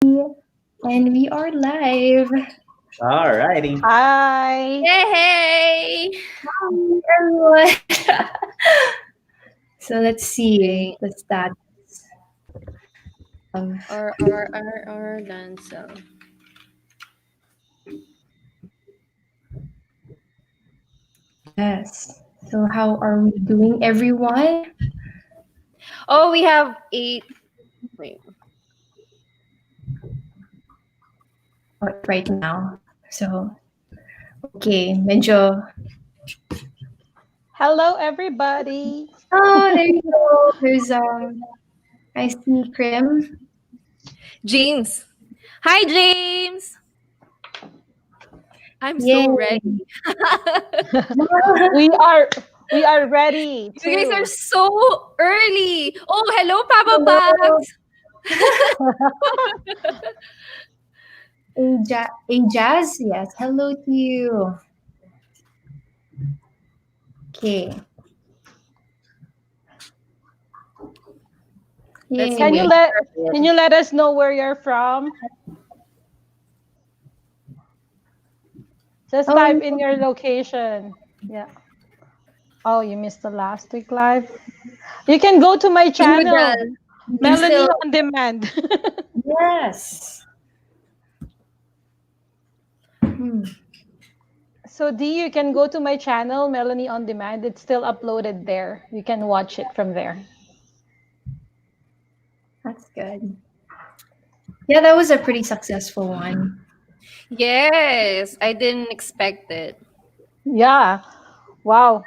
And we are live. Alrighty. Hi. Hey, hey. Hi, everyone. So let's see Okay. the stats of R dancel. yes. So how are we doing, everyone? Oh, we have eight. Wait. Right now. So okay, medyo. Hello, everybody. Oh, there you go. There's I see Krim. James. Hi, James. I'm so Yay. ready. we are we are ready You guys are too. so early. Oh, hello, Papa Hello. Pax. Jazz. Yes. Hello to you. Okay. Let's Yay. see. Can you Wait. let can you let us know where you're from? Just Oh, type in your location. Yeah. Oh, you missed the last week live. You can go to my channel, Noodle. you can Melanie still on Demand. yes. Hmm. So D, you can go to my channel, Melanie on Demand. It's still uploaded there. You can watch it from there. That's good. Yeah, that was a pretty successful one. Yes, I didn't expect it. Yeah. Wow.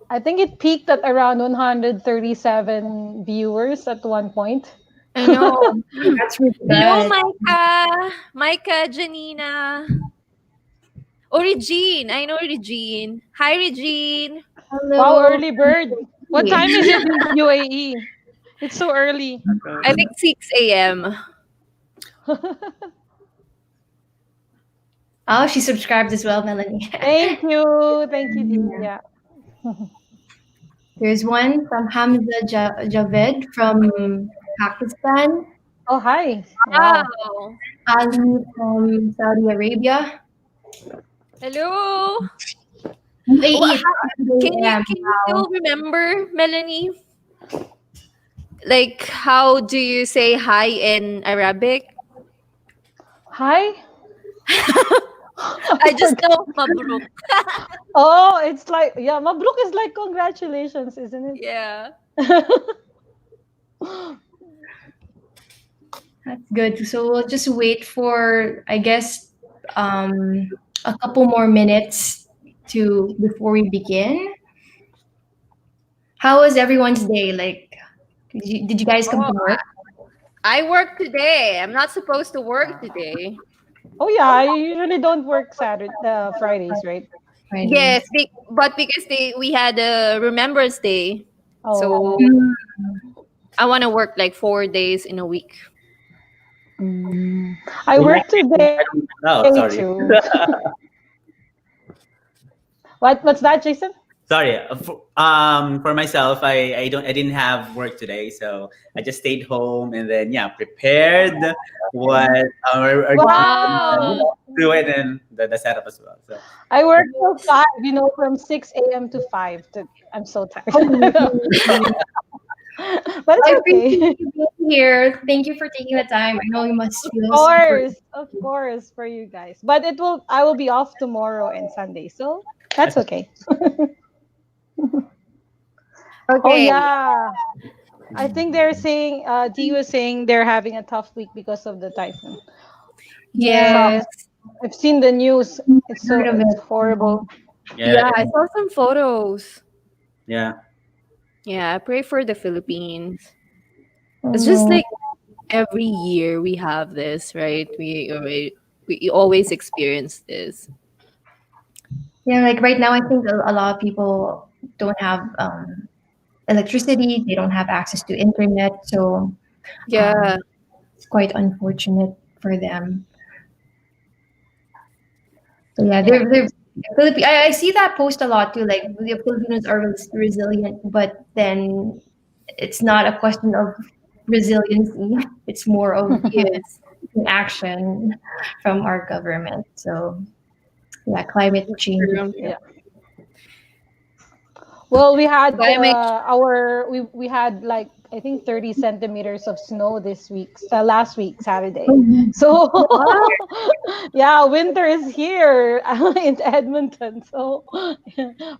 I think it peaked at around 137 viewers at one point. I know. That's really Hello, good. Micah. Micah, Janina. Oh, Regine. I know Regine. Hi, Regine. Wow, Hello. early bird. What time is it in the UAE? It's so early. I think 6 a.m. Oh, she subscribed as well, Melanie. Thank you. Thank you, Dee. Yeah. Yeah. There's one from Hamza Javed from Pakistan, Oh, hi. Wow. Wow. Ali from Saudi Arabia, Hello. Wha- UAE ha- from AM. can you still remember, Melanie? Like, how do you say hi in Arabic? Hi. I I just forgot. know mabruk. Oh, it's like, yeah, Mabruk is like congratulations, isn't Yeah. it? That's good. So we'll just wait for, I guess, a couple more minutes to before we begin. How was everyone's day? Like, did you guys come Oh, from work? I work today. I'm not supposed to work today. Oh, yeah. I usually don't work Fridays, right? Fridays. Yes, but because we had a Remembrance Day, Oh. so Mm, I want to work like 4 days in a week. Mm. I In my work case, today oh, sorry. too. What's that, Jason? Sorry. For myself, I didn't have work today, so I just stayed home and then prepared what we're Wow. do it and the setup as well. So I work till 5, from 6 a.m. to 5. I'm so tired. oh, really? But it's I okay. appreciate you being here. Thank you for taking the time. I know you must Of feel super. course. Of course for you guys. But I will be off tomorrow and Sunday. So that's okay. Oh Okay. yeah. I think they're saying Dee was saying they're having a tough week because of the typhoon. Yeah, Yes. Sucks. I've seen the news. I heard of It's it. horrible. yeah, Yeah, I saw some photos. yeah. Yeah, I pray for the Philippines. Oh It's just no. like every year we have this, right? We always experience this. Yeah, like right now, I think a lot of people don't have electricity. They don't have access to internet, so Yeah. um, it's quite unfortunate for them. So yeah, Yeah. they're I see that post a lot too. Like the Filipinos are resilient, but then it's not a question of resiliency. It's more of Yes. action from our government. So yeah, climate change is True. real. Yeah. Well, we had Gotta make we had like I think 30 centimeters of snow this week, last week Saturday. Mhm. So what? yeah, winter is here in Edmonton. So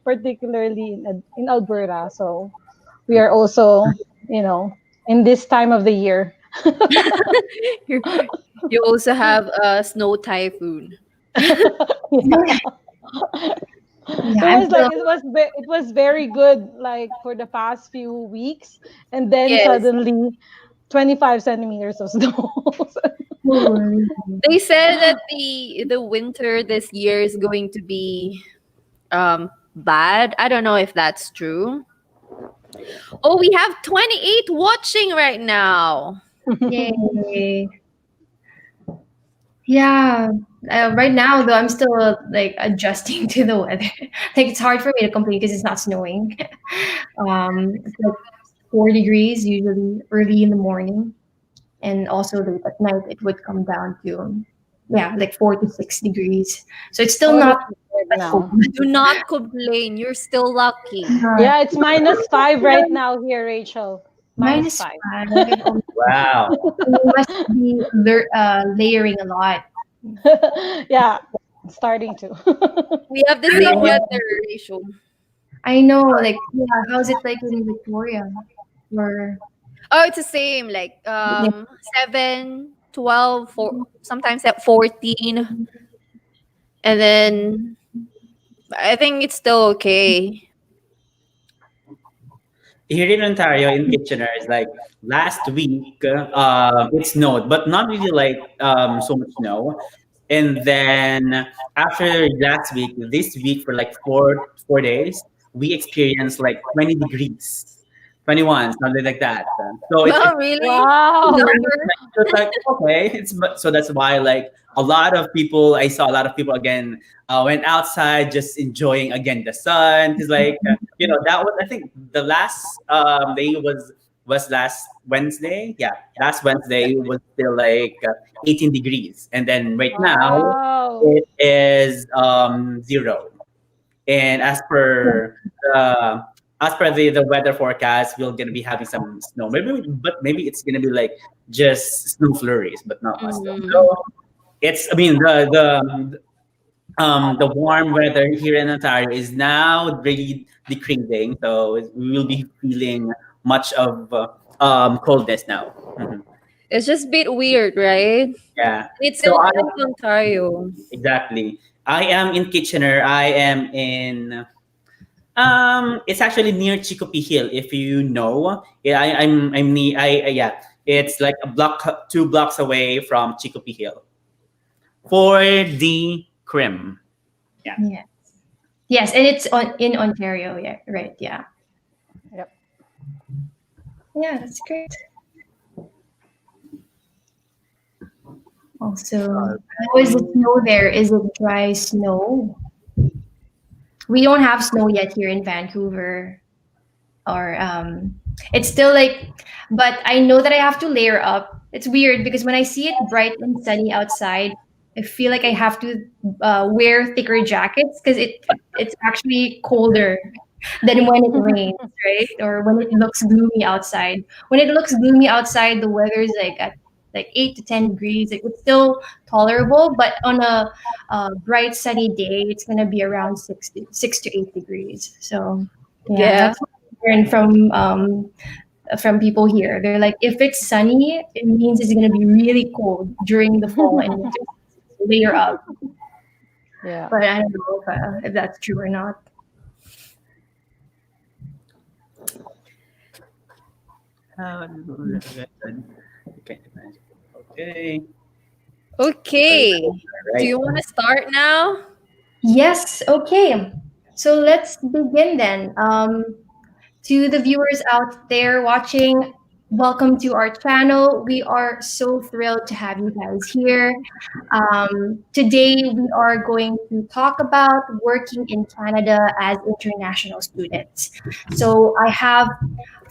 particularly in Alberta. So we are also, you know, in this time of the year. You you also have a snow typhoon. Yeah. Yeah, It I'm was like still. it was very good like for the past few weeks, and then Yes. suddenly 25 centimeters of snow. They said that the winter this year is going to be bad. I don't know if that's true. Oh, we have 28 watching right now. Yay. Yeah. Right now, though, I'm still like adjusting to the weather. Like it's hard for me to complain because it's not snowing. It's like 4 degrees usually early in the morning, and also late at night it would come down to yeah, like 4 to 6 degrees. So it's still Oh, not that's good that cold. now. Do not complain. You're still lucky. Yeah, it's -5 right now here, Rachel. Minus Minus five. five. Oh, Wow. you must be layering a lot. Yeah, starting to. We have the same weather, Rachel. I know, like, yeah, how's it like in Victoria? Or Oh, it's the same. Like yeah, 7, 12, sometimes at 14. And then I think it's still okay. Here in Ontario, in Kitchener, is like last week, it snowed, but not really like so much snow. And then after last week, this week for like four days, we experienced like 20 degrees, 21, something like that. So Oh, it's really? Wow. Number? so it's like okay, so that's why like a lot of people I saw a lot of people again went outside just enjoying again the sun because like that was I think the last day was last Wednesday. Yeah, last Wednesday was still like 18 degrees, and then right now Wow. it is 0. And as per the weather forecast, we're gonna be having some snow. Maybe it's gonna be like just snow flurries, but not much snow. Mhm. So it's I mean the warm weather here in Ontario is now really decreasing, so we will be feeling much of coldness now. Mhm. It's just a bit weird, right? Yeah. It's So still I part of Ontario. exactly. I am in Kitchener. I am in it's actually near Chicopee Hill. If you know, yeah, I'm near. Yeah, it's like a block, 2 blocks away from Chicopee Hill for the Crim. Yeah. yeah. Yes, and it's on in Ontario, yeah, right, yeah. Yep. Yeah, that's great. Also, how is the snow there? Is it dry snow? We don't have snow yet here in Vancouver. Or it's still like, but I know that I have to layer up. It's weird because when I see it bright and sunny outside, I feel like I have to wear thicker jackets because it's actually colder than when it rains, right? Or when it looks gloomy outside. When it looks gloomy outside, the weather is like at like 8 to 10 degrees. Like it's still tolerable, but on a bright sunny day, it's gonna be around 6 to 8 degrees. So yeah, Yeah. that's what I learned from people here. They're like, if it's sunny, it means it's gonna be really cold during the fall and winter. Layer up, Yeah. but I don't know if that's true or not. Okay. Okay. Okay. Do Right. you want to start now? Yes, okay. So let's begin then. To the viewers out there watching, welcome to our channel. We are so thrilled to have you guys here. Today, we are going to talk about working in Canada as international students. So I have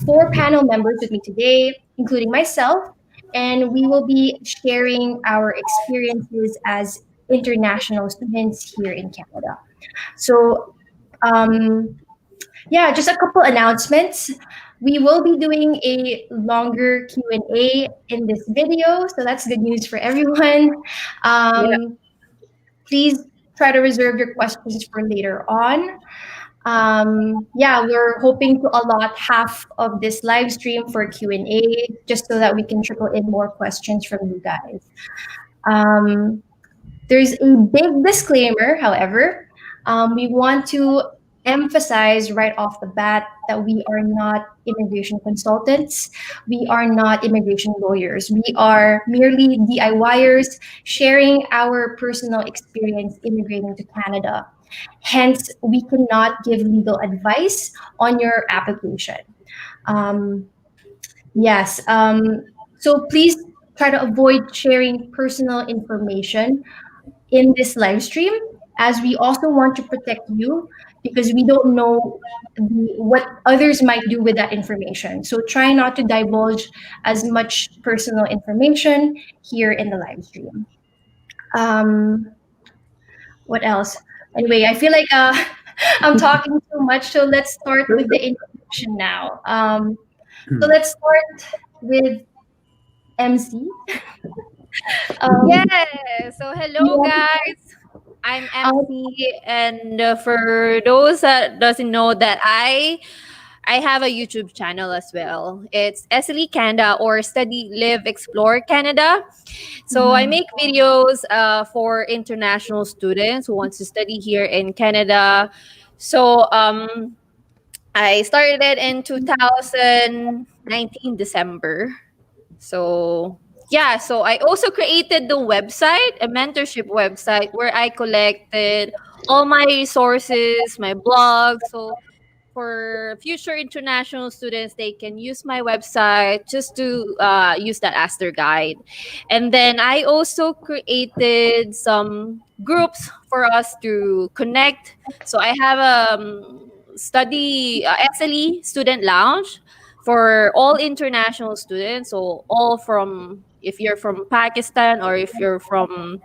four panel members with me today, including myself. and we will be sharing our experiences as international students here in Canada. So, um, yeah, just a couple announcements. We will be doing a longer Q&A in this video, so that's good news for everyone. Yeah. Please try to reserve your questions for later on. Yeah, we're hoping to allot half of this live stream for Q&A, just so that we can trickle in more questions from you guys. Um, there's a big disclaimer, however. We want to emphasize right off the bat that we are not immigration consultants. We are not immigration lawyers. We are merely DIYers sharing our personal experience immigrating to Canada. Hence, we cannot give legal advice on your application. Um, yes, so please try to avoid sharing personal information in this live stream, as we also want to protect you because we don't know what others might do with that information. So try not to divulge as much personal information here in the live stream. Um, what else? Anyway, I feel like I'm talking too much, so let's start with the introduction now. So let's start with MC. Um, Yeah. So hello, yeah, guys. I'm um, MC, and for those that doesn't know that I have a YouTube channel as well. It's SLE Canada, or Study Live Explore Canada. So I make videos for international students who wants to study here in Canada. So I started it in 2019 December. So yeah, so I also created the website, a mentorship website where I collected all my resources, my blog. So for future international students, they can use my website just to use that as their guide. And then I also created some groups for us to connect. So I have a study SLE student lounge for all international students. So all from, if you're from Pakistan or if you're from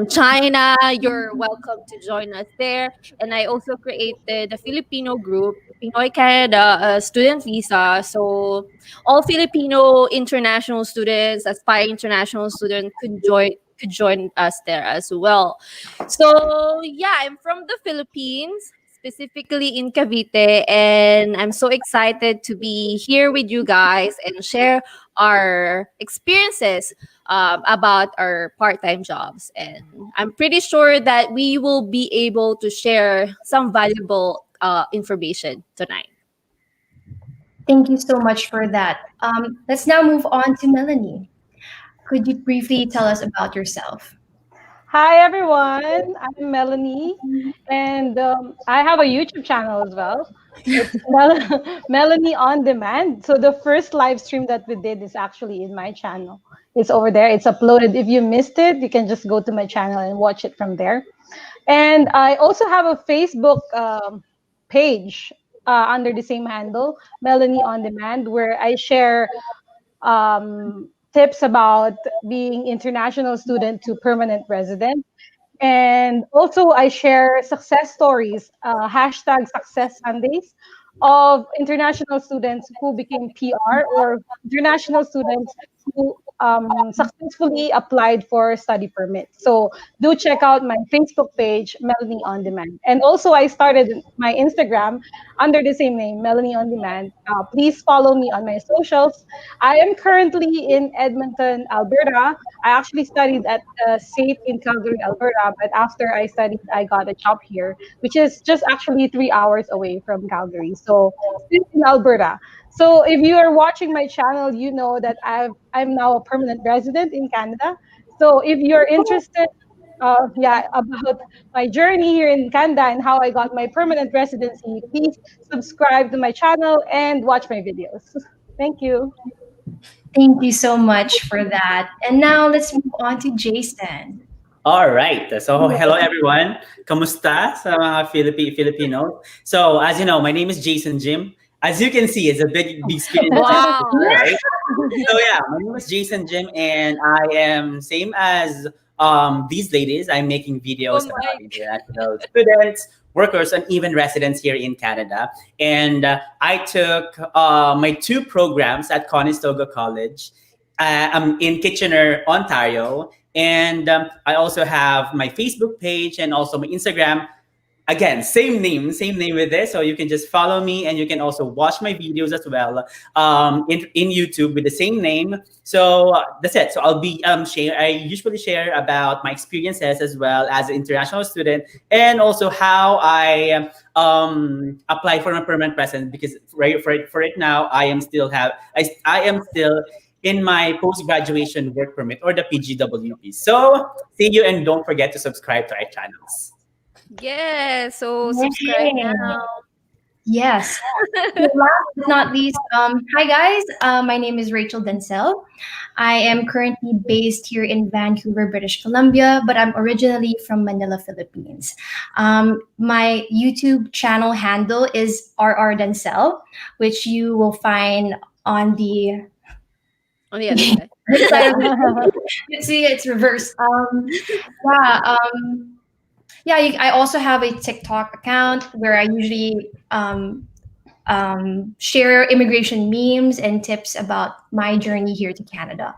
China, you're welcome to join us there. And I also created a Filipino group, Pinoy Canada student visa. So all Filipino international students, aspiring international students could join us there as well. So yeah, I'm from the Philippines, specifically in Cavite, and I'm so excited to be here with you guys and share our experiences about our part-time jobs. And I'm pretty sure that we will be able to share some valuable information tonight. Thank you so much for that. Let's now move on to Melanie. Could you briefly tell us about yourself? Hi everyone, I'm Melanie, and I have a YouTube channel as well. It's Melanie on Demand. So the first live stream that we did is actually in my channel. It's over there. It's uploaded. If you missed it, you can just go to my channel and watch it from there. And I also have a Facebook page under the same handle, Melanie on Demand, where I share tips about being international student to permanent resident. And also, I share success stories, hashtag Success Sundays, of international students who became PR, or international students who successfully applied for study permits. So do check out my Facebook page, Melanie On Demand. And also, I started my Instagram under the same name, Melanie On Demand. Please follow me on my socials. I am currently in Edmonton, Alberta. I actually studied at SAFE in Calgary, Alberta, but after I studied, I got a job here, which is just actually 3 hours away from Calgary. So still in Alberta. So if you are watching my channel, you know that I'm now a permanent resident in Canada. So if you're interested, yeah, about my journey here in Canada and how I got my permanent residency, please subscribe to my channel and watch my videos. Thank you. Thank you so much for that. And now let's move on to Jayson. All right. So, hello everyone. Kamusta sa mga Filipino? So, as you know, my name is Jayson Jim. As you can see, it's a big screen in the Wow. right? So yeah, my name is Jason Jim, and I am same as these ladies. I'm making Oh videos my. about international students, workers, and even residents here in Canada. And I took my two programs at Conestoga College. I'm in Kitchener, Ontario, and I also have my Facebook page and also my Instagram. Again, same name with this, so you can just follow me, and you can also watch my videos as well in YouTube with the same name. So that's it. So I'll be share. I usually share about my experiences as well as an international student, and also how I apply for my permanent residence, because for it now I am still in my post graduation work permit, or the PGWP. So see you, and don't forget to subscribe to our channels. Yeah, so subscribe Yay. now. Yes. So last but not least, hi guys. My name is Rachel Denzel. I am currently based here in Vancouver, British Columbia, but I'm originally from Manila, Philippines. My YouTube channel handle is rrdancel, which you will find on the On the other side. side of the see it's reversed. Yeah. Yeah, I also have a TikTok account where I usually share immigration memes and tips about my journey here to Canada.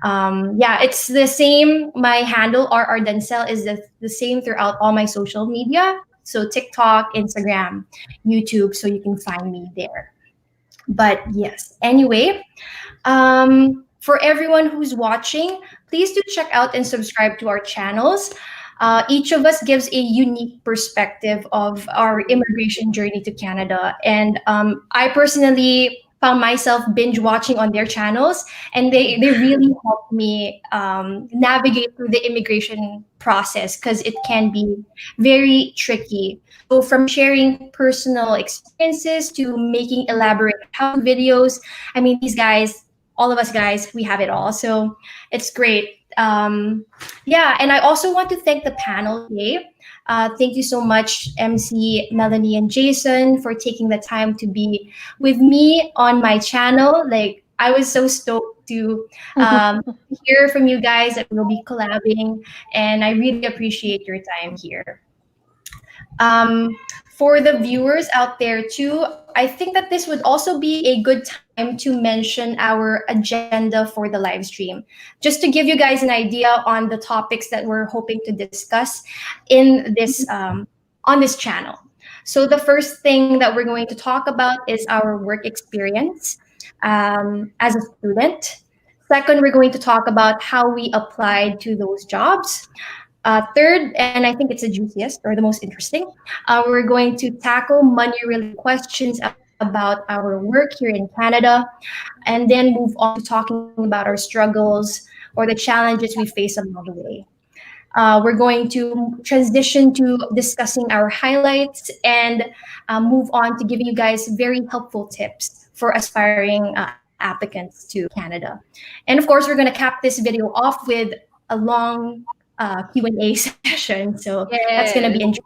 Yeah, it's the same. My handle R Dencel is the same throughout all my social media. So TikTok, Instagram, YouTube, so you can find me there. But yes, anyway, for everyone who's watching, please do check out and subscribe to our channels. Each of us gives a unique perspective of our immigration journey to Canada. And I personally found myself binge watching on their channels, and they really helped me navigate through the immigration process because it can be very tricky. So, from sharing personal experiences to making elaborate how to videos, I mean, these guys, all of us guys, we have it all. So, it's great. Yeah, and I also want to thank the panel today. Thank you so much, MC Melanie and Jason, for taking the time to be with me on my channel. Like, I was so stoked to hear from you guys that we'll be collabing, and I really appreciate your time here. Um, for the viewers out there too, I think that this would also be a good time to mention our agenda for the live stream. Just to give you guys an idea on the topics that we're hoping to discuss in this on this channel. So the first thing that we're going to talk about is our work experience as a student. Second, we're going to talk about how we applied to those jobs. Third, and I think it's the juiciest or the most interesting, we're going to tackle money-related questions about our work here in Canada, and then move on to talking about our struggles or the challenges we face along the way. We're going to transition to discussing our highlights and move on to giving you guys very helpful tips for aspiring applicants to Canada. And of course, we're going to cap this video off with a long Q&A session. So that's going to be Yes. interesting.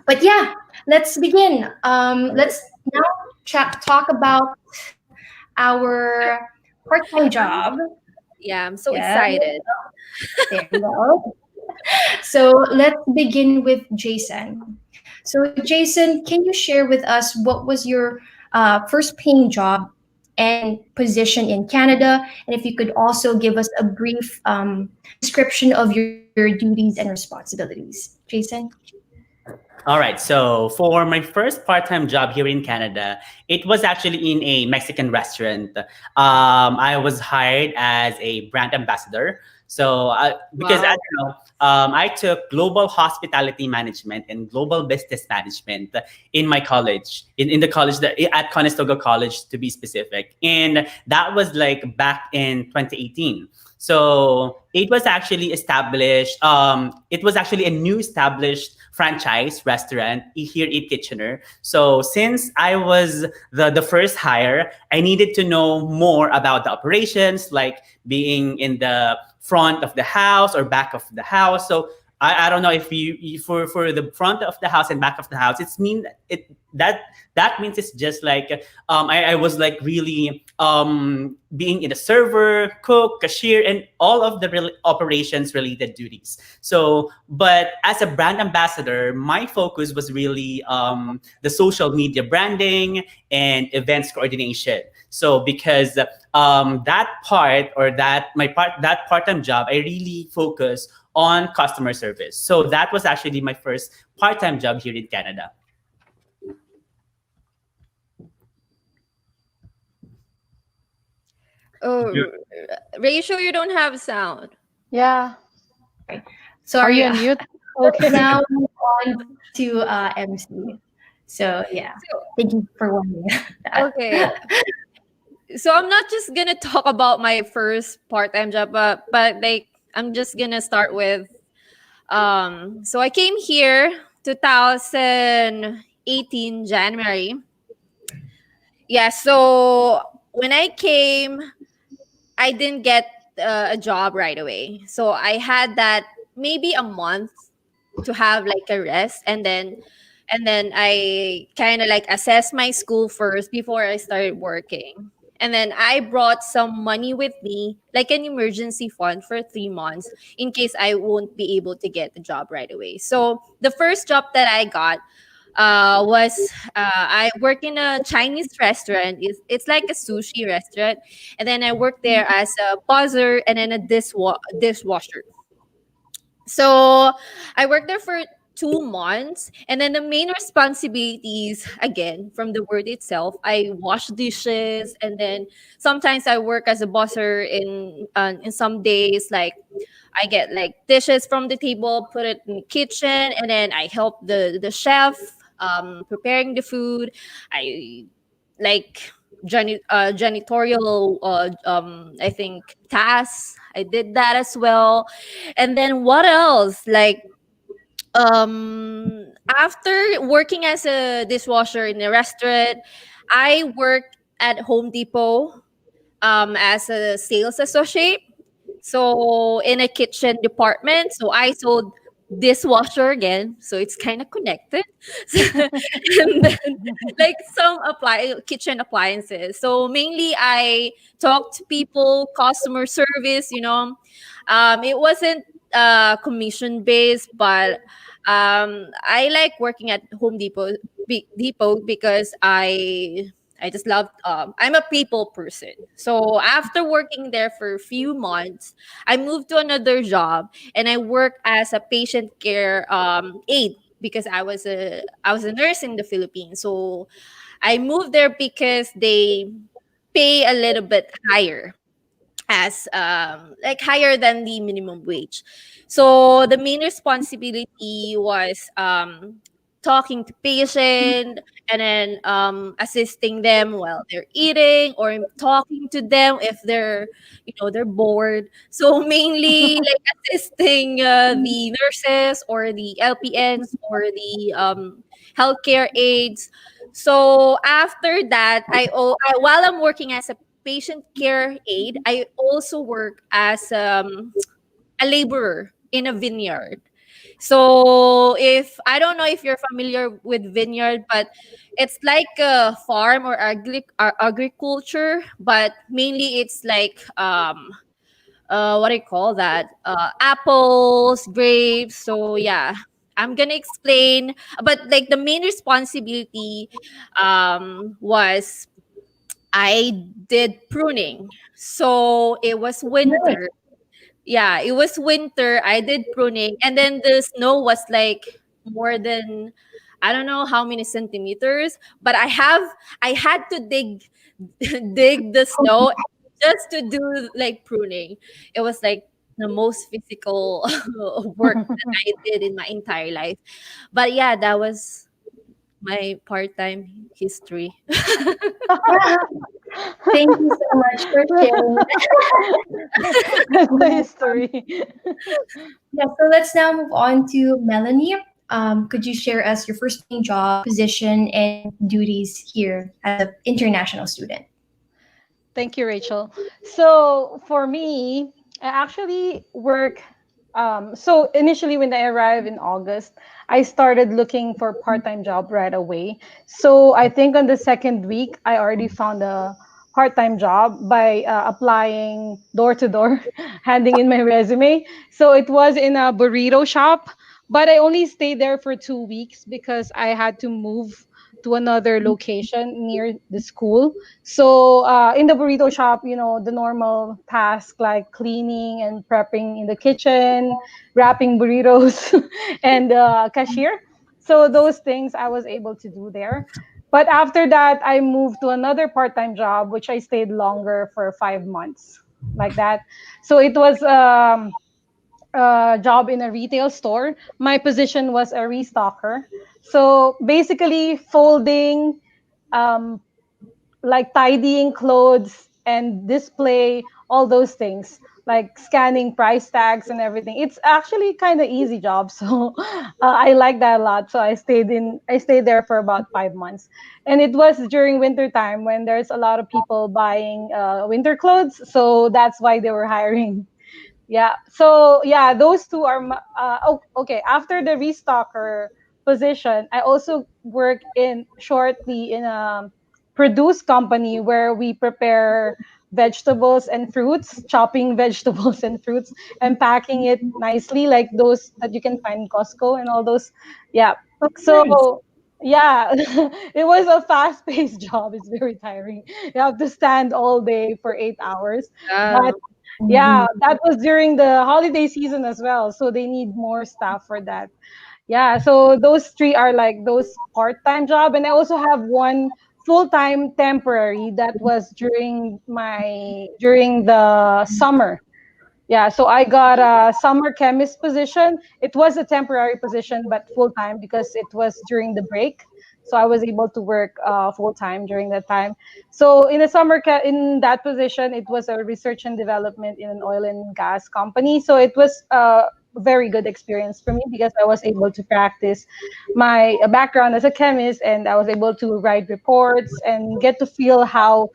But yeah, let's begin. Let's now talk about our part-time job. Yeah, I'm so Yeah, excited. there we go. So let's begin with Jason. So Jason, can you share with us what was your first paying job and position in Canada? And if you could also give us a brief description of your duties and responsibilities. Jason? All right. So for my first part-time job here in Canada, it was actually in a Mexican restaurant. I was hired as a brand ambassador. So because Wow. as you know, I took global hospitality management and global business management in my college, in the college that at Conestoga College to be specific, and that was like back in 2018. So it was actually established. It was actually a new established franchise restaurant here in Kitchener. So since I was the first hire, I needed to know more about the operations, like being in the front of the house or back of the house. So I don't know if for the front of the house and back of the house, it's mean it that that means it's just like I was like really being in a server, cook, cashier, and all of the operations related duties. So, but as a brand ambassador, my focus was really the social media branding and events coordination. So because that part or that part-time job, I really focus on customer service. So that was actually my first part-time job here in Canada. Oh, Rachel, you don't have sound. Yeah. Are Sorry. you on mute? Let's Okay. now move on to MC. So yeah, So, thank you for warning that. okay. So I'm not just gonna talk about my first part-time job, but like I'm just gonna start with so I came here 2018 January. Yeah, so when I came, I didn't get a job right away. So I had that maybe a month to have like a rest, and then I kind of like assessed my school first before I started working. And then I brought some money with me, like an emergency fund for 3 months in case I won't be able to get the job right away. So the first job that I got was I work in a Chinese restaurant. It's like a sushi restaurant, and then I worked there as a buzzer and then a dishwasher. So I worked there for 2 months, and then the main responsibilities, again from the word itself, I wash dishes, and then sometimes I work as a buzzer in some days, like I get like dishes from the table, put it in the kitchen, and then I help the chef preparing the food. I like janitorial I think tasks. I did that as well. And then what else? Like after working as a dishwasher in a restaurant, I worked at Home Depot as a sales associate. So in a kitchen department, so I sold dishwasher again. So it's kind of connected. And then like some kitchen appliances. So mainly I talked to people, customer service. It wasn't commission based, but I like working at Home Depot because I just love I'm a people person. So after working there for a few months, I moved to another job and I worked as a patient care aide because I was a nurse in the Philippines. So I moved there because they pay a little bit higher, as like higher than the minimum wage. So the main responsibility was talking to patient, and then assisting them while they're eating, or talking to them if they're bored. So mainly like assisting the nurses or the LPNs or the healthcare aides. So after that, while I'm working as a patient care aide, I also work as a laborer in a vineyard. So if I don't know if you're familiar with vineyard, but it's like a farm or agriculture, but mainly it's like what do you call that? Apples, grapes. So yeah, I'm gonna explain. But like the main responsibility was I did pruning. So it was Nice. winter. Yeah, it was winter. I did pruning, and then the snow was like more than, I don't know how many centimeters, but I had to dig dig the snow just to do like pruning. It was like the most physical work that I did in my entire life. But yeah, that was my part-time history. Thank you so much for sharing. That's the history. Yeah, so let's now move on to Melanie. Could you share us your first main job, position, and duties here as an international student? Thank you, Rachel. So for me, I actually work So initially, when I arrived in August, I started looking for part-time job right away. So I think on the second week, I already found a part-time job by applying door to door, handing in my resume. So it was in a burrito shop, but I only stayed there for 2 weeks because I had to move to another location near the school. So in the burrito shop, the normal task like cleaning and prepping in the kitchen, wrapping burritos, and cashier. So those things I was able to do there. But after that, I moved to another part-time job, which I stayed longer for 5 months, like that. So it was a job in a retail store. My position was a restocker. So basically, folding, um, like tidying clothes and display all those things, like scanning price tags and everything. It's actually kind of easy job. So I like that a lot. So I stayed there for about 5 months. And it was during winter time when there's a lot of people buying winter clothes, so that's why they were hiring. Yeah. So yeah, those two are. Oh, okay. After the restocker position, I also work in shortly in a produce company where we prepare vegetables and fruits, chopping vegetables and fruits, and packing it nicely, like those that you can find in Costco and all those. Yeah. Oh, nice. So yeah, it was a fast-paced job. It's very tiring. You have to stand all day for 8 hours, but Yeah. yeah, Mhm. that was during the holiday season as well. So they need more staff for that. Yeah, so those three are like those part-time job, and I also have one full-time temporary that was during the summer. Yeah, so I got a summer chemist position. It was a temporary position, but full time because it was during the break. So I was able to work full time during that time. So in that position, it was a research and development in an oil and gas company. So it was a very good experience for me because I was able to practice my background as a chemist, and I was able to write reports and get to feel how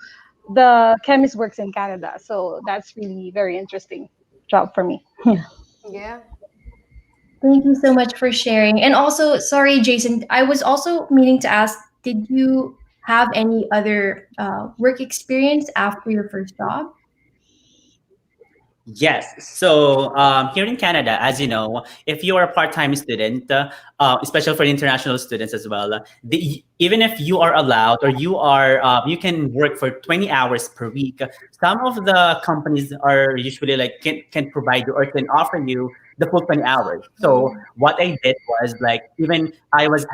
the chemist works in Canada. So that's really very interesting job for me. Yeah. Thank you so much for sharing. And also, sorry, Jason, I was also meaning to ask, did you have any other work experience after your first job? Yes. So here in Canada, as you know, if you are a part-time student, especially for international students as well, even if you are allowed or you can work for 20 hours per week, some of the companies are usually like can provide you or can offer you the full 20 hours. So what I did was like even I was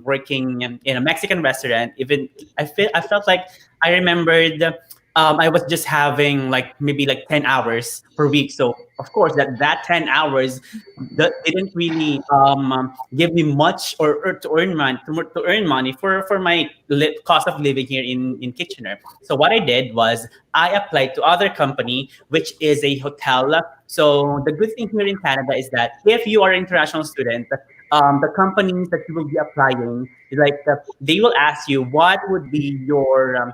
working in a Mexican restaurant. Even I felt like I remembered I was just having like maybe like 10 hours per week. So of course that 10 hours that didn't really give me much or to earn money for my cost of living here in Kitchener. So what I did was I applied to other company which is a hotel. So the good thing here in Canada is that if you are an international student, the companies that you will be applying is like they will ask you what would be your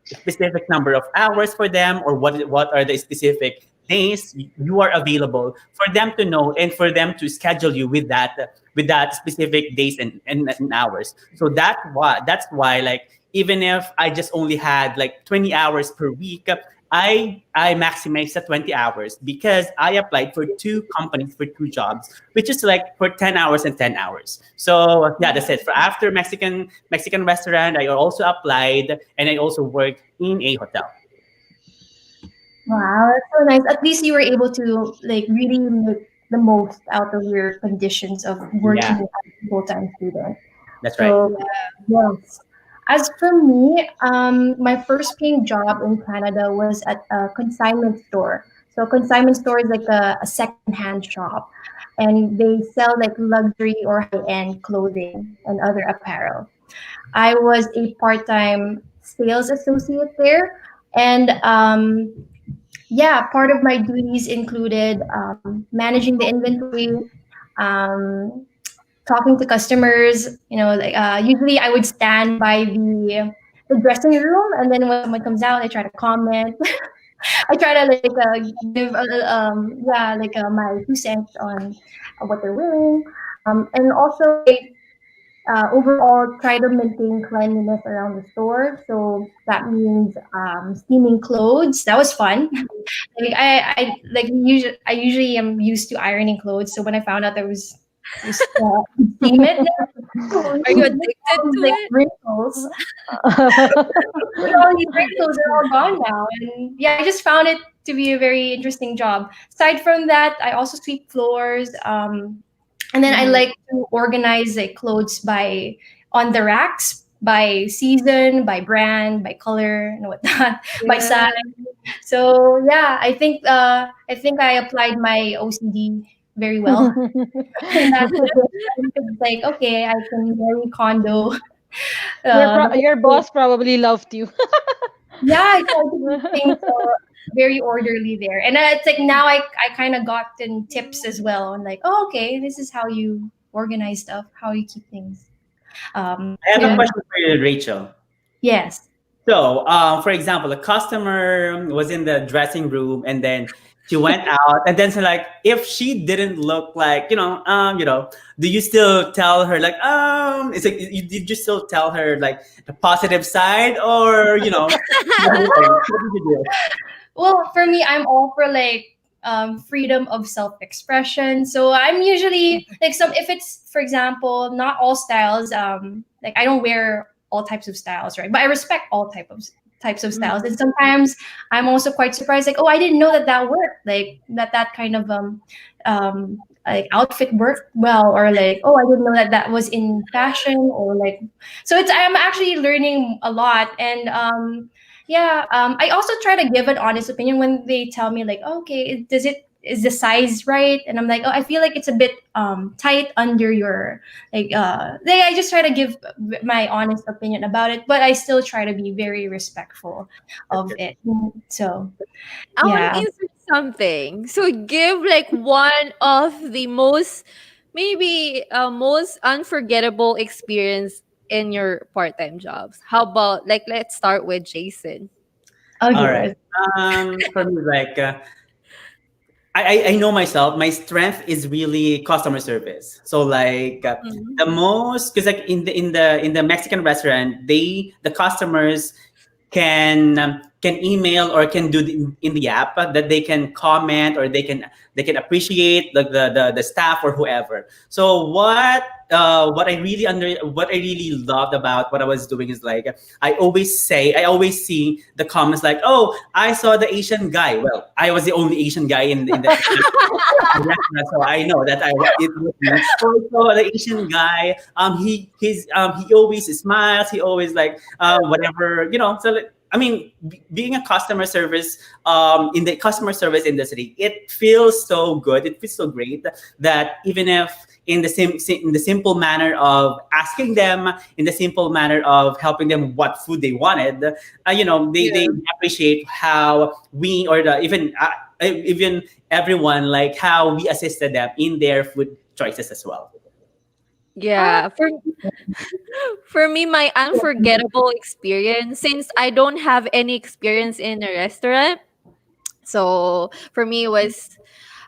specific number of hours for them, or what are the specific days you are available for them to know and for them to schedule you with that specific days and hours. So that's why like even if I just only had like 20 hours per week, I maximized the 20 hours because I applied for two companies for two jobs, which is like for 10 hours and 10 hours. So yeah, that's it. For after Mexican restaurant, I also applied and I also worked in a hotel. Wow, that's so nice. At least you were able to like really make the most out of your conditions of Yeah, working as a full-time student. that's right. So yes. As for me, my first paying job in Canada was at a consignment store. So consignment store is like a secondhand shop, and they sell like luxury or high-end clothing and other apparel. I was a part-time sales associate there, and yeah, part of my duties included managing the inventory, um, talking to customers. Like usually I would stand by the dressing room, and then when someone comes out, I try to comment. I try to like give like my 2 cents on what they're wearing, and also like overall try to maintain cleanliness around the store. So that means steaming clothes. That was fun. Like I usually am used to ironing clothes. So when I found out there was just steam it, Are you addicted to like it? wrinkles. All these wrinkles are all gone now. And yeah, I just found it to be a very interesting job. Aside from that, I also sweep floors. And then I Mhm. like to organize like clothes by on the racks by season, by brand, by color, and whatnot, by Yeah. size. So yeah, I think I applied my OCD very well. And that's like okay, I can marry condo. The Your whole boss probably loved you. yeah, I try to keep things very orderly there. And it's like now I kind of gotten tips as well on like, oh, okay, this is how you organize stuff, how you keep things. I have a Yeah. And question for you, Rachel. yes. So, for example, a customer was in the dressing room, and then she went out, and then so like, if she didn't look like, do you still tell her like, it's like, did you still tell her like the positive side, or what do you think? What did you do? Well, for me, I'm all for like freedom of self-expression. So I'm usually like some if it's for example, not all styles. Like I don't wear all types of styles, right? But I respect all types of styles. And sometimes I'm also quite surprised, like, oh, I didn't know that that worked. Like that kind of like outfit worked well, or like, oh, I didn't know that that was in fashion, or like, so it's I'm actually learning a lot. And yeah, I also try to give an honest opinion when they tell me like, oh, okay, does it is the size right? And I'm like, oh, I feel like it's a bit tight under your I just try to give my honest opinion about it, but I still try to be very respectful of it. So I want to yeah. insert something. So give like one of the most maybe most unforgettable experience in your part-time jobs. How about like let's start with Jason. All Okay. right. For me, like, I know myself. My strength is really customer service. So like, Mhm. the most, because like in the Mexican restaurant, the customers can email or can do in the app, that they can comment, or they can appreciate the staff or whoever. So what I really loved about what I was doing is like, I always see the comments like, oh, I saw the Asian guy. Well, I was the only Asian guy in the restaurant, so I know that it was me. So I saw the Asian guy. He always smiles. He always like, whatever, so like, I mean, being a customer service, in the customer service industry, it feels so good. It feels so great that even if in the simple manner of asking them, in the simple manner of helping them what food they wanted, they Yeah. appreciate how we, or even everyone, like how we assisted them in their food choices as well. Yeah. For me, my unforgettable experience, since I don't have any experience in a restaurant, so for me it was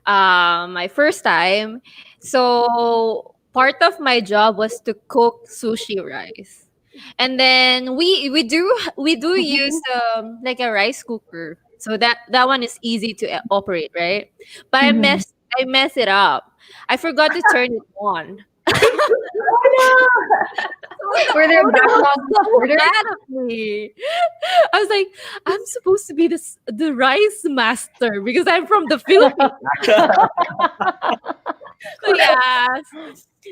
my first time. So part of my job was to cook sushi rice. And then we do use like a rice cooker. So that one is easy to operate, right? But Mhm. I mess it up. I forgot to turn it on. Oh So no! the Were there owner was backlogs of so orders? mad at me. I was like, I'm supposed to be the rice master because I'm from the Philippines. So yeah,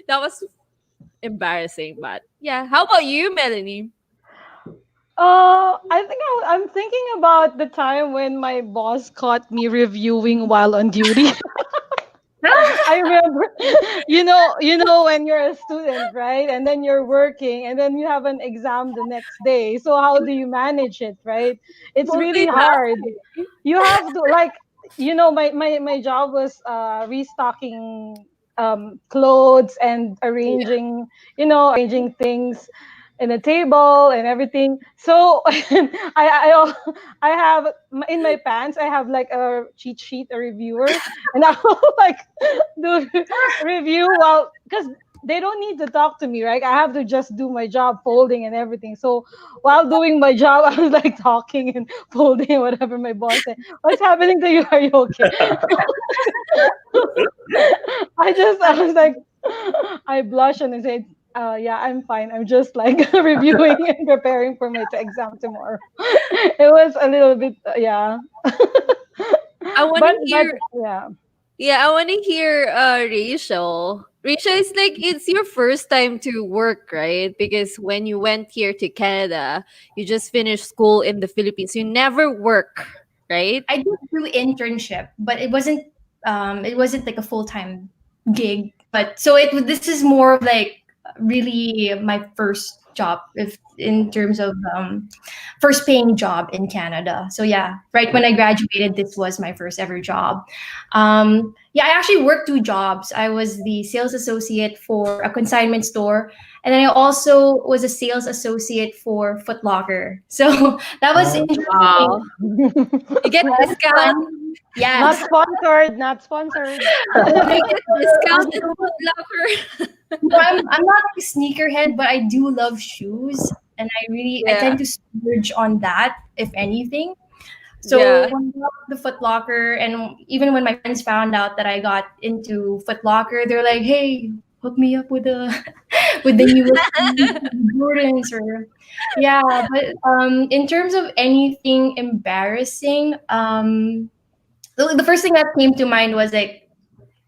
that was embarrassing. But yeah, how about you, Melanie? I think I'm thinking about the time when my boss caught me reviewing while on duty. I remember, when you're a student, right? And then you're working, and then you have an exam the next day. So how do you manage it, right? It's really hard. Multitasking. You have to like, my job was restocking clothes and arranging things. and a table and everything. So I have in my pants I have like a cheat sheet, a reviewer, and I will like do review while because they don't need to talk to me, right? I have to just do my job, folding and everything. So while doing my job, I was like talking and folding whatever my boss said. What's happening to you? Are you okay? I was like, I blushed and I said, yeah, I'm fine. I'm just like reviewing and preparing for my exam tomorrow. It was a little bit, yeah. I want to But hear. yeah. Yeah, I want to hear Rachel. Rachel, it's like it's your first time to work, right? Because when you went here to Canada, you just finished school in the Philippines. You never work, right? I did do internship, but it wasn't like a full-time gig. But so this is more of like really my first job, if in terms of first paying job in Canada. So yeah, right when I graduated, this was my first ever job. Yeah, I actually worked two jobs. I was the sales associate for a consignment store, and then I also was a sales associate for Foot Locker. So that was Oh, interesting. Wow. You get discount. Fun. Not Yes. sponsored, not sponsored. You get discount at Um, Foot Locker. I'm not like a sneakerhead, but I do love shoes, and I Yeah. tend to splurge on that if anything. So Yeah. when I got the Foot Locker, and even when my friends found out that I got into Foot Locker, they're like, "Hey, hook me up with the with the newest Jordans." Or yeah. But in terms of anything embarrassing, the first thing that came to mind was like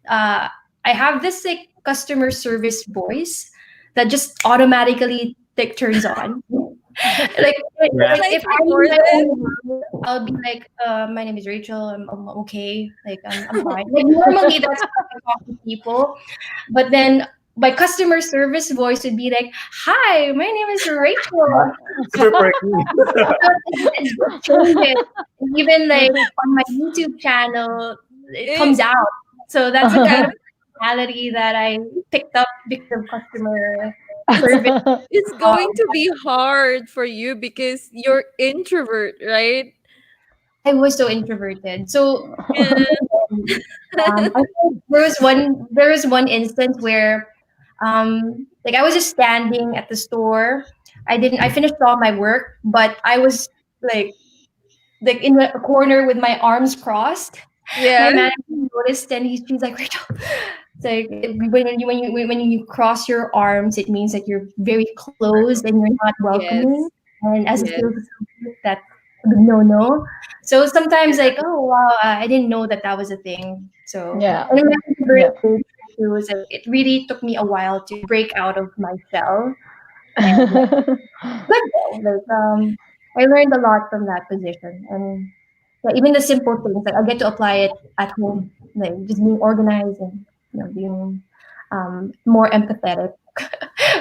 uh, I have this like customer service voice that just automatically like turns on. yeah. Like Like if I'm in my recorded. own world, I'll be like, my name is Rachel. I'm okay. Like I'm fine. Like normally that's how I talk to people, but then my customer service voice would be like, "Hi, my name is Rachel." Super perky. It changes. Even like on my YouTube channel, it It, comes out. So that's the kind of personality that I picked up because of customer it's service. it's going to be hard for you because you're introvert, right? I was so introverted. So Yeah. I think there was one instance where like I was just standing at the store. I finished all my work, but I was like in a corner with my arms crossed. My Yeah. manager noticed, and she's like, Rachel, it's like when you cross your arms, it means that you're very closed and you're not welcoming. Yes. And as a Yes. sales associate, that's a big no. So sometimes like, oh wow, I didn't know that that was a thing. So Yeah. and I remember Yeah. it was like it really took me a while to break out of my shell. And yeah, good though. Like I learned a lot from that position, and yeah, even the simple things like I get to apply it at home, like just being organized and being more empathetic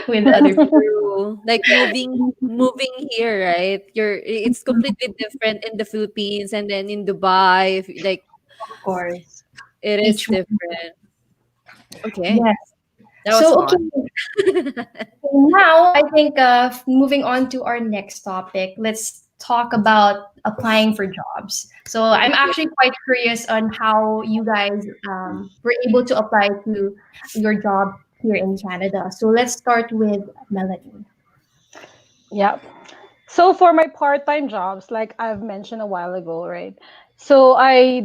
with other people. True. Like moving here, right? It's completely different in the Philippines and then in Dubai. Like Of course, it is each one. different. Okay. Yes. That was So okay, fun. so now I think moving on to our next topic, let's talk about applying for jobs. So I'm Okay. actually quite curious on how you guys were able to apply to your job here in Canada. So let's start with Melanie. Yeah. So for my part-time jobs, like I've mentioned a while ago, right? So I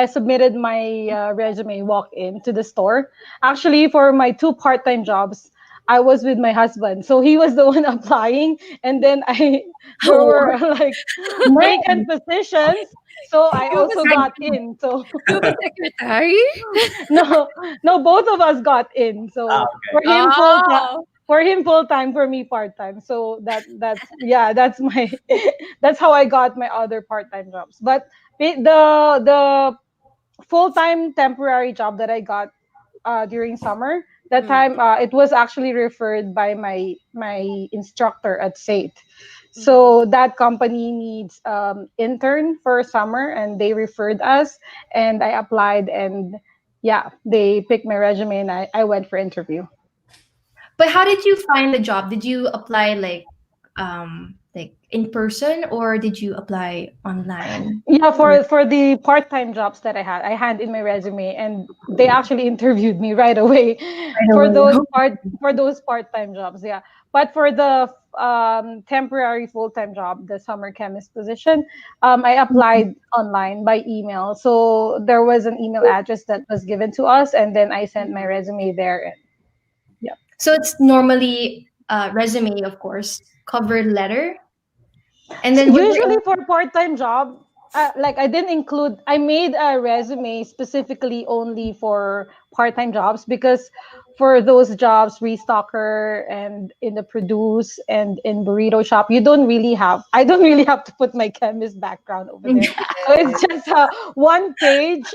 submitted my resume walk-in to the store. Actually, for my two part-time jobs, I was with my husband. So he was the one applying, and then there Oh, were like vacant Nice. positions. So I you was also got in. So you was secretary? no, no, both of us got in. Ah, So okay. for him full time, Oh. for me part time. So that's yeah, that's my that's how I got my other part time jobs. But the full time temporary job that I got during summer. That Mm, time, it was actually referred by my instructor at SAIT. mhm. So that company needs intern for summer, and they referred us, and I applied, and yeah, they picked my resume, and I went for interview. But how did you find the job? Did you apply like in person or did you apply online? Yeah, Or for the part-time jobs that I had in my resume, and they actually interviewed me right away right for away? those part-time jobs. Yeah, but for the temporary full-time job, the summer chemist position, I applied online by email. So there was an email address that was given to us, and then I sent my resume there. And yeah. So it's normally resume, of course, cover letter, and So then was there usually for part-time job, like I didn't include. I made a resume specifically only for part-time jobs because for those jobs, restocker and in the produce and in burrito shop, you don't really have. I don't really have to put my chemist background over any? there. So it's just a one-page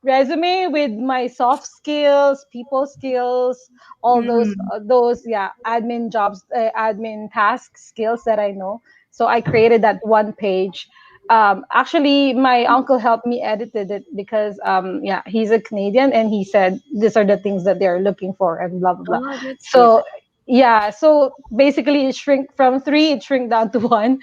resume with my soft skills, people skills, all Mm. those yeah admin jobs, admin task skills that I know. So I created that one page. Actually, my uncle helped me edited it because yeah, he's a Canadian and he said these are the things that they're looking for and blah blah blah. Oh, that's good. So yeah, so basically it shrink from three, it shrink down to one,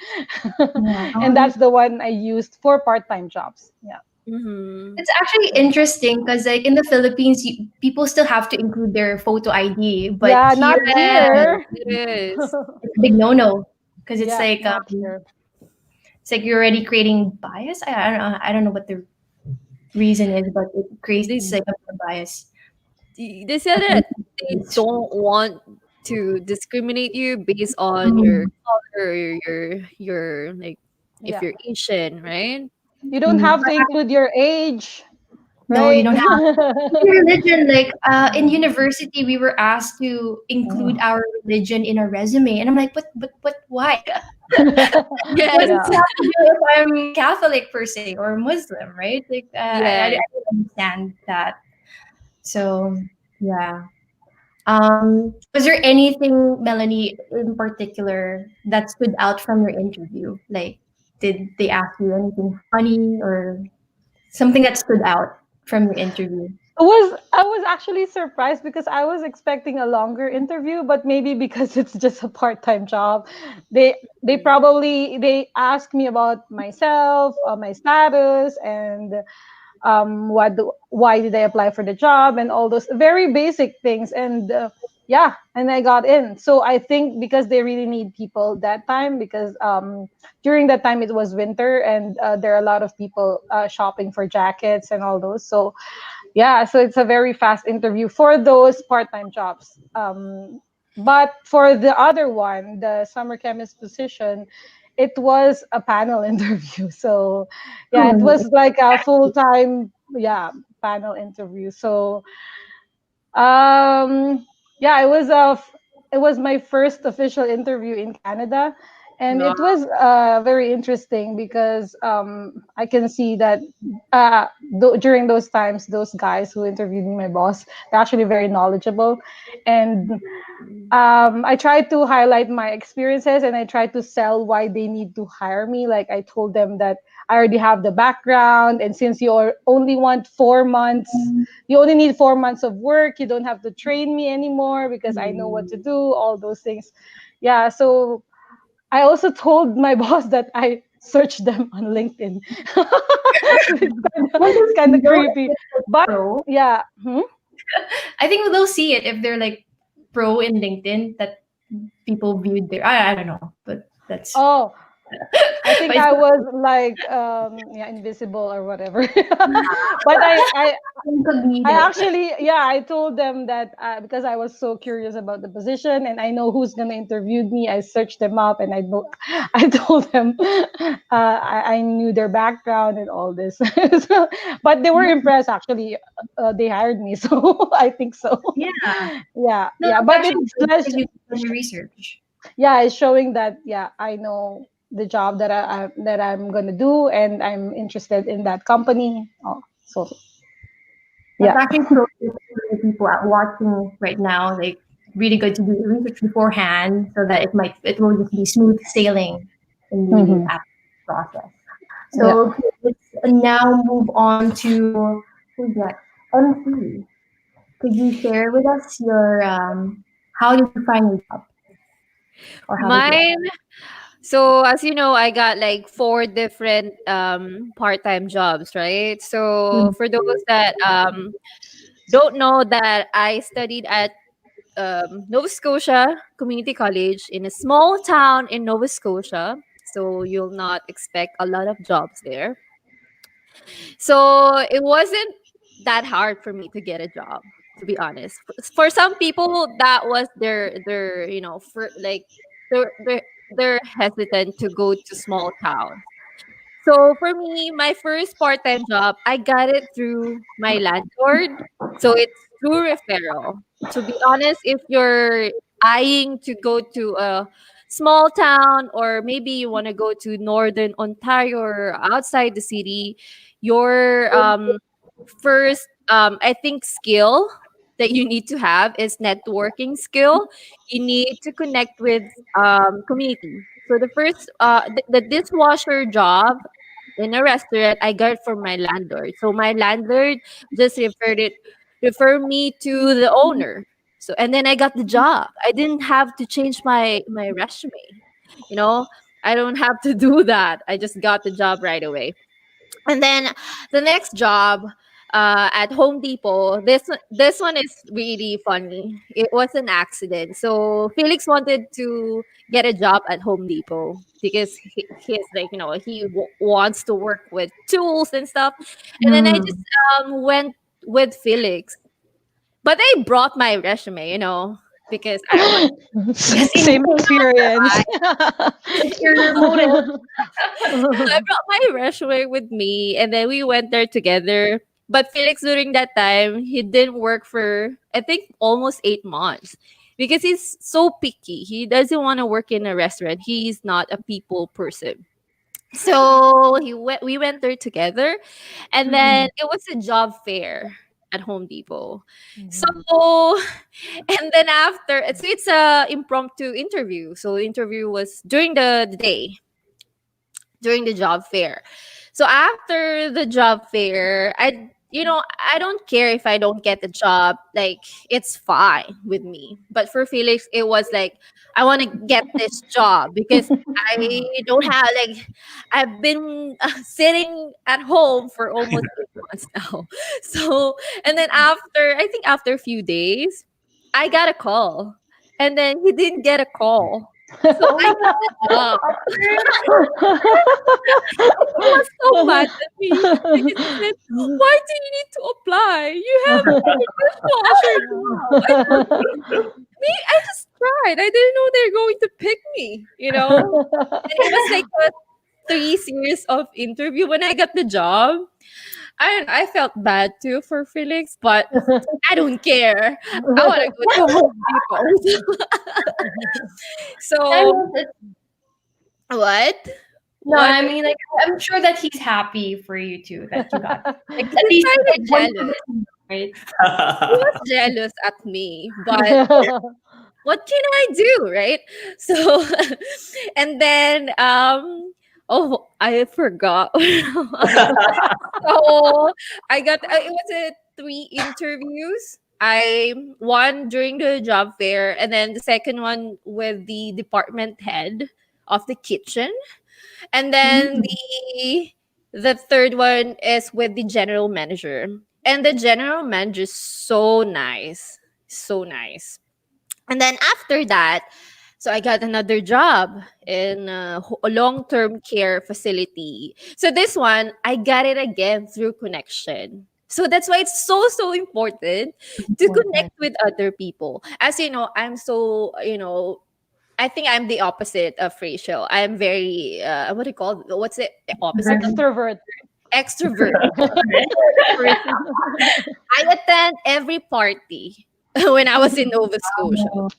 Yeah. and that's the one I used for part-time jobs. Yeah, Mm-hmm. It's actually interesting because, like in the Philippines, people still have to include their photo ID, but yeah, here not Yes, here. it is. it's a big no-no because Yeah, not here. it's like you're already creating bias. I don't know what the reason is, but it They creates like a bias. they said that they don't want to discriminate you based on your Mm, color, your like if Yeah, you're Asian, right? you don't mm. have to include your age, No, you right? don't have religion. Like in university, we were asked to include Oh. our religion in our resume, and I'm like, but why? What Yes. does Yeah. it have to do if I'm Catholic per se or Muslim, right? Like I Yes. don't understand that. So yeah. Was there anything, Melanie, in particular that stood out from your interview? Like, did they ask you anything funny or something that stood out from your interview? I was actually surprised because I was expecting a longer interview, but maybe because it's just a part-time job, they probably they asked me about myself, my status, and why did I apply for the job and all those very basic things. And yeah, and I got in. So I think because they really need people that time because during that time it was winter and there are a lot of people shopping for jackets and all those. So yeah, so it's a very fast interview for those part-time jobs. But for the other one, the summer chemist position, it was a panel interview. So yeah, it Oh, was like a full-time, yeah, panel interview. So yeah, it was my first official interview in Canada, and No. it was very interesting because I can see that during those times, those guys who interviewed me, my boss, they're actually very knowledgeable, and I tried to highlight my experiences and I tried to sell why they need to hire me. Like I told them that I already have the background, and since only want 4 months, you only need 4 months of work. You don't have to train me anymore because I know what to do. All those things. Yeah. So I also told my boss that I searched them on LinkedIn. well, It's kind you of know, if creepy, it's like but pro. yeah. I think they'll see it if they're like pro in LinkedIn that people viewed their. I don't know, but that's. Oh, I But think it's I was like yeah, invisible or whatever. But I incognito. actually, yeah, I told them that because I was so curious about the position and I know who's gonna interview me. I searched them up and I know, I told them I knew their background and all this. So, but they were impressed actually. They hired me, so I think so. Yeah. Yeah, No, yeah. that's But actually it's good less. because you've done your research. Yeah, it's showing that yeah, I know the job that I'm gonna do and I'm interested in that company. Oh, so That's yeah. actually pro tip for the people out watching right now. Like really good to do the research beforehand so that it will just be smooth sailing in the Hmm. app process. Yeah. So okay, let's now move on to who's next? MC. Could you share with us your How did you find your job, or how did you? Mine. So as you know, I got like four different part-time jobs, right? So Mm. for those that don't know, that I studied at Nova Scotia Community College in a small town in Nova Scotia. So you'll not expect a lot of jobs there. So it wasn't that hard for me to get a job, to be honest. For some people, that was their for like they're hesitant to go to small towns. So for me, my first part-time job, I got it through my landlord. So it's through referral. To be honest, if you're eyeing to go to a small town, or maybe you want to go to northern Ontario or outside the city, your first I think skill that you need to have is networking skill. You need to connect with community. So the first the dishwasher job in a restaurant, I got it from my landlord. So my landlord just refer me to the owner. So and then I got the job. I didn't have to change my resume. You know, I don't have to do that. I just got the job right away. And then the next job at Home Depot, this one is really funny. It was an accident. So Felix wanted to get a job at Home Depot because he's like, he wants to work with tools and stuff. And then I just Mm. went with Felix, but I brought my resume, because I want Just in Same case experience. it's your motive. I brought my resume with me, and then we went there together. But Felix, during that time, he didn't work for, I think, almost 8 months because he's so picky. He doesn't want to work in a restaurant. He's not a people person. So we went there together, and then Mm. it was a job fair at Home Depot. So Mhm. and then after, so it's a impromptu interview. So the interview was during the day, during the job fair. So after the job fair, I don't care if I don't get the job. Like, it's fine with me. But for Felix, it was like, I want to get this job because I don't have, like, I've been sitting at home for almost 8 months now. So and then after, I think after a few days, I got a call, and then he didn't get a call. So Oh I got no. the job. He was so mad at me because he said, "Why do you need to apply? You have a dishwasher job." I said, "Me, I just tried. I didn't know they're going to pick me." And it was like a 3 series of interview. When I got the job, I felt bad too for Felix, but I don't care. I want to go to Home Depot. I So mean, what? no, What? I mean, like, I'm sure that he's happy for you too that you got, like, at He's least kind like of one for jealous. the team, right? He was jealous at me, but what can I do, right? So, and then, oh, I forgot. So I got, it was a 3 interviews. I one during the job fair, and then the second one with the department head of the kitchen, and then Mm. the third one is with the general manager. And the general manager is so nice. So nice. And then after that, so I got another job in a long-term care facility. So this one, I got it again through connection. So that's why it's so important to connect Important. with other people. As you know, I'm so, I think I'm the opposite of Rachel. I'm very what do you call it? What's the opposite of Extrovert. extrovert person? I attend every party when I was in Nova Scotia. Oh,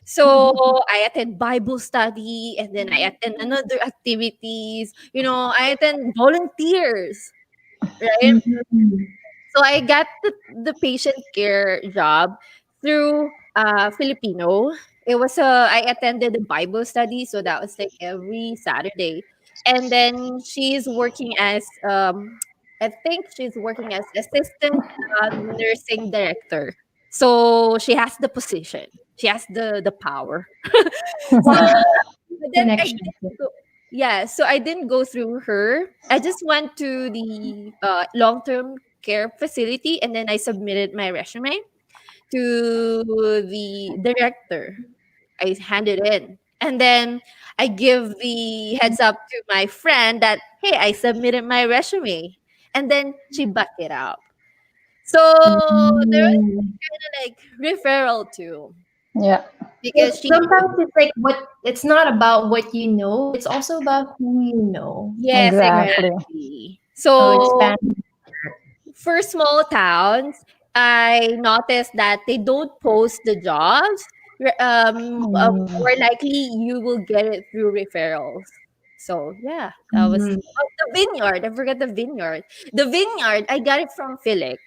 So I attend Bible study, and then I attend another activities. I attend volunteers, right? mhm. So I got the patient care job through Filipino. It was I attended a Bible study, so that was like every Saturday. And then she's working as I think she's working as assistant nursing director. So she has the position. She has the power. So but then I Connection. didn't go, yeah, so I didn't go through her. I just went to the long-term care facility and then I submitted my resume to the director. I handed in. And then I give the heads up to my friend that, hey, I submitted my resume. And then she backed it up. So there was Mm. kind of like referral too. Yeah. Because she, Sometimes it's like what it's not about what you know, it's also about who you know. yes, Right. Exactly. exactly. So So expand. for small towns, I noticed that they don't post the jobs. Mm. More likely you will get it through referrals. So yeah, that was Mhm. the vineyard. I forgot the vineyard. The vineyard, I got it from Felix.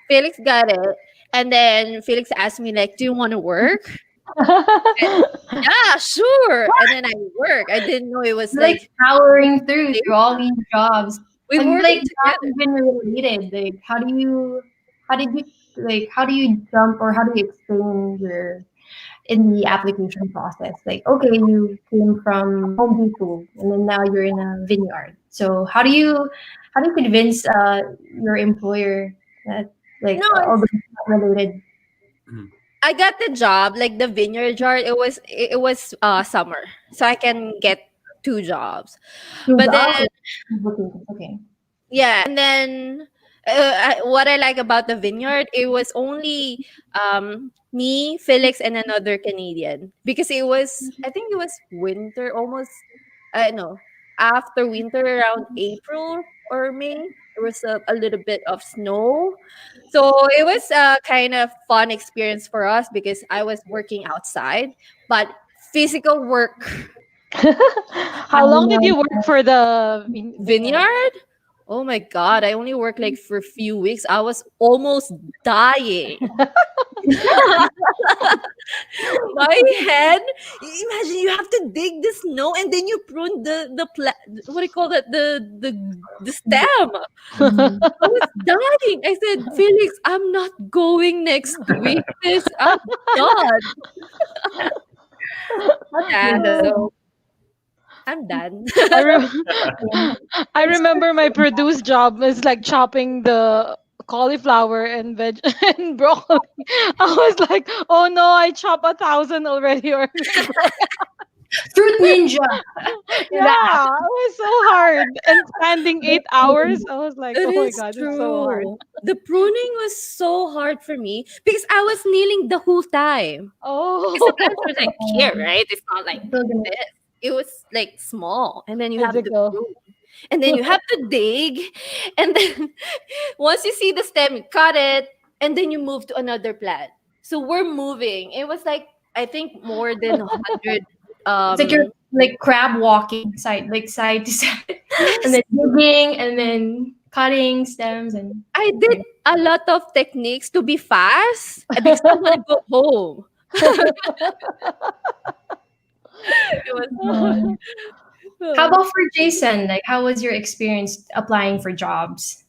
Felix got it, and then Felix asked me like, "Do you want to work?" Yeah, sure. And then I work. I didn't know it was Like like powering through all these jobs. we And working like not together. even related. Like how did you like how do you jump or how do you explain your in the application process? Like, okay, you came from Home Depot and then now you're in a vineyard. So how do you convince your employer that like No, although it's not related Mhm. I got the job, like the vineyard jar. It was summer, so I can get two jobs. to But the then okay. yeah, and then what I like about the vineyard, it was only me, Felix, and another Canadian because it was I think it was winter almost. No, after winter around April or May, there was a little bit of snow. So it was a kind of fun experience for us because I was working outside, but physical work I How long did know. you work for the vineyard? vineyard. Oh my god, I only worked like for a few weeks. I was almost dying. My head. Imagine you have to dig the snow and then you prune what do you call that? The stem. Mhm. I was dying. I said, Felix, I'm not going next week. This I'm done. That's Yeah, good though. so I'm done. I re- I remember my produce job was like chopping the cauliflower and veg and broccoli. I was like, oh no, I chop 1,000 already. Or Fruit Ninja. That. yeah, it was so hard. And standing 8 hours, I was like, It oh my is god, it's so hard. true. The pruning was so hard for me because I was kneeling the whole time. Because the plants Oh, were like here, right? It's not like So gonna- this. It was like small, and then you have to physical. prune, and then you have to dig, and then once you see the stem, you cut it, and then you move to another plant. So we're moving. It was like I think more than 100. It's like you're Um, like crab walking side to side, and yes, then digging, and then cutting stems, and I did a lot of techniques to be fast because I want to go home. It was um, how uh, about for Jason? Like, how was your experience applying for jobs?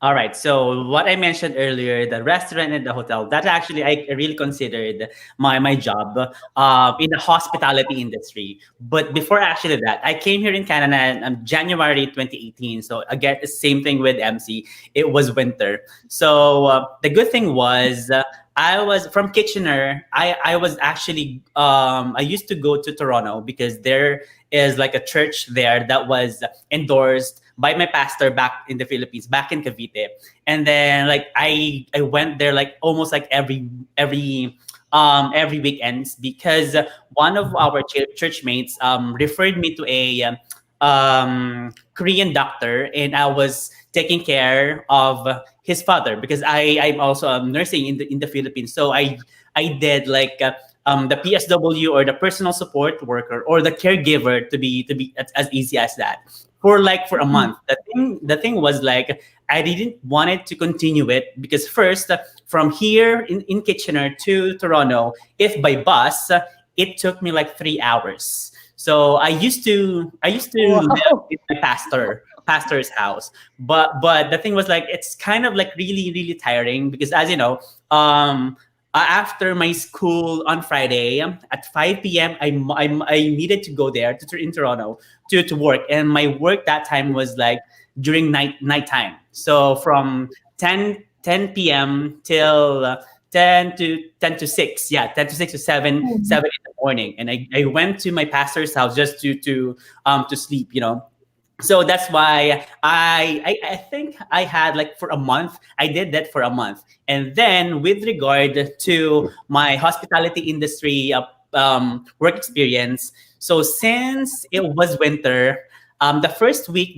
All right. So what I mentioned earlier, the restaurant and the hotel, that actually I really considered my job in the hospitality industry. But before actually that, I came here in Canada in January 2018. So again, the same thing with MC. It was winter. So the good thing was I was from Kitchener. I was actually I used to go to Toronto because there is like a church there that was endorsed by my pastor back in the Philippines, back in Cavite. And then like I went there like almost like every weekends because one of our church mates referred me to a Korean doctor, and I was taking care of his father because I'm also nursing in the Philippines. So I did like the PSW or the personal support worker or the caregiver to be as easy as that for a month. The thing was like I didn't want it to continue it because first from here in Kitchener to Toronto, if by bus, it took me like 3 hours. So I used to live wow. with my pastor pastor's house. But the thing was like it's kind of like really really tiring because as you know, after my school on Friday at 5 p.m. I needed to go there in Toronto to work, and my work that time was like during nighttime. So from 10 p.m. till 10 to 6, 10 to 6 to 7 in the morning, and I went to my pastor's house just to sleep, so that's why I think I had like for a month. I did that for a month, and then with regard to my hospitality industry work experience. So since it was winter, the first week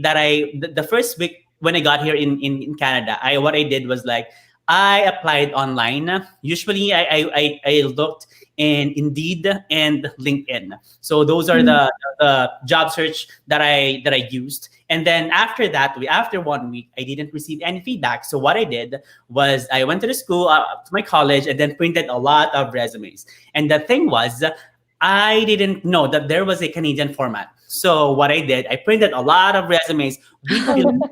when I got here in Canada, what I did was like I applied online. Usually, I looked in Indeed and LinkedIn. So those are the job search that I used. And then after that, after 1 week, I didn't receive any feedback. So what I did was I went to the school, to my college, and then printed a lot of resumes. And the thing was, I didn't know that there was a Canadian format. So what I did, I printed a lot of resumes with Philippine format.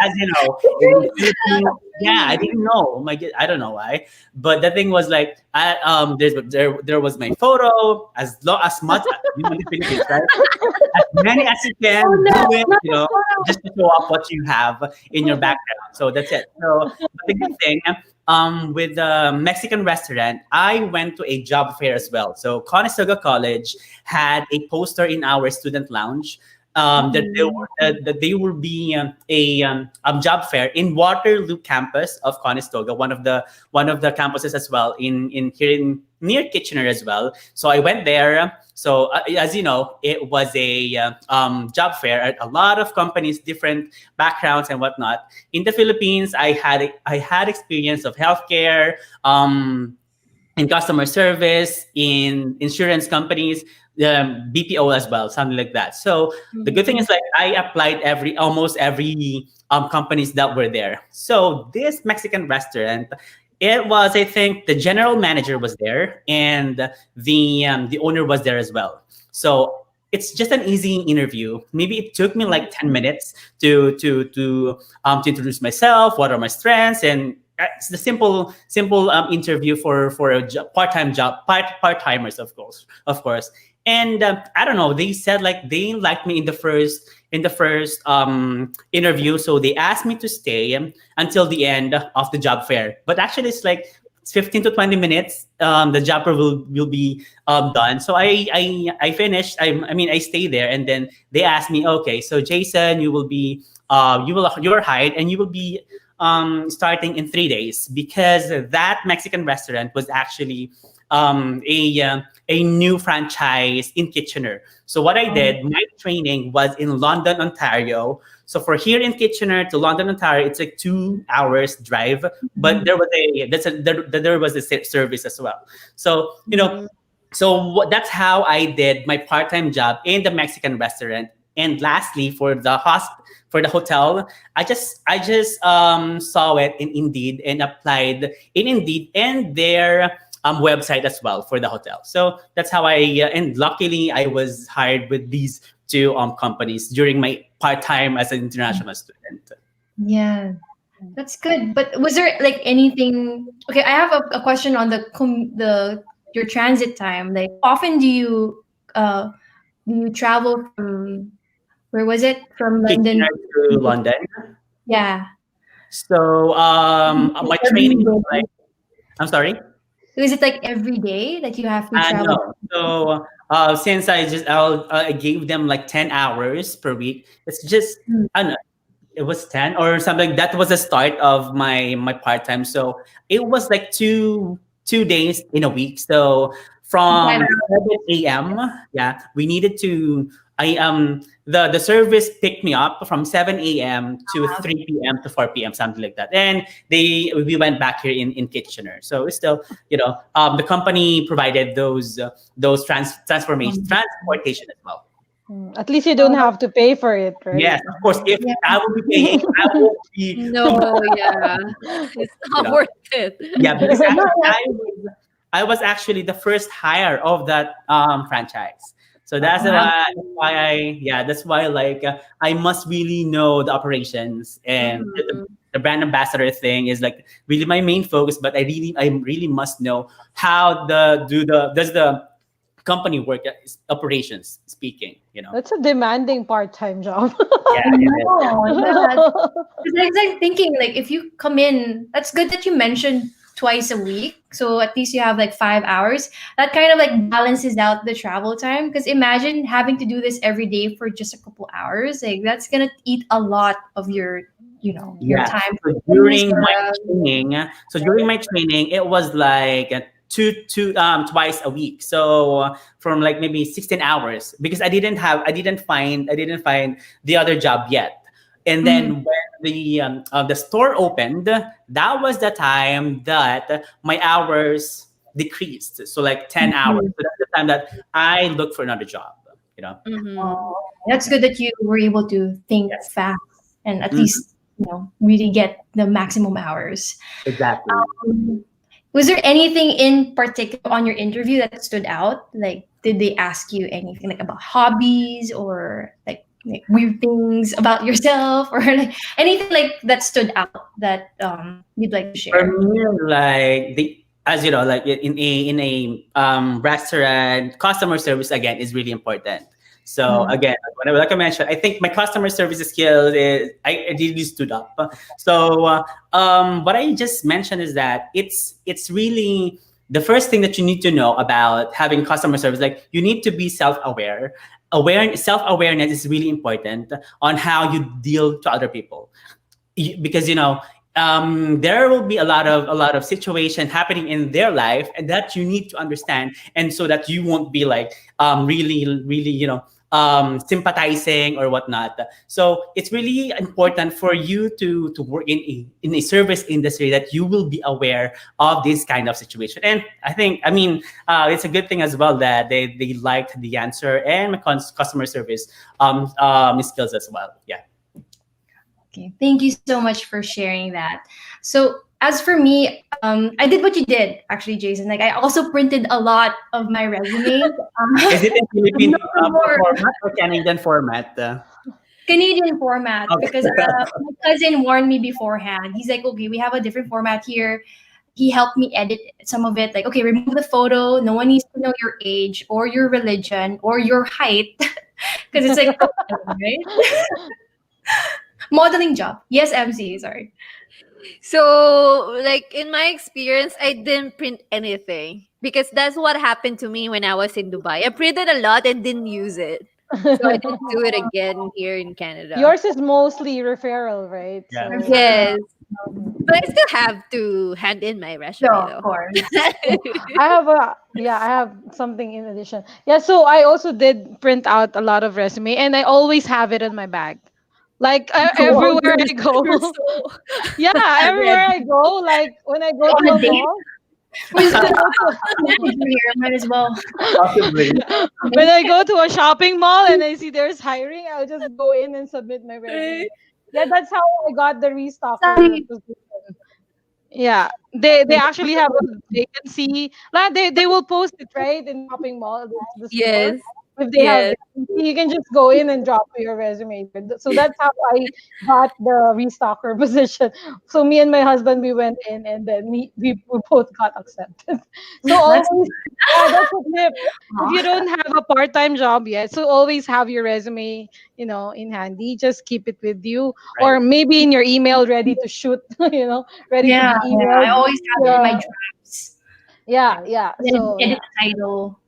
As you know, in Philippine, yeah, I didn't know. I don't know why, but the thing was like, there was my photo as much as you in the Philippines, right? As many as you can do it, just to show off what you have in your background. So that's it. So but the good thing, with the Mexican restaurant, I went to a job fair as well. So Conestoga College had a poster in our student lounge that they will be a job fair in Waterloo campus of Conestoga, one of the campuses as well in here in near Kitchener as well. So I went there. So as you know, it was a job fair at a lot of companies, different backgrounds and whatnot. In the Philippines, I had experience of healthcare, in customer service, in insurance companies, BPO as well, something like that. So the good thing is like I applied almost every companies that were there. So this Mexican restaurant, it was, I think, the general manager was there and the owner was there as well. So it's just an easy interview. Maybe it took me like 10 minutes to introduce myself, what are my strengths, and it's the simple interview for a part-time job, part-timers, of course. And I don't know, they said like they liked me in the first interview, so they asked me to stay until the end of the job fair. But actually, it's 15 to 20 minutes. The job fair will be done. So I finished. I stayed there, and then they asked me, okay, so Jayson, you're hired, and you will be starting in 3 days, because that Mexican restaurant was actually a new franchise in Kitchener. So what I did, my training was in London, Ontario. So for here in Kitchener to London, Ontario, it's like 2 hours drive. But there was a service as well. So that's how I did my part-time job in the Mexican restaurant. And lastly, for the hotel, I just saw it in Indeed and applied in Indeed and their website as well for the hotel. So that's how and luckily I was hired with these two companies during my part-time as an international student. Yeah, that's good. But was there like anything? Okay, I have a question on your transit time. Like, often do you travel from, where was it, from London Kitchener to London. Yeah. So my training is like, I'm sorry. Is it like every day that you have to travel? No. So since I gave them like 10 hours per week, it's just I don't know, it was 10 or something. That was the start of my part-time. So it was like two days in a week. So from 7 a.m. we needed to the service picked me up from 7 a.m. to 3 p.m. to 4 p.m., something like that. And we went back here in Kitchener. So it's still, the company provided those transportation as well. At least you don't have to pay for it, right? Yes, of course. If I will be paying, I will be. No, yeah, it's not worth it. Yeah, because I was actually the first hire of that franchise. So that's Wow. why that's why like I must really know the operations, and Mhm. the brand ambassador thing is like really my main focus. But I really must know how does the company work operations speaking. That's a demanding part-time job. Yeah, I it is. know. Yeah. 'Cause I was like thinking, like, if you come in, that's good that you mentioned twice a week. So at least you have like 5 hours. That kind of like balances out the travel time. Because imagine having to do this every day for just a couple hours. Like that's gonna eat a lot of your Yeah. time. So during my training, it was like twice a week. So from like maybe 16 hours, because I didn't find the other job yet. And Mhm. then when the store opened, that was the time that my hours decreased. So like 10 hours. Mhm. So that's the time that I look for another job, you know. Mhm. Oh, that's good that you were able to think Yes. fast and at Mhm. least really get the maximum hours. Exactly. Um, was there anything in particular on your interview that stood out? Like, did they ask you anything like about hobbies or like weird things about yourself or like anything like that stood out that you'd like to For share? me, like as you know, like in a restaurant, customer service again is really important. So Mm. again, whenever like I mentioned, I think my customer service skills is I really stood up. So what I just mentioned is that it's really the first thing that you need to know about having customer service. Like you need to be self-aware. Self-awareness is really important on how you deal to other people, because there will be a lot of situation happening in their life, and that you need to understand, and so that you won't be like really sympathizing or whatnot. So it's really important for you to work in a service industry, that you will be aware of this kind of situation. And I mean it's a good thing as well that they liked the answer and my customer service skills as well. Yeah. Okay, thank you so much for sharing that. So, as for me, I did what you did actually, Jason. Like, I also printed a lot of my resumes. Is it in Philippine No more format or Canadian format? Canadian format because Okay. my cousin warned me beforehand. He's like, okay, we have a different format here. He helped me edit some of it. Like, okay, remove the photo. No one needs to know your age or your religion or your height because it's like, right? Modeling job. Yes, MC. Sorry. So, like in my experience, I didn't print anything because that's what happened to me when I was in Dubai. I printed a lot and didn't use it. So I didn't do it again here in Canada. Yours is mostly referral, right? Yeah. So, Yes, mhm. but I still have to hand in my So, resume of though. course. I have something in addition. Yeah, so I also did print out a lot of resume, and I always have it in my bag. Like Oh, everywhere I you're go. so Yeah, everywhere Ready. I go, like when I go On to a a date? mall, Who's when I the go to manager here? Might as well. Possibly. when I go to a shopping mall and I see there's hiring, I'll just go in and submit my resume. Yeah, that's how I got the restocker Sorry. position. Yeah, they Like, actually have a vacancy. Like they will post it right in shopping mall, the store. yes, If they have yes. vacancy, you can just go in and drop your resume there. So that's how I got the restocker position. So me and my husband, we went in, and then we both got accepted. So that's always, yeah, that's a tip. If you aw. don't have a part-time job yet, so always have your resume, in handy. Just keep it with you, Right. or maybe in your email, ready to shoot. Ready to Yeah, be yeah. I emailed. always have it in my Yeah, drafts. yeah, Like, yeah. then So edit yeah, the title.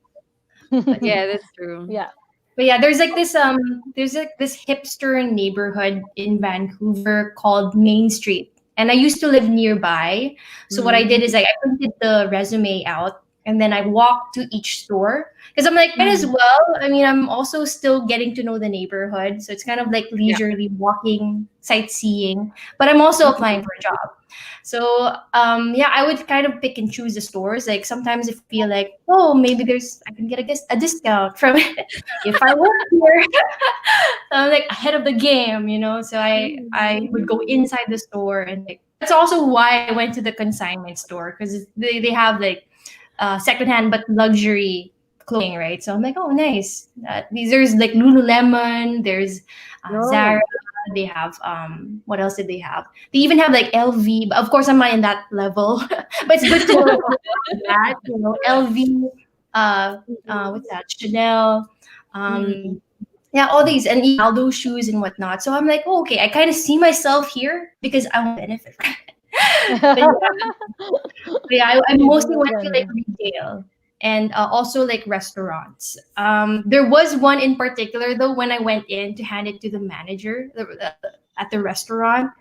That's Yeah, that's true. yeah. But yeah, there's like this hipster neighborhood in Vancouver called Main Street. And I used to live nearby. So what I Mm. did is like I printed the resume out and then I walked to each store. Because I'm like, might as Mm. well. I mean, I'm also still getting to know the neighborhood. So it's kind of like Yeah. leisurely walking, sightseeing. But I'm also applying for a job. So yeah, I would kind of pick and choose the stores. Like sometimes if I feel like, oh, maybe I can get a discount from it if I work here. So I'm like ahead of the game. So I would go inside the store and like that's also why I went to the consignment store because they have like secondhand but luxury clothing, right? So I'm like, oh, nice. There's like Lululemon, there's Zara. No. They have what else did they have? They even have like LV, but of course I'm not in that level. But it's good to know that they have that, LV, what's that? Chanel, Mm. yeah, all these and even Aldo shoes and whatnot. So I'm like, oh, okay, I kind of see myself here because I want to benefit from it. But yeah, I mostly went to like Ganda. retail and also like restaurants. There was one in particular though when I went in to hand it to the manager at the restaurant.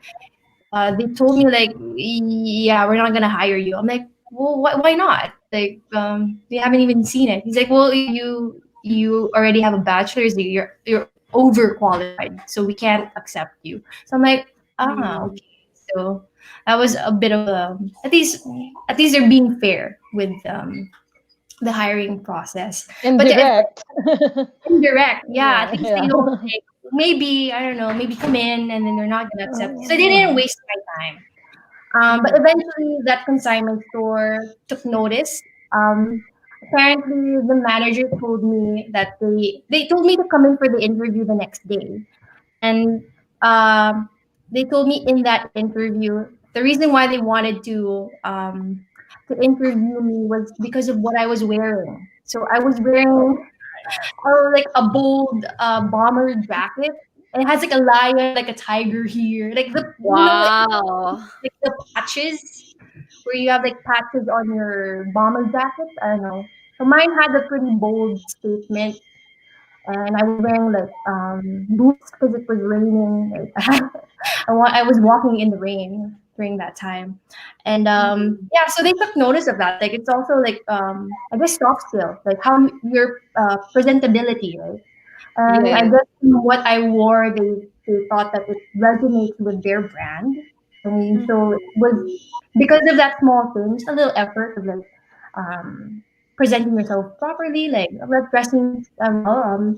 They told me like, yeah, we're not gonna hire you. I'm like, well, why not? Like, we haven't even seen it. He's like, well, you already have a bachelor's degree. You're overqualified, so we can't accept you. So I'm like, Mm. okay. So that was a bit of a at least they're being fair with the hiring process. But the Indirect. indirect, yeah, at Yeah, least they yeah. don't like maybe I don't know, maybe come in and then they're not gonna accept you. So they didn't Mm. waste my time. But Mm. eventually, that consignment store took notice. Apparently, the manager told me that they told me to come in for the interview the next day, and um, they told me in that interview the reason why they wanted to interview me was because of what I was wearing. So I was wearing like a bold bomber jacket, and it has like a lion, like a tiger here, like Wow. like the patches where you have like patches on your bomber jacket. I don't know. So mine had a pretty bold statement, and I was wearing like boots because it was raining. Like, I was walking in the rain during that time, and Mm. yeah, so they took notice of that. Like it's also like I guess soft skill, like how your presentability, right? And I Yes. guess what I wore, they thought that it resonates with their brand. And so it was because of that small thing, just a little effort of like um, presenting yourself properly, like dressing well.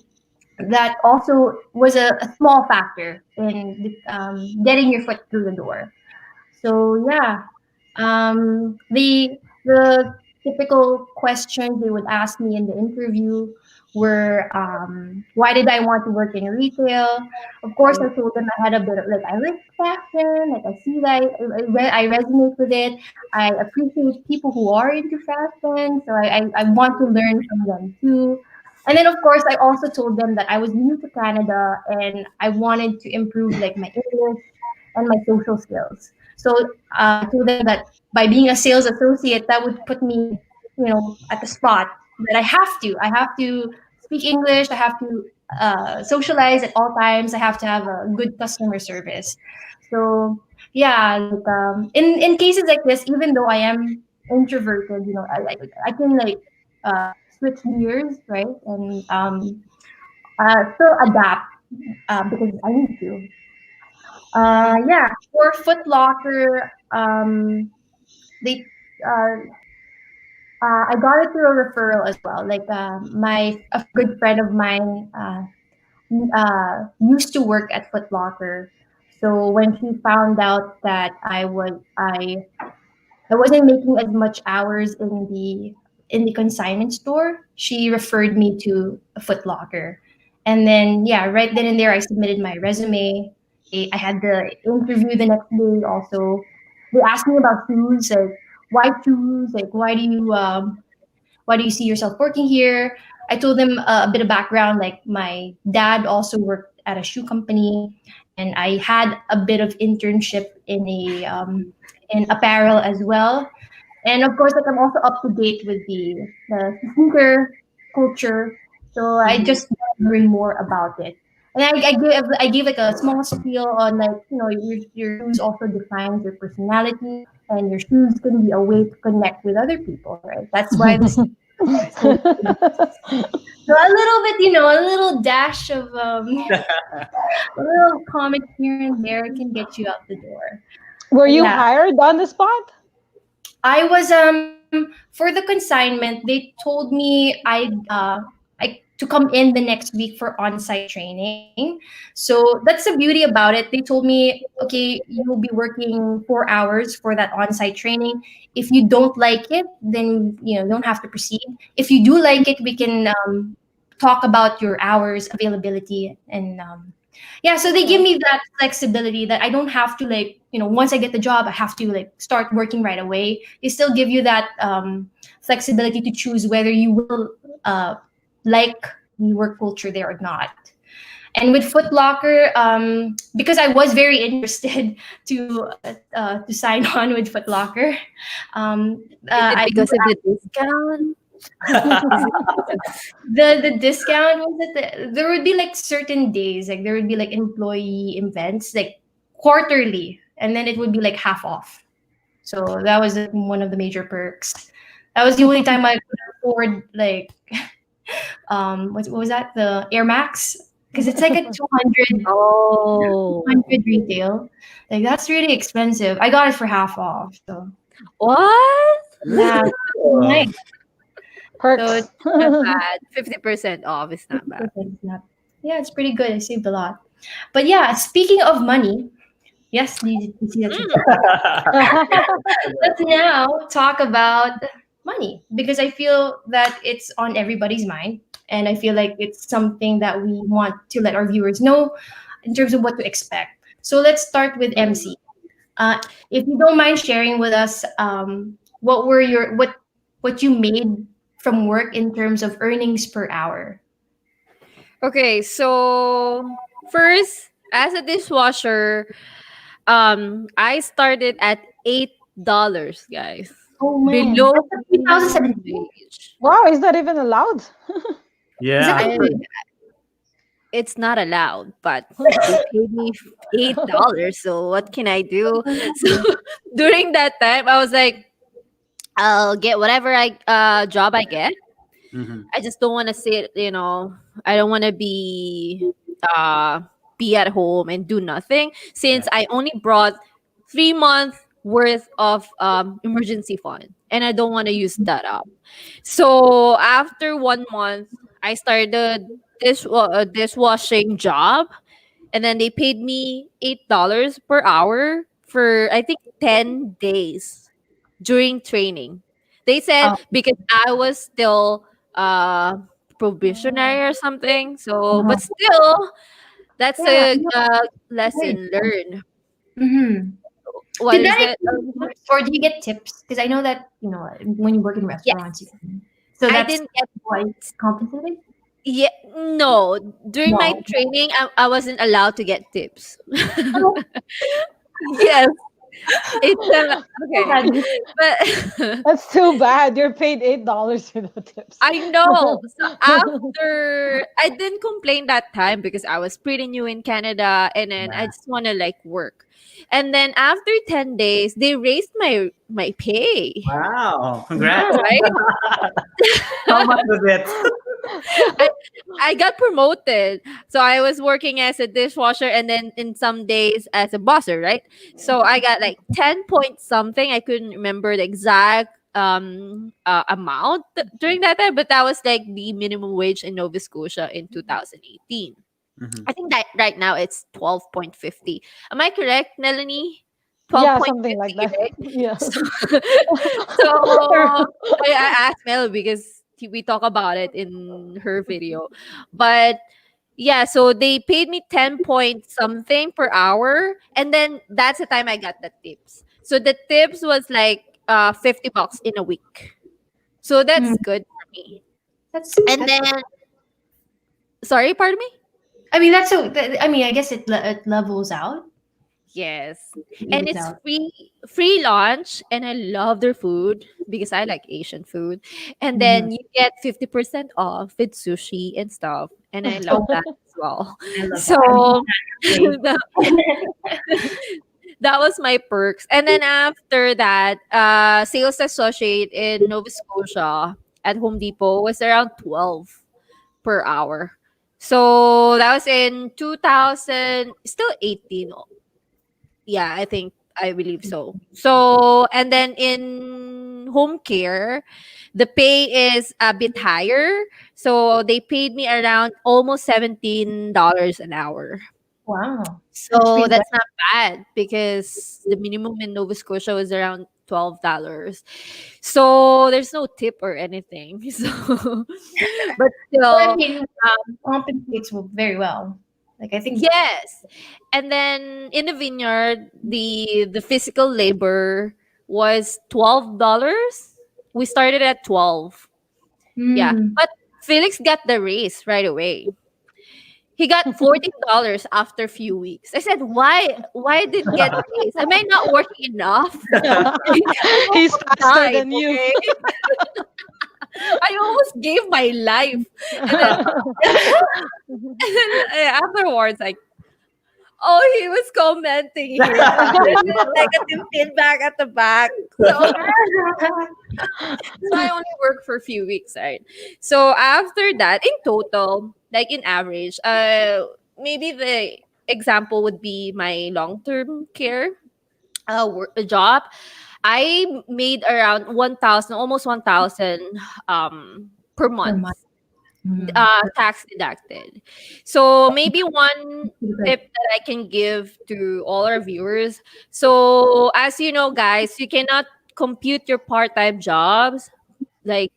That also was a small factor in getting your foot through the door. So yeah, the typical questions they would ask me in the interview were, why did I want to work in retail? Of course, I told them I had a bit of like I like fashion, like I see that I resonate with it. I appreciate people who are into fashion, so I want to learn from them too. And then of course I also told them that I was new to Canada and I wanted to improve like my English and my social skills. So I told them that by being a sales associate, that would put me, at the spot that I have to speak English. I have to socialize at all times. I have to have a good customer service. So yeah, like in cases like this, even though I am introverted, I can like switch gears, right, and still adapt because I need to. Yeah, for Foot Locker, they I got it through a referral as well. Like my a good friend of mine used to work at Foot Locker, so when she found out that I wasn't making as much hours in the consignment store, she referred me to a Foot Locker. And then yeah, right then and there I submitted my resume. I had the interview the next day also. They asked me about shoes, like why shoes? Like why do you see yourself working here? I told them a bit of background, like my dad also worked at a shoe company, and I had a bit of internship in apparel as well. And of course, like I'm also up to date with the sneaker culture, so I Mhm. just learn more about it. And I gave like a small spiel on like your shoes also defines your personality, and your shoes can be a way to connect with other people, right? That's why this so so a little bit, a little dash of a little comic here and there can get you out the door. Were But you yeah, hired on the spot? I was for the consignment. They told me I to come in the next week for on-site training. So that's the beauty about it. They told me, okay, you'll be working 4 hours for that on-site training. If you don't like it, then you don't have to proceed. If you do like it, we can talk about your hours availability and yeah. So they give Yeah. me that flexibility that I don't have to like once I get the job I have to like start working right away. They still give you that flexibility to choose whether you will like the work culture there or not. And with Foot Locker, because I was very interested to sign on with Foot Locker, Is it I because of the discount? Is it because of the discount was there would be like certain days, like there would be like employee events like quarterly, and then it would be like half off. So that was one of the major perks. That was the only time I could afford like what was that, the Air Max, because it's like a 200 Oh, retail. Like that's really expensive. I got it for half off. So what? yeah, Oh. nice. So Perks. it's Not bad. 50% off is not bad. it's not, yeah, it's pretty good. I saved a lot. But yeah, speaking of money, yes, you see that. Mm. Let's now talk about money because I feel that it's on everybody's mind. And I feel like it's something that we want to let our viewers know in terms of what to expect. So let's start with MC. Uh, if you don't mind sharing with us, what were what you made from work in terms of earnings per hour? Okay, so first, as a dishwasher, I started at $8, guys. Oh man, Below that's a minimum 2017. wage. Wow, is that even allowed? Is that Yeah. I, the it's not allowed, but they paid me $8. So what can I do? So during that time, I was like, I'll get whatever I job I get. Mhm. I just don't want to sit, I don't want to uh be at home and do nothing Yeah. since I only brought 3 months worth of emergency fund and I don't want to use that up. So after 1 month, I started this dishwashing job, and then they paid me $8 per hour for I think 10 days during training. They said oh, because I was still uh probationary or something. So, uh-huh. but still, that's Yeah, a no, great. lesson learned. Mm-hmm. What Did is that it? include tips, or do you get tips? Because I know that when you work in restaurants, Yes, so I that's didn't get. why it's compensated. Yeah, no. During my No. training, I wasn't allowed to get tips. Oh, Yes, it's so okay, bad. but That's too bad. You're paid $8 without tips. I know. So after I didn't complain that time because I was pretty new in Canada and then I Yeah. just want to like work. And then after 10 days, they raised my pay, Wow. Congrats. Wow. right? How much was it? I I got promoted. So I was working as a dishwasher and then in some days as a bosser, right? So I got like 10 point something. I couldn't remember the exact amount during that time, but that was like the minimum wage in Nova Scotia in 2018. Mhm. I think that right now it's 12.50. Am I correct, Melanie? Yeah, something like 12.50, that. right? Yeah. So I asked Mel because we talk about it in her video. But yeah, so they paid me 10 point something per hour. And then that's the time I got the tips. So the tips was like $50 in a week. So Hmm. that's good for me. And That's. then sorry, pardon me? I mean, that's so. I mean, I guess it levels out. Yes. It And evens it's out. free lunch and I love their food because I like Asian food. And Hmm. then you get 50% off with sushi and stuff. And I love Oh, that as well. I love that. I'm So that way. that, that was my perks. And then after that, sales associate in Nova Scotia at Home Depot was around 12 per hour. So that was in 2000, still 18. Yeah, I believe so. So, and then in home care, the pay is a bit higher. So they paid me around almost $17 an hour. Wow. That's So pretty good. that's not bad because the minimum in Nova Scotia was around $12. So there's no tip or anything. So, but But I still, mean, compensates very well. Like I think yes. And then in the vineyard, the physical labor was $12. We started at 12. Yeah. mm, But Felix got the raise right away. He got $14 after a few weeks. I said, why did he get raise? Am I not working enough? I He's almost faster died, than you. okay? I almost gave my life. And then, and then afterwards, like, oh, he was commenting here. Negative feedback at the back. So, so I only worked for a few weeks, right? So after that, in total, like in average, maybe the example would be my long-term care job. I made around 1,000, almost 1,000 per per month, month. Mm. tax deducted. So maybe one Pretty good. tip that I can give to all our viewers. So as you know, guys, you cannot compute your part-time jobs like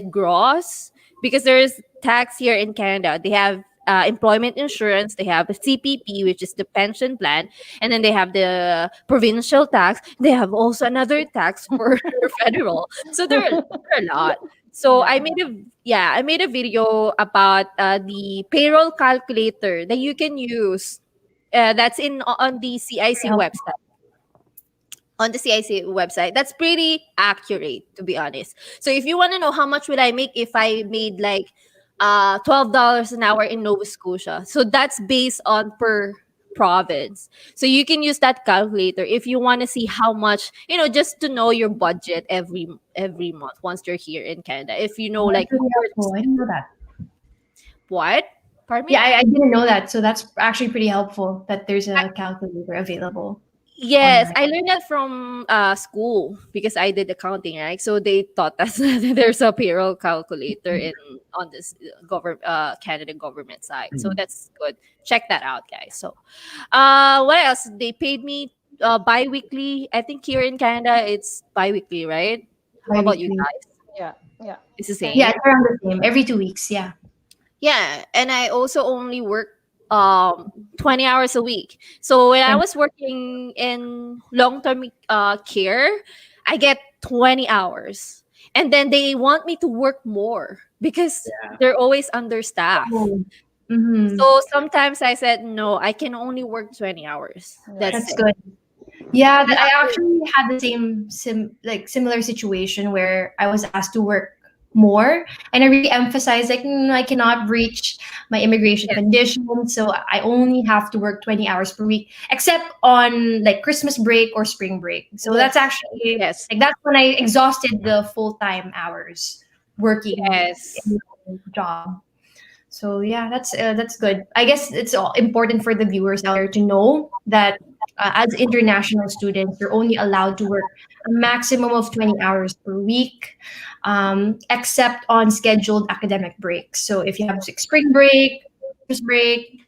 gross, because there's tax here in Canada. They have employment insurance, they have a CPP, which is the pension plan, and then they have the provincial tax. They have also another tax for federal. So there are a lot. So Yeah. I made a video about the payroll calculator that you can use. That's in on the Very CIC helpful. website. On the CIC website, that's pretty accurate, to be honest. So if you want to know how much would I make if I made like $12 an hour in Nova Scotia, so that's based on per province. So you can use that calculator if you want to see how much, just to know your budget every month once you're here in Canada. If you know, Oh, like, that's really helpful. I didn't know that. what? Pardon me? Yeah, I didn't know that. So that's actually pretty helpful that there's a calculator available Yes, online. I learned that from school because I did accounting, right? So they taught us that there's a payroll calculator in on this government Canada government side. So Mhm. that's good. Check that out, guys. So, what else? They paid me bi-weekly. I think here in Canada it's bi-weekly, right? How about you Bi-weekly. guys? Yeah. Yeah. It's the Same. Yeah, same. it's around the same. Every 2 weeks. Yeah. Yeah, and I also only work 20 hours a week. So when I Fine. was working in long-term care, I get 20 hours. And then they want me to work more because Yeah. they're always understaffed. Oh, mm-hmm. So sometimes I said, no, I can only work 20 hours. Right. That's That's it. good. Yeah, Yeah. I actually had the same similar situation where I was asked to work more, and I really emphasized like I cannot breach my immigration Yes. conditions, so I only have to work 20 hours per week, except on like Christmas break or spring break. So that's Yes. actually Yes. like that's when I exhausted the full time hours working Yes. in my job. So yeah, that's good. I guess it's all important for the viewers out there to know that as international students, you're only allowed to work a maximum of 20 hours per week, except on scheduled academic breaks. So if you have spring break, Christmas break,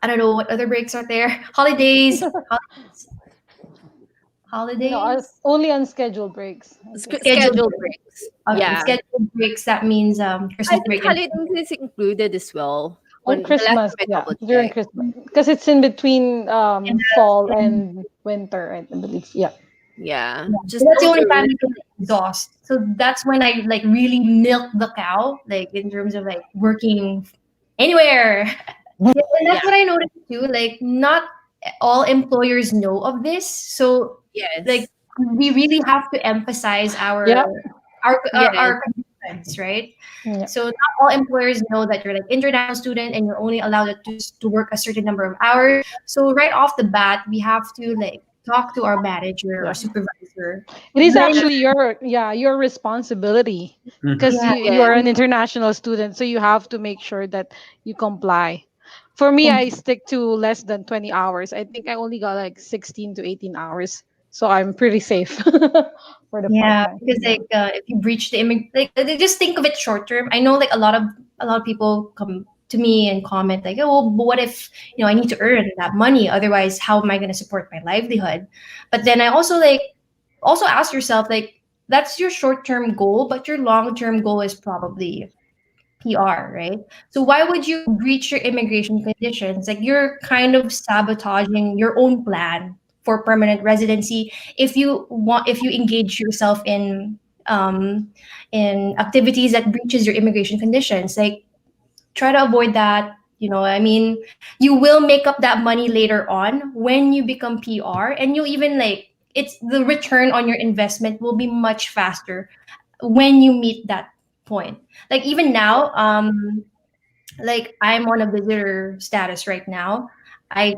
I don't know what other breaks are there, No, holidays, only unscheduled breaks, I think. scheduled Scheduled breaks. breaks. Okay, Yeah. scheduled breaks. That means I Christmas think break and holidays is included as well. On When the last Christmas, time I yeah, double during checked. Christmas, because it's in between and, fall and and winter, I believe. Yeah. Yeah. yeah. So Just that's the those only are time really. you can exhaust. So that's when I like really milk the cow, like in terms of like working anywhere. Yeah, and Yeah. that's what I noticed too. Like not all employers know of this. So like Yes. we really have to emphasize Yeah. Yes. our conditions, right? Yeah. So not all employers know that you're like international student and you're only allowed to work a certain number of hours. So right off the bat, we have to like talk to our manager or Yeah. supervisor. It is Let him, actually your responsibility Mhm. because yeah, you Yes. are an international student, so you have to make sure that you comply. For me, I stick to less than 20 hours. I think I only got like 16 to 18 hours So I'm pretty safe for the Yeah, part-time. because Yeah. if you breach the like they just think of it short term. I know like a lot of people come to me and comment like, oh, well, but what if I need to earn that money? Otherwise, how am I going to support my livelihood? But then I also ask yourself like, that's your short term goal, but your long term goal is probably PR, right? So why would you breach your immigration conditions? Like you're kind of sabotaging your own plan for permanent residency if you engage yourself in activities that breaches your immigration conditions. Like try to avoid that. I mean, you will make up that money later on when you become PR, and you'll even like it's the return on your investment will be much faster when you meet that point. Like even now, like I'm on a visitor status right now. I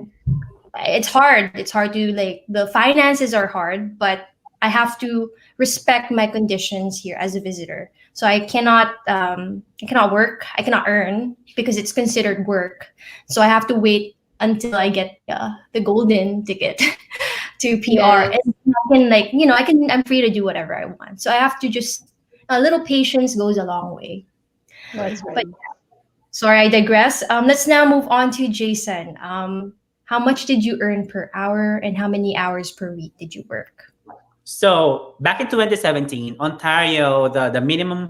it's hard to like the finances are hard, but I have to respect my conditions here as a visitor. So I cannot work, I cannot earn because it's considered work. So I have to wait until I get the golden ticket to PR, Yes, and I can like I'm free to do whatever I want. So I have to just a little patience goes a long way. that's But right. sorry, I digress. Let's now move on to Jason. How much did you earn per hour, and how many hours per week did you work? So back in 2017, Ontario, the minimum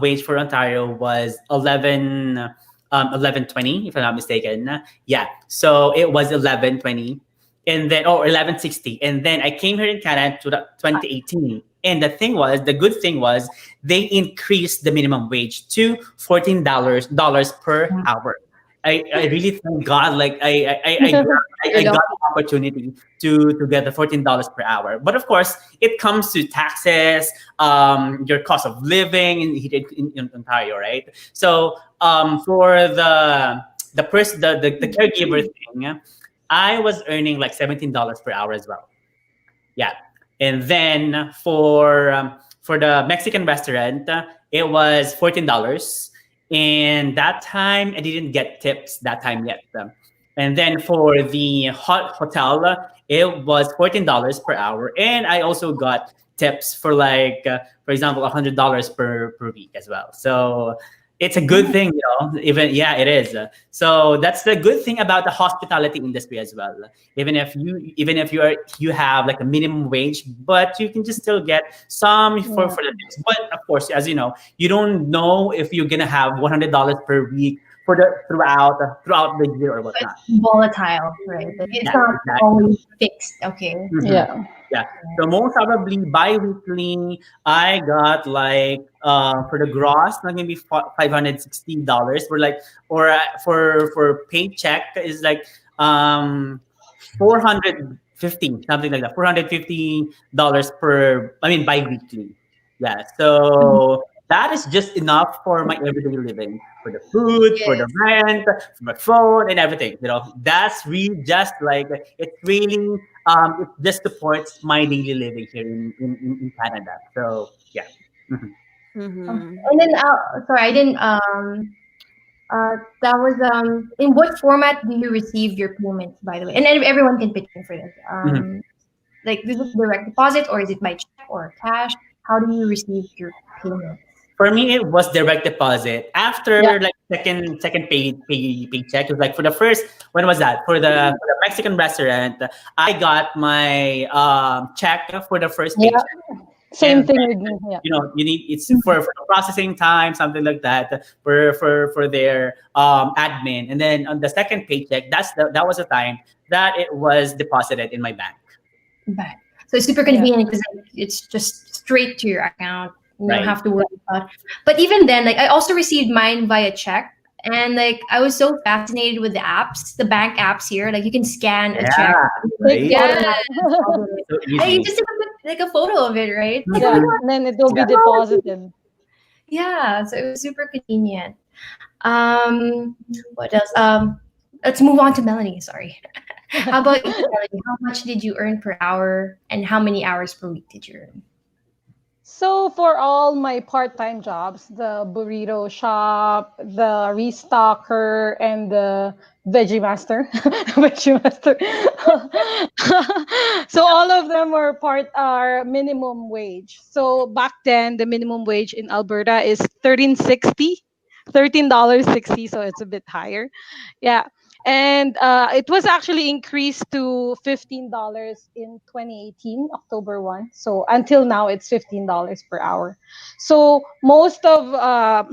wage for Ontario was 11.20, if I'm not mistaken. Yeah, so it was 11.20, and then 11.60, and then I came here in Canada to 2018. And the good thing was, they increased the minimum wage to $14 per hour. I really thank God. Like I got the opportunity to get the $14 per hour. But of course, it comes to taxes, your cost of living in Ontario, right? So for the caregiver thing, I was earning like $17 per hour as well. Yeah. And then for the Mexican restaurant, it was $14. And that time I didn't get tips that time yet. And then for the hotel, it was $14 per hour. And I also got tips for like, for example, $100 per week as well. So it's a good thing, even, yeah, it is. So that's the good thing about the hospitality industry as well. Even if you have like a minimum wage, but you can just still get some for Yeah. for the tips. But of course, as you know, you don't know if you're gonna have $100 per week for the throughout the year or It's whatnot. volatile, right? Like, it's Yeah, not exactly. always fixed. Okay. Mhm. Yeah. Yeah. So most probably bi-weekly, I got like for the gross, not gonna be $560 for like, or for paycheck is like 450, something like that. $450 per, I mean, bi-weekly. Yeah. So that is just enough for my everyday living, for the food, for the Yes. rent, for my phone and everything. That's really just like, it really it just supports my daily living here in Canada. So yeah. Mhm. Mm-hmm. And then, sorry, I didn't. That was In what format do you receive your payments, by the way? And then everyone can pitch in for this. Mhm. Like, is it direct deposit or is it by check or cash? How do you receive your payments? For me, it was direct deposit. Yeah. After like second paycheck, it was like for the first. When was that? For the Mexican restaurant, I got my check for the first Yeah. paycheck, Same and thing with me. Yeah. you need it's Mhm. for the processing time, something like that, for their admin. And then on the second paycheck, that was the time that it was deposited in my bank. But so it's super Yeah. convenient because it's just straight to your account. You don't Right. have to worry about. But even then, like I also received mine via check, and like I was so fascinated with the apps, the bank apps here. Like you can scan a check, Yeah. Take Right. photo. Yeah. So and you easy. just take like a photo of it, right? Like oh my Mhm. god, And then it will be Yeah. deposited. yeah. So it was super convenient. What else? Let's move on to Melanie. Sorry. How about you, Melanie? How much did you earn per hour, and how many hours per week did you earn? So for all my part-time jobs, the burrito shop, the restocker, and the Veggie Master. Veggie Master. So all of them are minimum wage. So back then the minimum wage in Alberta is 13.60. $13.60, so it's a bit higher. Yeah. And it was actually increased to $15 in 2018, October 1. So until now, it's $15 per hour. So most of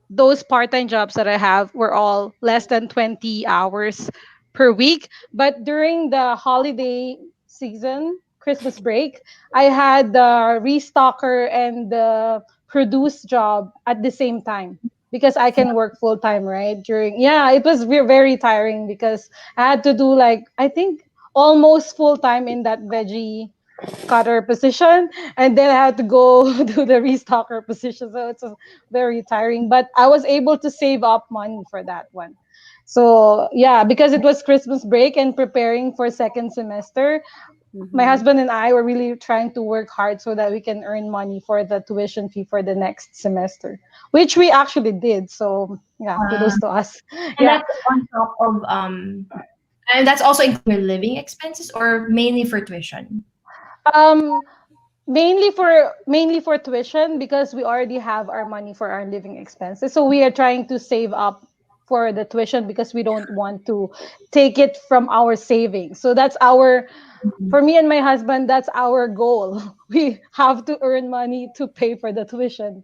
those part-time jobs that I have were all less than 20 hours per week. But during the holiday season, Christmas break, I had the restocker and the produce job at the same time because I can work full time, right? Yeah, it was very tiring because I had to do like I think almost full time in that veggie cutter position, and then I had to go do the restocker position. So it's very tiring, but I was able to save up money for that one. So yeah, because it was Christmas break and preparing for second semester, my Mhm. husband and I were really trying to work hard so that we can earn money for the tuition fee for the next semester, which we actually did. So yeah, Uh, kudos to us. and Yeah. that's on top of and that's also including your living expenses or mainly for tuition. Um, mainly for tuition because we already have our money for our living expenses. So we are trying to save up for the tuition because we don't want to take it from our savings. So that's our for me and my husband, that's our goal. We have to earn money to pay for the tuition.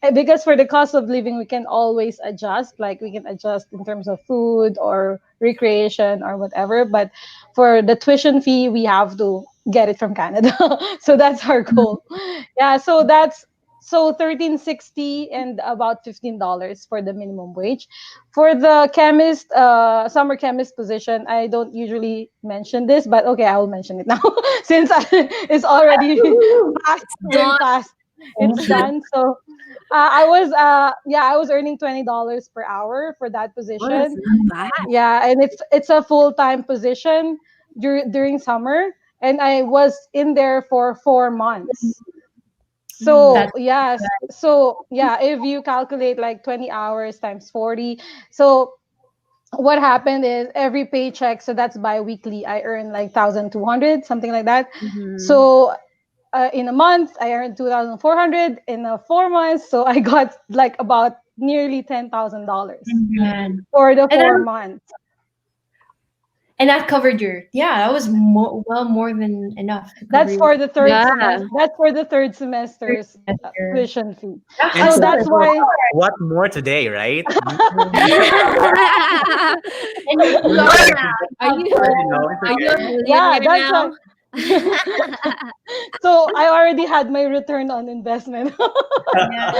And because for the cost of living, we can always adjust. Like we can adjust in terms of food or recreation or whatever. But for the tuition fee, we have to get it from Canada. So that's our goal. Yeah. So 13.60 and about $15 for the minimum wage. For the chemist, summer chemist position, I don't usually mention this, but okay, I will mention it now since it's already passed, It's way done. past. It's done. So I was earning $20 per hour for that Oh, that's position. not bad. Yeah, and it's a full time position during summer, and I was in there for 4 months. Mhm. So That's yes, so yeah, if you calculate like 20 hours times 40, so what happened is every paycheck, so that's bi-weekly, I earn like 1,200, something like that. Mhm. So in a month, I earned 2,400. In 4 months, so I got like about nearly $10,000 and for the and that, 4 months. and that covered your that was more than enough to cover That's your for the third semester. Yeah. That's for the third third semester's semester. tuition fee. That's And So so, that's good. so why. what more today, right? And you We're are like now Are have you good, you know, it's are you a okay. Yeah, millionaire that's why. now? So I already had my return on investment. yeah.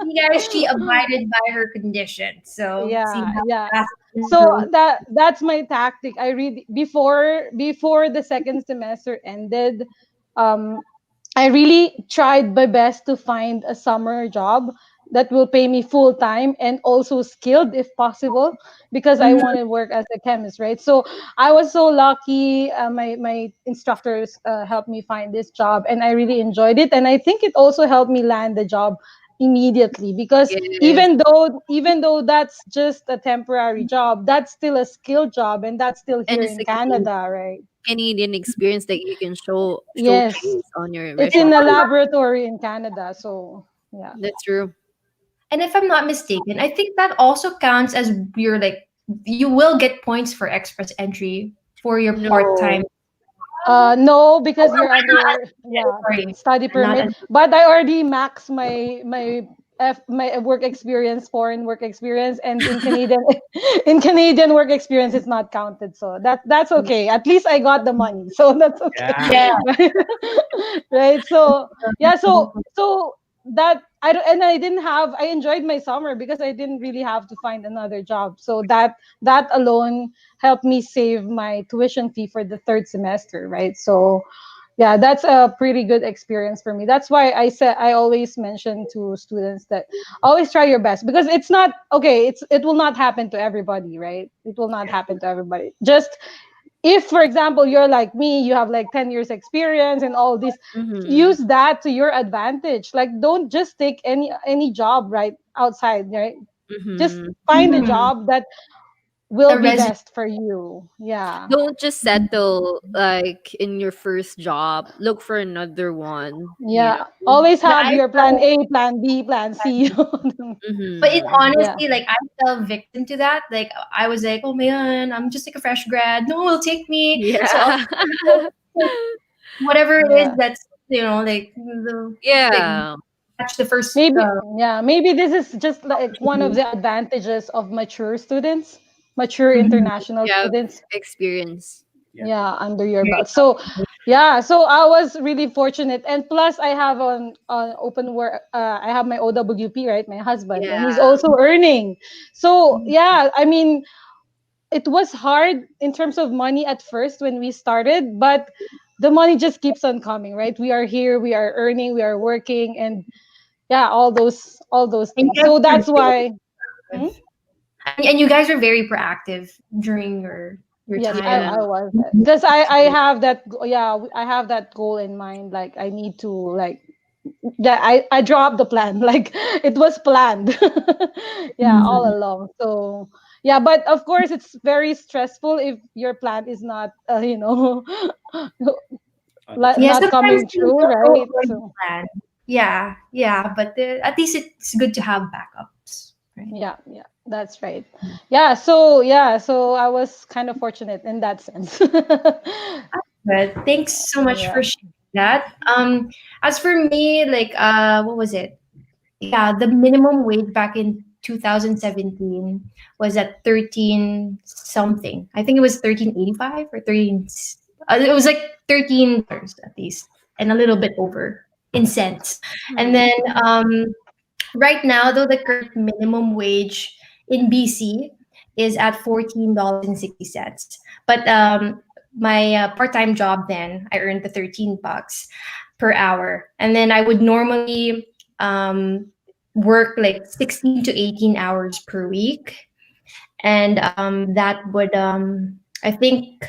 See guys, she abided by her conditions. So see Yeah, how yeah. fast it So goes. that's my tactic. I read before the second semester ended. um I really tried my best to find a summer job that will pay me full time and also skilled if possible because I Mhm. want to work as a chemist, right? So I was so lucky. My instructors helped me find this job, and I really enjoyed it. And I think it also helped me land the job immediately because Yes. even though that's just a temporary job, that's still a skilled job, and that's still And here it's in a Canada, right? Canadian experience that you can Yes, showcase on your it's And in resume. a laboratory in Canada, so yeah. That's true. if I'm not mistaken, I think that also counts as your like you will get points for express entry for your part time. No. No, because you're under, yeah, Sorry, study not permit. But I already maxed my work experience, foreign work experience, and in Canadian in Canadian work experience, it's not counted. So that's okay. At least I got the money, so that's okay. Yeah. yeah. Right. So yeah. So that I don't, and I didn't have. I enjoyed my summer because I didn't really have to find another job. So that alone helped me save my tuition fee for the third semester, right? So yeah, that's a pretty good experience for me. That's why I always mention to students that always try your best because it's not okay, it will not happen to everybody, right? It will not happen to everybody. Just if for example you're like me, you have like 10 years experience and all this, Mhm. use that to your advantage. Like don't just take any job right outside, right? Just Mhm. find a Mhm. job that will A be resume. best for you. Yeah. Don't just settle like in your first job. Look for another one. You Yeah. know. Always But have I your plan A, plan B, plan C. But it Mm-hmm. Yeah. honestly, like I fell victim to that. Like I was like, oh man, I'm just like a fresh grad. No one will take me. So Yeah. whatever it is Yeah. that's like the like Yeah. catch the first Maybe, yeah, maybe this is just like one of the advantages of mature students, mature Mhm. international You have students. experience. Yeah. Yeah, under your belt. So, yeah, so I was really fortunate, and plus I have on open work. I have my OWP, right, my husband, and he's Yeah. also earning. So yeah, I mean, it was hard in terms of money at first when we started, but the money just keeps on coming, right? We are here, we are earning, we are working, and yeah, all those And things. you guys So were that's why. Hmm? very and you guys were very proactive during your Yes, I time. Yeah. I was because I have that yeah, I have that goal in mind. Like I need to like that I dropped the plan. Like it was planned. Yeah, all Mhm. along. So yeah, but of course it's very stressful if your plan is not Oh, that's Yeah, not sometimes coming things true, don't go right? according to So plan. Yeah, yeah, but at least it's good to have backups, right? yeah, yeah, that's right. Yeah, so I was kind of fortunate in that sense. But thanks so much Yeah. for sharing that. As for me, like what was it? Yeah, the minimum wage back in 2017 was at 13 something. I think it was 13.85 or 13. It was like $13 at least, and a little bit over in cents. And Hmm. then right now, though, the current minimum wage in BC is at $14.60. But my part-time job then, I earned the $13 per hour. And then I would normally um, work like 16 to 18 hours per week. And that would, I think,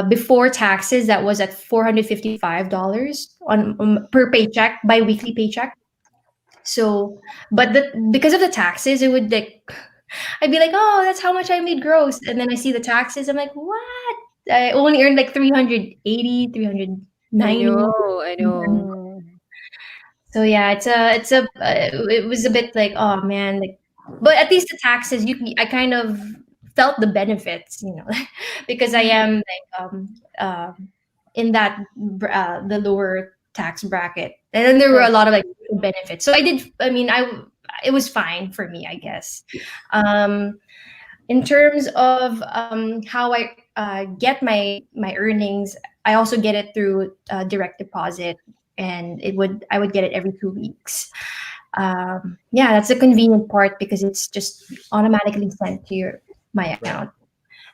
before taxes, that was at $455 on per paycheck, bi-weekly paycheck. So, but because of the taxes, it would like I'd be like, oh, that's how much I made gross, and then I see the taxes. I'm like, what? I only earned like 380, three hundred I ninety. know. I know. Mm. So yeah, it was a bit like, oh man, like, but at least the taxes, I kind of felt the benefits, because I Mhm. am like in that the lower tax bracket, and then there were a Yes. lot of like benefits. So I did. I mean, it was fine for me, I guess. Um, in terms of how I get my earnings, I also get it through direct deposit, and I would get it every 2 weeks. Yeah, that's the convenient part because it's just automatically sent to my right. account.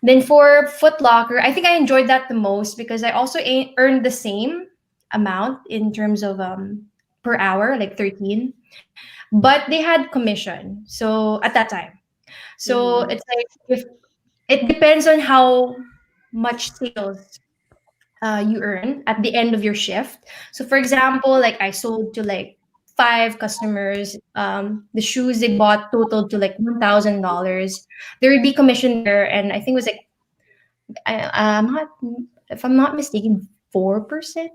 Then for Foot Locker, I think I enjoyed that the most because I also earned the same amount in terms of per hour, like 13, but they had commission. So at that time, so Mhm. it's like if it depends on how much sales you earn at the end of your shift. So, for example, like I sold to like five customers. The shoes they bought totaled to like $1,000. There would be commission there, and I think it was like I'm not, if I'm not mistaken, 4%.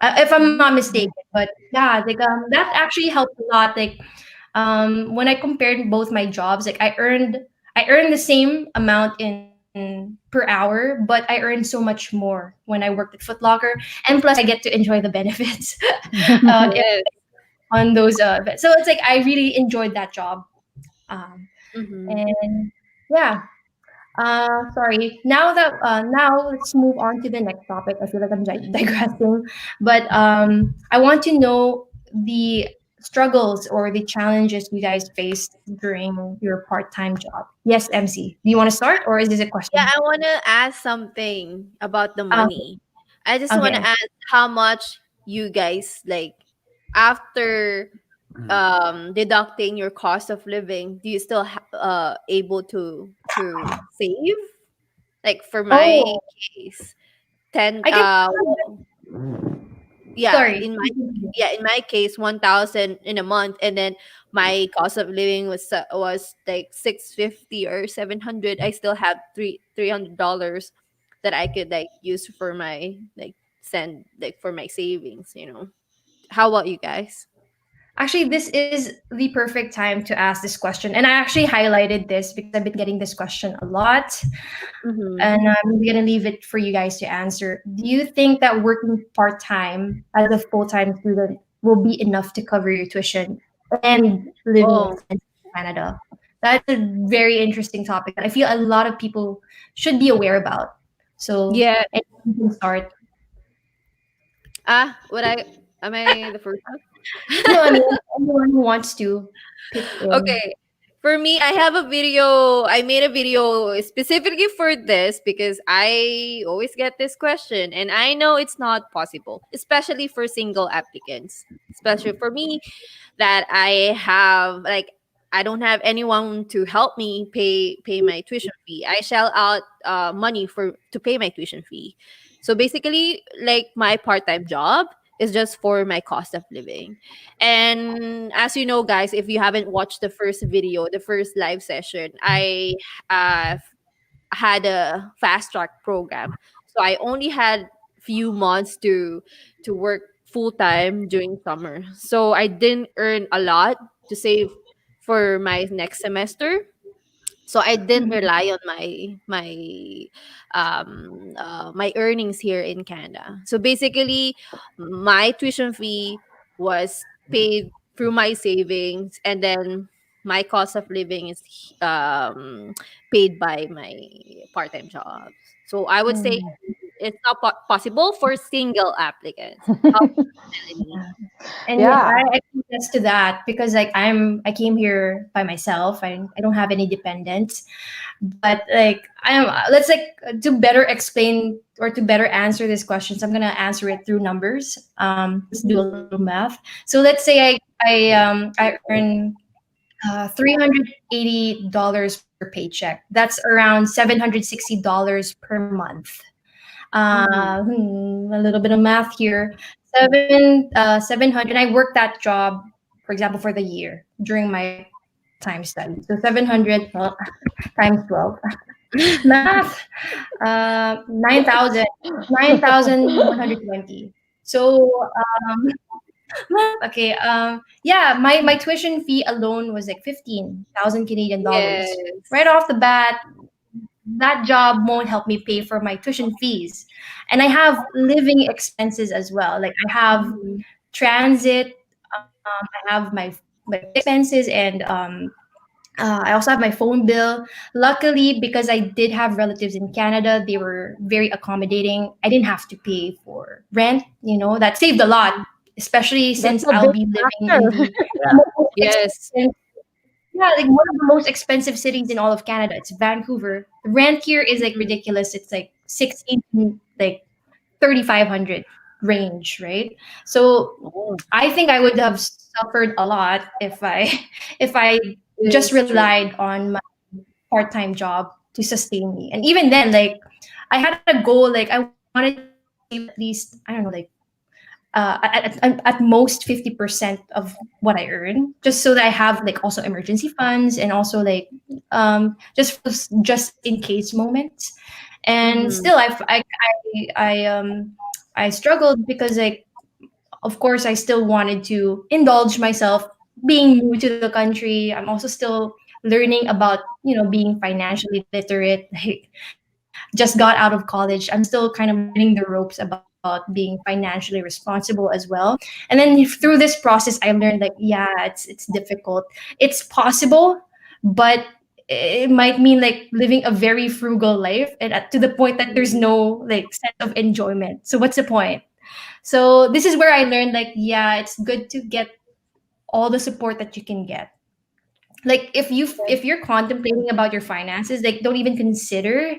If I'm not mistaken, but yeah, like that actually helped a lot. Like when I compared both my jobs, like I earned the same amount in per hour, but I earned so much more when I worked at Foot Locker, and plus I get to enjoy the benefits uh, Yes. on those events. So it's like I really enjoyed that job. Um, Mhm. and yeah, sorry. Now let's move on to the next topic. I feel like I'm digressing, but I want to know the struggles or the challenges you guys faced during your part-time job. Yes, MC. Do you want to start, or is this a Yeah, question? I want to ask something about the Um, money. I just want to okay. ask how much you guys like after Mhm. deducting your cost of living, do you still able to save? Like for my Oh, case, 10 I can. yeah, Sorry. in my case 1,000 in a month, and then my cost of living was like 650 or 700. I still have $300 that I could like use for my like send like for my savings, you know. How about you guys? Actually, this is the perfect time to ask this question. And I actually highlighted this because I've been getting this question a lot. Mm-hmm. And I'm going to leave it for you guys to answer. Do you think that working part time as a full time student will be enough to cover your tuition and living Oh, expenses in Canada? That's a very interesting topic that I feel a lot of people should be aware about. So, yeah. and you can start. What I am I the first one? No, I mean, anyone who wants to pitch in. Okay. For me, I have a video. I made a video specifically for this because I always get this question, and I know it's not possible, especially for single applicants. Especially for me, that I have like I don't have anyone to help me pay my tuition fee. I shell out money for to pay my tuition fee. So basically, like my part time job is just for my cost of living. And as you know, guys, if you haven't watched the first video, the first live session, I uh, had a fast track program. So I only had few months to work full time during summer. So I didn't earn a lot to save for my next semester. So I didn't Mhm. rely on my earnings here in Canada. So basically, my tuition fee was paid through my savings, and then my cost of living is paid by my part-time jobs. So I would say Mm. it's not possible for single applicants. How about Melanie? And yes, Yeah. I can attest to that because like I came here by myself. I don't have any dependents. But like I'm let's like to better explain or to better answer these questions, I'm gonna answer it through numbers. Let's do a little math. So let's say I earn $380 per paycheck. That's around $760 per month. Mm-hmm. A little bit of math here. 700. I worked that job, for example, for the year during my part-time study. So 700 times 12. Math. 9,000. 9,120. So okay. Yeah, my tuition fee alone was like 15,000 Canadian dollars. Right Yes. off the bat, that job won't help me pay for my tuition fees. And I have living expenses as well. Like I have Mhm. transit, I have my food expenses, and I also have my phone bill. Luckily, because I did have relatives in Canada, they were very accommodating. I didn't have to pay for rent. That saved a lot, especially That's since a I'll big be living factor. in the Yeah. most Yes. expensive, yeah, like one of the most expensive cities in all of Canada. It's Vancouver. The rent here is like Mhm. ridiculous. It's like 16 to like 3,500 range, right? So Oh, I think I would have suffered a lot if I if I it just is true. relied on my part-time job to sustain me. And even then, like I had a goal, like I wanted to save at least, I don't know, like at most 50% of what I earn, just so that I have like also emergency funds and also like just in case moments. And Mhm. still, I struggled because like of course I still wanted to indulge myself. Being new to the country, I'm also still learning about being financially literate. Like just got out of college, I'm still kind of learning the ropes about being financially responsible as well. And then through this process I learned like yeah, it's difficult. It's possible, but it might mean like living a very frugal life, and to the point that there's Mhm. no like sense of enjoyment. So what's the point? So this is where I learned like yeah, it's good to get all the support that you can get. Like if you're contemplating about your finances, like don't even consider,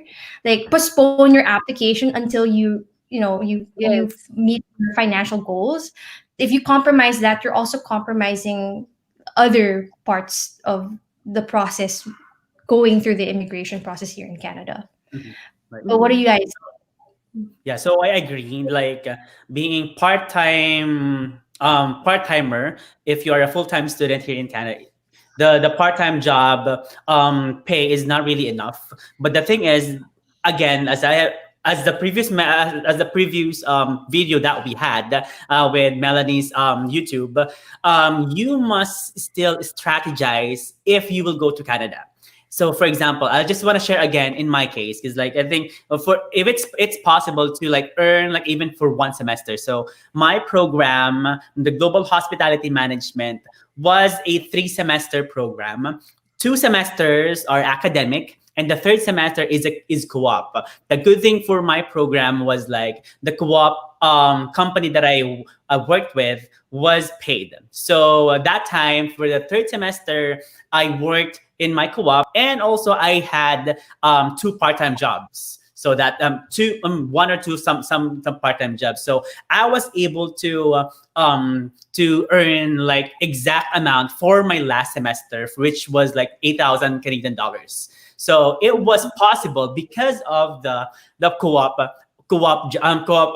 like postpone your application until you Yes. meet your financial goals. If you compromise that, you're also compromising other parts of the process, going through the immigration process here in Canada. Mhm. Right. So what do Mhm. you guys Yeah, so I agree. Like being part timer. If you are a full time student here in Canada, the part time job pay is not really enough. But the thing is, again, as the previous video that we had with Melanie's YouTube, you must still strategize if you will go to Canada. So, for example, I just want to share again in my case, because like I think for if it's possible to like earn like even for one semester. So my program, the Global Hospitality Management, was a 3 semester program. 2 semesters are academic, and the third semester is co-op. The good thing for my program was like the co-op company that I worked with was paid. So that time for the third semester, I worked in my co-op, and also I had 2 part-time jobs. So that two one or two some part-time jobs. So I was able to earn like exact amount for my last semester, which was like 8,000 Canadian dollars. So it was possible because of the co-op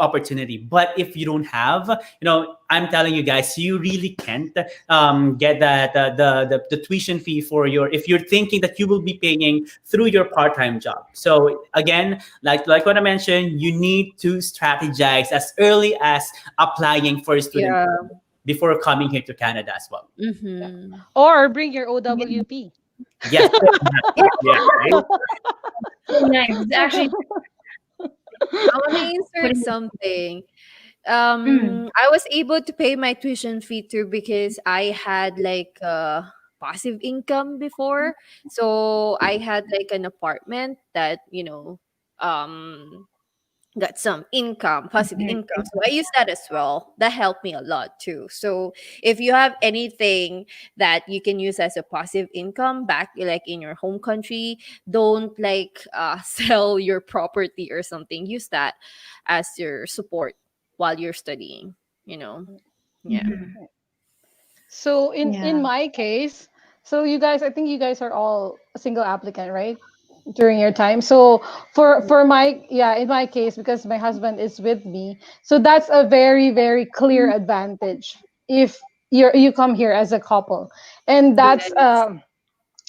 opportunity. But if you don't have, I'm telling you guys, you really can't get that the tuition fee for your, if you're thinking that you will be paying through your part-time job. So again, like what I mentioned, you need to strategize as early as applying for a student Yeah. before coming here to Canada as well. Mm-hmm. Or bring your OWP. Yes, Yeah, yeah, right. so nice. It's actually I want to insert putting. something. Mm, I was able to pay my tuition fee too because I had like passive income before. So I had like an apartment that, um got some income, passive mhm. income. So I use that as well. That helped me a lot too. So if you have anything that you can use as a passive income back like in your home country, don't like sell your property or something. Use that as your support while you're studying, you know. Yeah. Mhm. So in Yeah. my case, so you guys, I think you guys are all a single applicant, right? During your time. So for my, yeah, in my case, because my husband is with me, so that's a very very clear advantage if you come here as a couple, and that's Yes.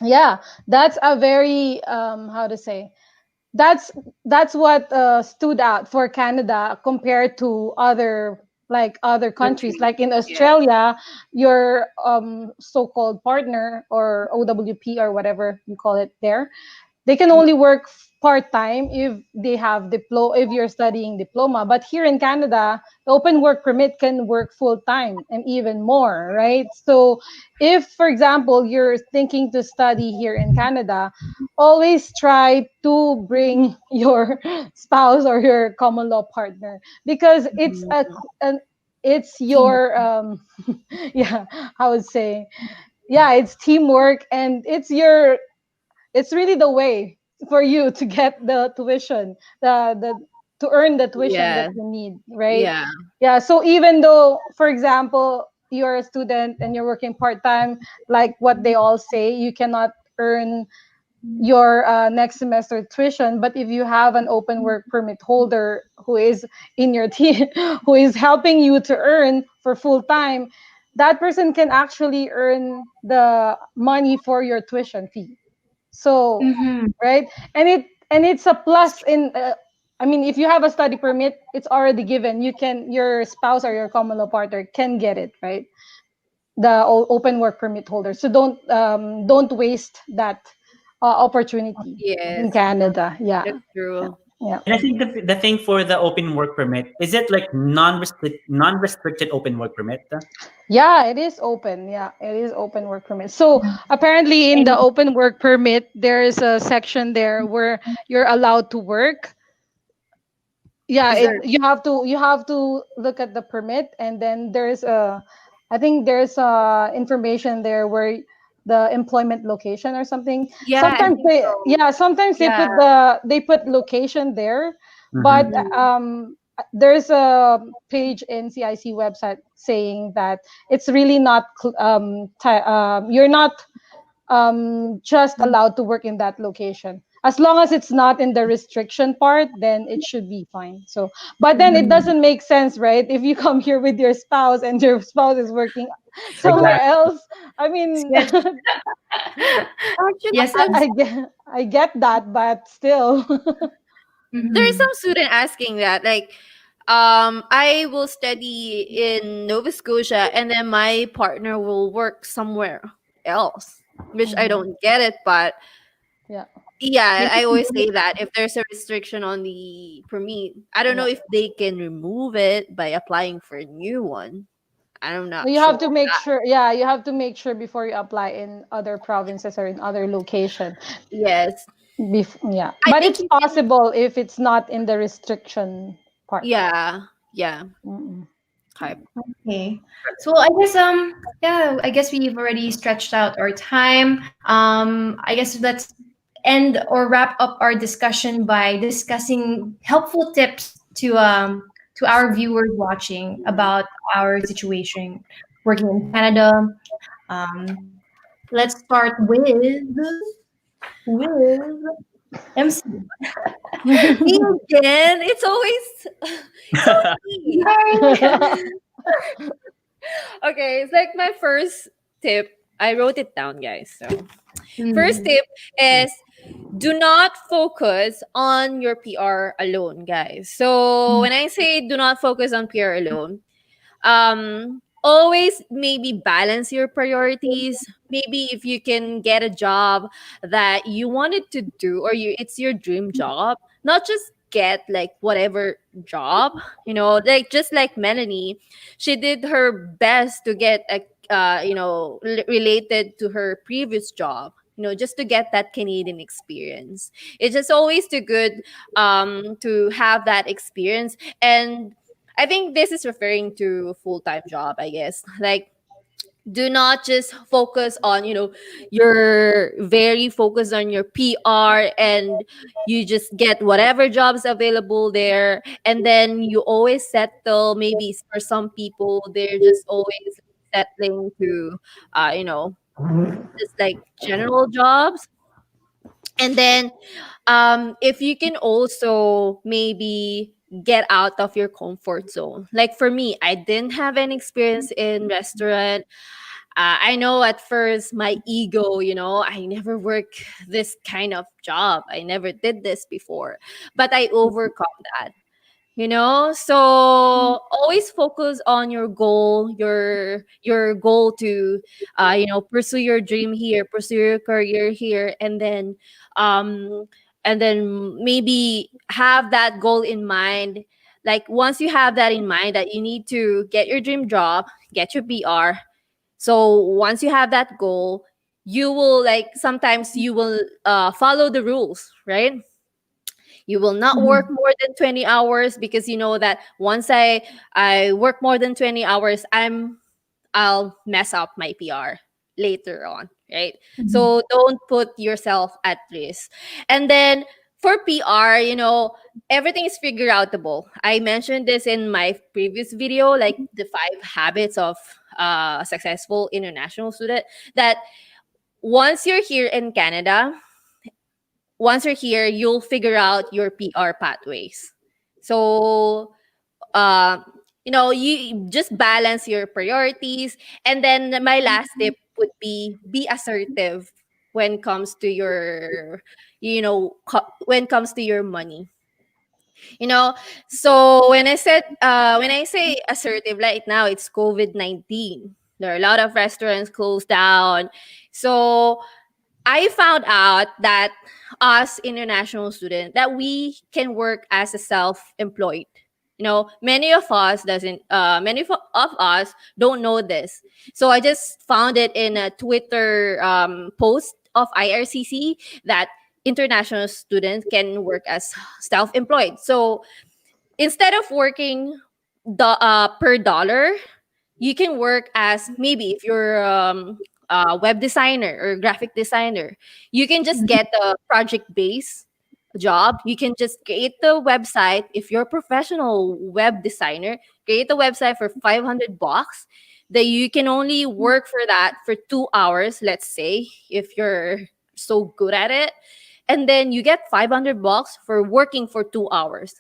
yeah, that's a very how to say, that's that's what stood out for Canada compared to other, like other countries. Country. Like in Yeah. Australia, your so-called partner or OWP or whatever you call it there, they can only work part time if they have if you're studying diploma. But here in Canada, the open work permit can work full time and even more, right? So if, for example, you're thinking to study here in Canada, always try to bring your spouse or your common law partner, because it's Mhm. an it's Teamwork. your yeah, I would say, yeah, it's teamwork, and it's really the way for you to get the tuition, the to earn the tuition that Yeah. you need, right? Yeah. Yeah, so even though, for example, you're a student and you're working part-time, like what they all say, you cannot earn your next semester tuition. But if you have an open work permit holder who is in your team, who is helping you to earn for full time, that person can actually earn the money for your tuition fee. So, Mm-hmm. right, and it's a plus in. I mean, if you have a study permit, it's already given. You can, your spouse or your common law partner can get it, right? The open work permit holder. So don't waste that opportunity in Yes. Canada. Yeah, That's yeah, true. yeah. And I think the thing for the open work permit, is it like non-restricted open work permit? Yeah, it is open. Yeah, it is open work permit. So apparently, in the And open work permit, there is a section there where you're allowed to work. Yeah, Is it, there? you have to look at the permit, and then there's a, I think there's information there where the employment location or something. Yeah, I Sometimes think they, so. yeah, sometimes Yeah. they put location there, but Mm-hmm. Mhm. there's a page in CIC website saying that it's really not you're not just allowed to work in that location. As long as it's not in the restriction part, then it should be fine. So, but then it Mhm. doesn't make sense, right? If you come here with your spouse and your spouse is working somewhere Exactly. else, I mean, Yes. Actually, Yes. I get that, but still. there's Mhm. some student asking that, like, I will study in Nova Scotia and then my partner will work somewhere else, which I Mhm. don't get it. But Yeah, yeah, Maybe I always say that if there's a restriction on the permit, I don't know yeah. if they can remove it by applying for a new one. I'm not You sure. have to make sure. Yeah, you have to make sure before you apply in other provinces or in other location. Yes, Yeah, I but think it's you can. possible if it's not in the restriction part. Yeah, yeah. Mm-mm. Okay. Okay. So I guess yeah, I guess we've already stretched out our time. I guess let's end or wrap up our discussion by discussing helpful tips to our viewers watching about our situation working in Canada. Um, let's start with MC. Me again. It's always it's always me. Okay, it's like my first tip. I wrote it down, guys. So first Mm. tip is do not focus on your PR alone, guys. So when I say do not focus on PR alone, always maybe balance your priorities. Maybe if you can get a job that you wanted to do, or it's your dream job, not just get like whatever job, like just like Melanie, she did her best to get a related to her previous job, just to get that Canadian experience. It's just always too good to have that experience. And I think this is referring to full-time job, I guess. Like, do not just focus on, you're very focused on your PR and you just get whatever jobs available there. And then you always settle. Maybe for some people, they're just always settling to, just like general jobs. And then if you can also maybe get out of your comfort zone. Like for me, I didn't have any experience in restaurant. I know at first my ego, I never worked this kind of job. I never did this before, but I overcome that. So always focus on your goal, your goal to pursue your dream here, pursue your career here, um and then maybe have that goal in mind. Like once you have that in mind, that you need to get your dream job, get your BR. So once you have that goal, you will, like, sometimes you will follow the rules, right? You will not work Mhm. more than 20 hours, because you know that once I work more than 20 hours, I'll mess up my PR later on, right? Mhm. So don't put yourself at risk. And then for PR, everything is figure outable. I mentioned this in my previous video, like the 5 habits of a successful international student, that once you're here in Canada, once you're here, you'll figure out your PR pathways. So, uh, you just balance your priorities. And then my last tip would be assertive when it comes to your, when it comes to your money. You know, so when I say assertive, like now it's COVID-19. There are a lot of restaurants closed down. So I found out that us international students, that we can work as a self-employed. Many of us don't know this. So I just found it in a Twitter post of IRCC that international students can work as self-employed. So instead of working per dollar, you can work as, maybe if you're a web designer or graphic designer, you can just get a project based job. You can just create the website. If you're a professional web designer, create a website for 500 bucks, that you can only work for that for 2 hours, let's say, if you're so good at it. and then you get 500 bucks for working for 2 hours.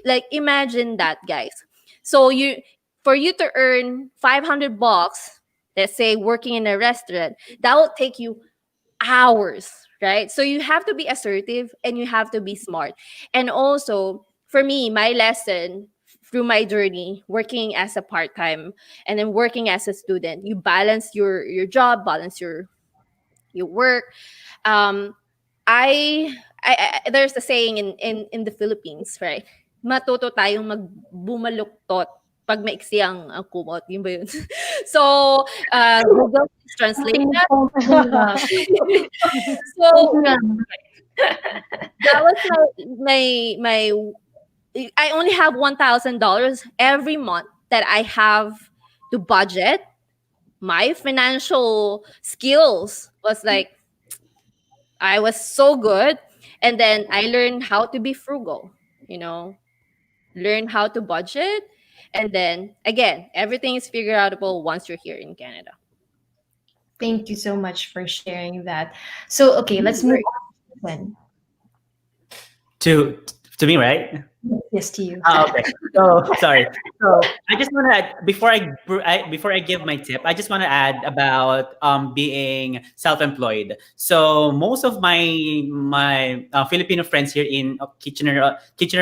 Like imagine that, guys. So you for you to earn 500 bucks, let's say working in a restaurant, that will take you hours, right? So you have to be assertive and you have to be smart. And also, for me, my lesson through my journey working as a part-time and then working as a student, you balance your job, balance your work. um there's a saying in the Philippines, right? Matuto tayong magbumaluktot pag maiksi ang kumot, yun ba yun? So, Google please translate that. So that was my I only have $1,000 every month that I have to budget. My financial skills was like, I was so good. And then I learned how to be frugal, you know, learn how to budget. And then again, everything is figure outable once you're here in Canada. Thank you so much for sharing that. So, okay, let's move on. To me, right? Yes, to you. Okay. So sorry. So I just want to add before I give my tip, I just want to add about being self-employed. So most of my Filipino friends here in Kitchener,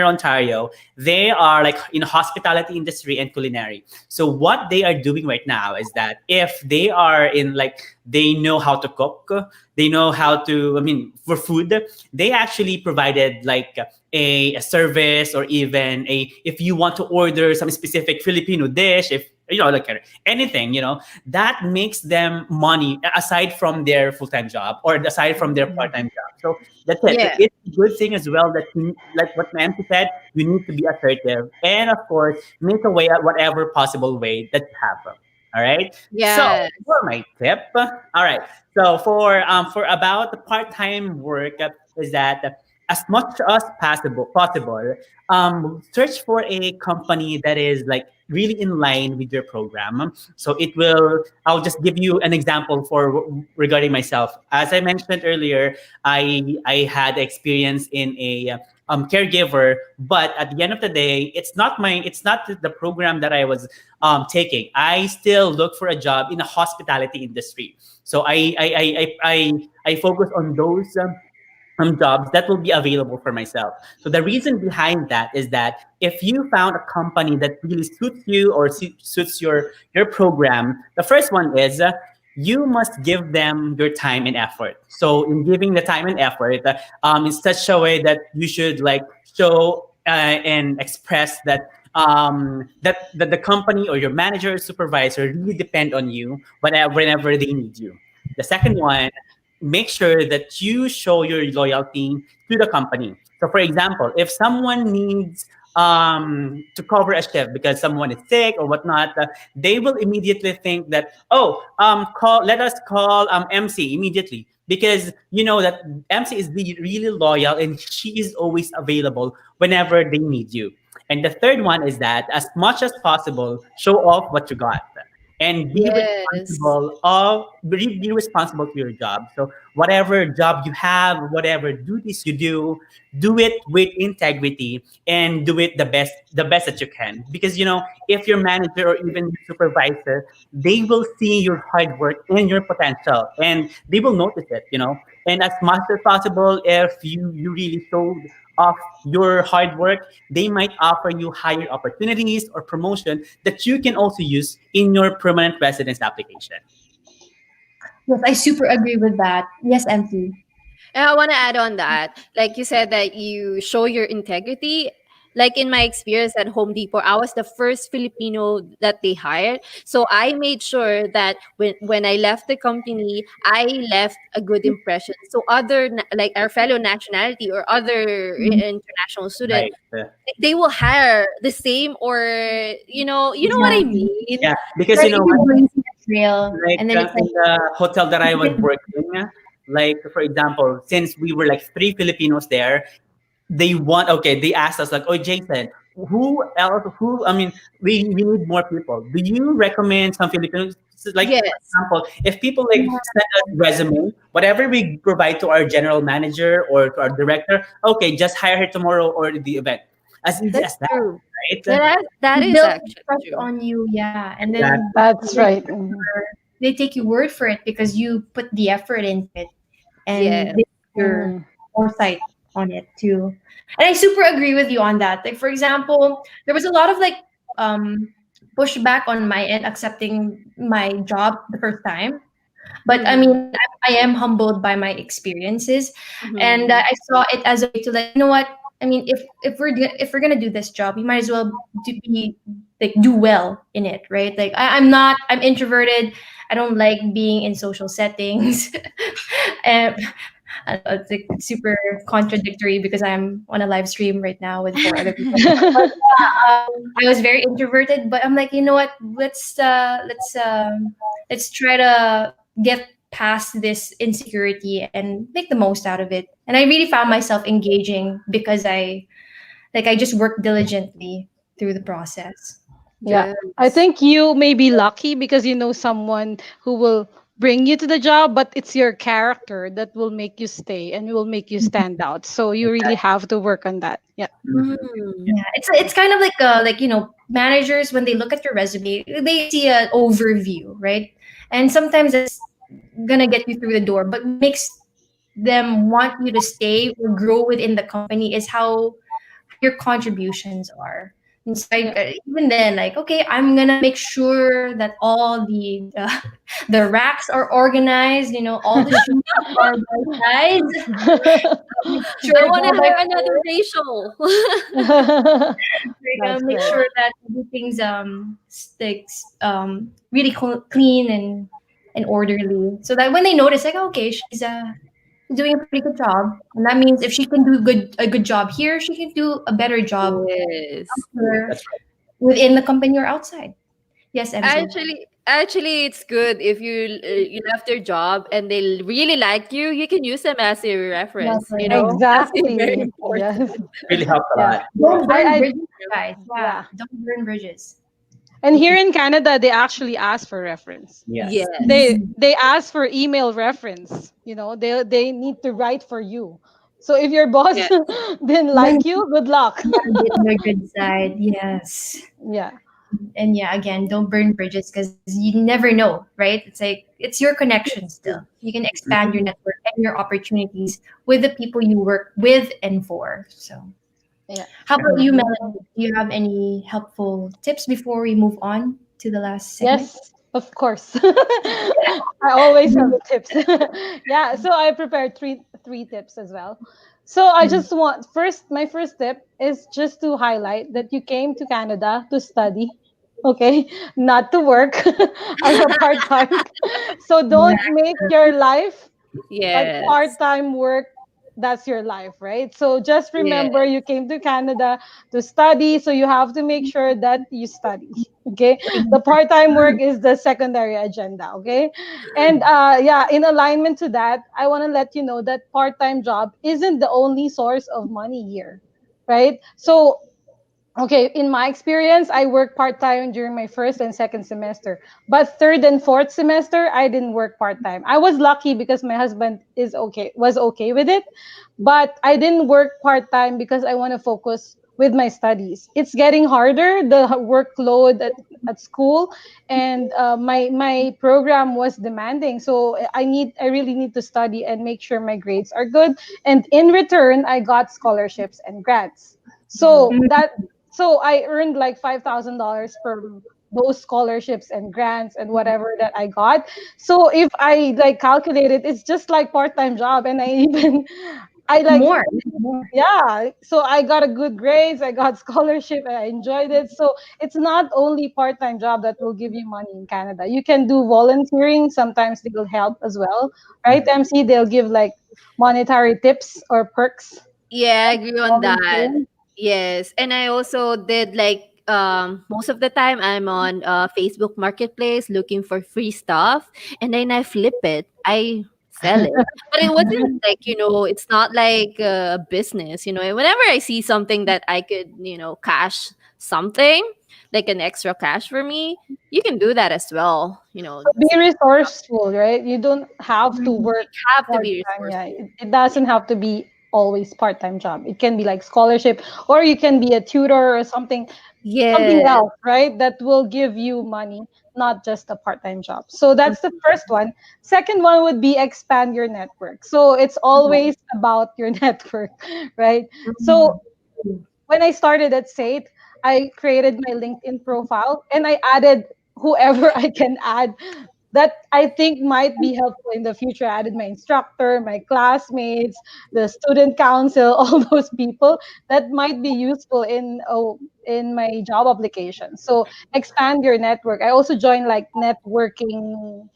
Ontario, they are like in hospitality industry and culinary. So what they are doing right now is that if they are in like they know how to cook, they know how to, I mean, for food, they actually provided like a service, or even if you want to order some specific Filipino dish, if you know, like anything, you know, that makes them money aside from their full-time job or aside from their part-time job. So that's it. Yeah. It's a good thing as well that like what Nancy said, you need to be assertive and of course make a way at whatever possible way that you have. All right. So Yeah. for my tip, all right. So for about the part-time work is that as much as possible, search for a company that is like really in line with your program. So it will. I'll just give you an example for regarding myself. As I mentioned earlier, I had experience in a caregiver, but at the end of the day, it's not the program that I was taking. I still look for a job in the hospitality industry. So I focus on those jobs that will be available for myself. So the reason behind that is that if you found a company that really suits you or suits your program, the first one is you must give them your time and effort. So in giving the time and effort, in such a way that you should like show and express that that the company or your manager or supervisor really depend on you whenever they need you. The second one, make sure that you show your loyalty to the company. So, for example, if someone needs to cover a shift because someone is sick or whatnot, they will immediately think that, oh, let us call MC immediately, because you know that MC is really loyal and she is always available whenever they need you. And the third one is that as much as possible, show off what you got and Yes. be responsible to your job. So whatever job you have, whatever duties you do it with integrity and do it the best that you can. Because you know, if your manager or even your supervisor, they will see your hard work and your potential and they will notice it, you know. And as much as possible, if you really showed off your hard work, they might offer you higher opportunities or promotion that you can also use in your permanent residence application. Yes, I super agree with that. Yes, MP. And I want to add on that. Like you said, that you show your integrity. Like in my experience at Home Depot, I was the first Filipino that they hired. So I made sure that when I left the company, I left a good impression. So like our fellow nationality or other international student, Right. they will hire the same, or you know what I Exactly. mean? Yeah, because But you if know you what, bring to the trail, like and then it's in like, the hotel that I was working, like for example, since we were like three Filipinos there, they asked us like, oh Jayson, who else? Who? I mean, we need more people. Do you recommend some Filipinos? So, like, for Yes, example, if people like send us resume, whatever we provide to our general manager or to our director, okay, just hire her tomorrow or the event. As easy that's as that, true. right? That They is build actually trust true. on you, yeah, and That then That's they right. Mhm. take your word for it because you put the effort into it, and Yes. they put your Mhm. foresight on it too. And I super agree with you on that. Like for example, there was a lot of like um pushback on my end accepting my job the first time. But I Mm-hmm. mean, I am humbled by my experiences, and Mm-hmm. I saw it as a way to like, you know what? I mean, if we're gonna do this job, you might as well do well in it, right? Like I'm not, I'm introverted. I don't like being in social settings, and it's like super contradictory because I'm on a live stream right now with four other people. But I was very introverted, but I'm like, you know what? Let's try to get past this insecurity and make the most out of it. And I really found myself engaging because I just worked diligently through the process. Yeah. I Yes. think you may be lucky because you know someone who will bring you to the job, but it's your character that will make you stay and will make you stand out. So you really have to work on that. Yeah. Mm. Yeah, it's kind of like managers when they look at your resume, they see an overview, right? And sometimes it's gonna get you through the door, but what makes them want you to stay or grow within the company is how your contributions are. And so Yeah. even then, like, okay, I'm gonna make sure that all the the racks are organized. You know, all the shoes are by size. Make sure I it's want to all by hire another color. Rachel. Like, That's make right. sure that everything's sticks really clean and orderly, so that when they notice, like, okay, she's doing a pretty good job, and that means if she can do a good job here, she can do a better job Yes. elsewhere that's right. within the company or outside. Yes, Enzo. Actually, it's good if you left your job and they really like you. You can use them as a reference. You Definitely. know, that's very Exactly. important. Yes. Really helps a Yeah. lot. Don't burn I bridges, guys. Yeah, yeah. don't burn bridges. And here in Canada, they actually ask for reference. Yes. Yes. They ask for email reference. You know, they need to write for you. So if your boss Yes. didn't Then like you, good luck. you gotta be on the good side. Yes. Yeah. And yeah, again, don't burn bridges because you never know, right? It's like it's your connection still. You can expand your network and your opportunities with the people you work with and for. So, Yeah. how about you, Melanie? Do you have any helpful tips before we move on to the last segment? Yes, of course. I always have tips. Yeah, so I prepared three tips as well. So I just want first my first tip is just to highlight that you came to Canada to study, okay, not to work as a part-time. So don't make your life like Yes. part-time work. That's your life, right? So just Yes. remember you came to Canada to study, so you have to make sure that you study. Okay, the part-time work is the secondary agenda. Okay, and yeah, in alignment to that, I want to let you know that part-time job isn't the only source of money here, right? So okay, in my experience, I worked part time during my first and second semester. But third and fourth semester, I didn't work part time. I was lucky because my husband was okay with it. But I didn't work part time because I want to focus with my studies. It's getting harder, the workload at school, and my program was demanding. So I really need to study and make sure my grades are good. And in return, I got scholarships and grants. So Mm, that so I earned like $5,000 from those scholarships and grants and whatever that I got. So if I like calculate it, it's just like part-time job. And I even I like more, more. yeah. So I got a good grades, I got scholarship, and I enjoyed it. So it's not only part-time job that will give you money in Canada. You can do volunteering. Sometimes they will help as well, right? MC, they'll give like monetary tips or perks. Yeah, I agree on that. Volunteering. Yes. And I also did like most of the time I'm on Facebook Marketplace looking for free stuff and then I flip it. I sell it. But it wasn't like, it's not like a business. Whenever I see something that I could, cash something, like an extra cash for me, you can do that as well. So be resourceful, right? You don't have to work Have to part be time. Yeah, resourceful. it doesn't have to be always part time job. It can be like scholarship, or you can be a tutor or something Yes. else, right? That will give you money, not just a part time job. So that's the first one. Second one would be expand your network. So it's always about your network, right? So when I started at SAIT, I created my LinkedIn profile and I added whoever I can add that I think might be helpful in the future. I added my instructor, my classmates, the student council, all those people that might be useful in my job application. So expand your network. I also joined like networking.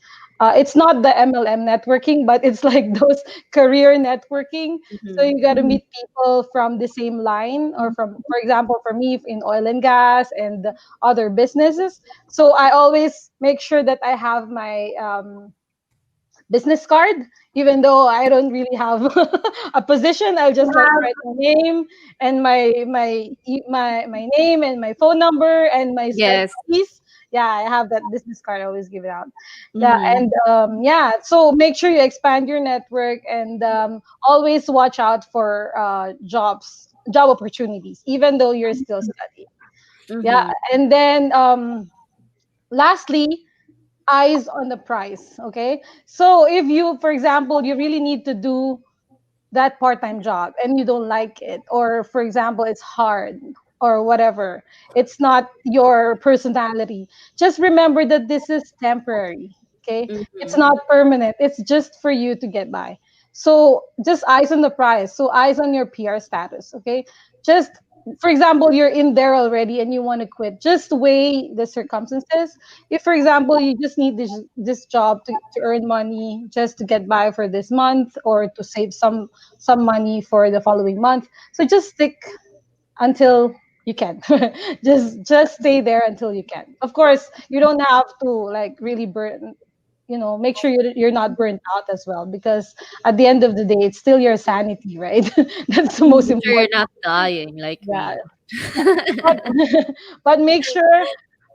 It's not the MLM networking, but it's like those career networking. So Mhm. you got to meet people from the same line, or from, for example, for me in oil and gas and other businesses. So I always make sure that I have my business card, even though I don't really have a position. I'll just like write my name and my name and my phone number and my Yes. studies. Yeah, I have that business card. I always give it out. Yeah, Mhm. and yeah. So make sure you expand your network and always watch out for job opportunities, even though you're still studying. Yeah, Mhm. and then lastly, eyes on the price. Okay, so if you, for example, you really need to do that part-time job and you don't like it, or for example it's hard or whatever, it's not your personality, just remember that this is temporary. Okay, it's Mhm. not permanent, it's just for you to get by. So just eyes on the prize, so eyes on your PR status. Okay, just, for example, you're in there already and you want to quit, just weigh the circumstances. If, for example, you just need this job to earn money just to get by for this month, or to save some money for the following month, so just stick until you can. Just stay there until you can. Of course, you don't have to like really burn, make sure you're not burnt out as well, because at the end of the day it's still your sanity, right? That's the most Make sure you're important. not dying like Yeah, me. but, but make sure,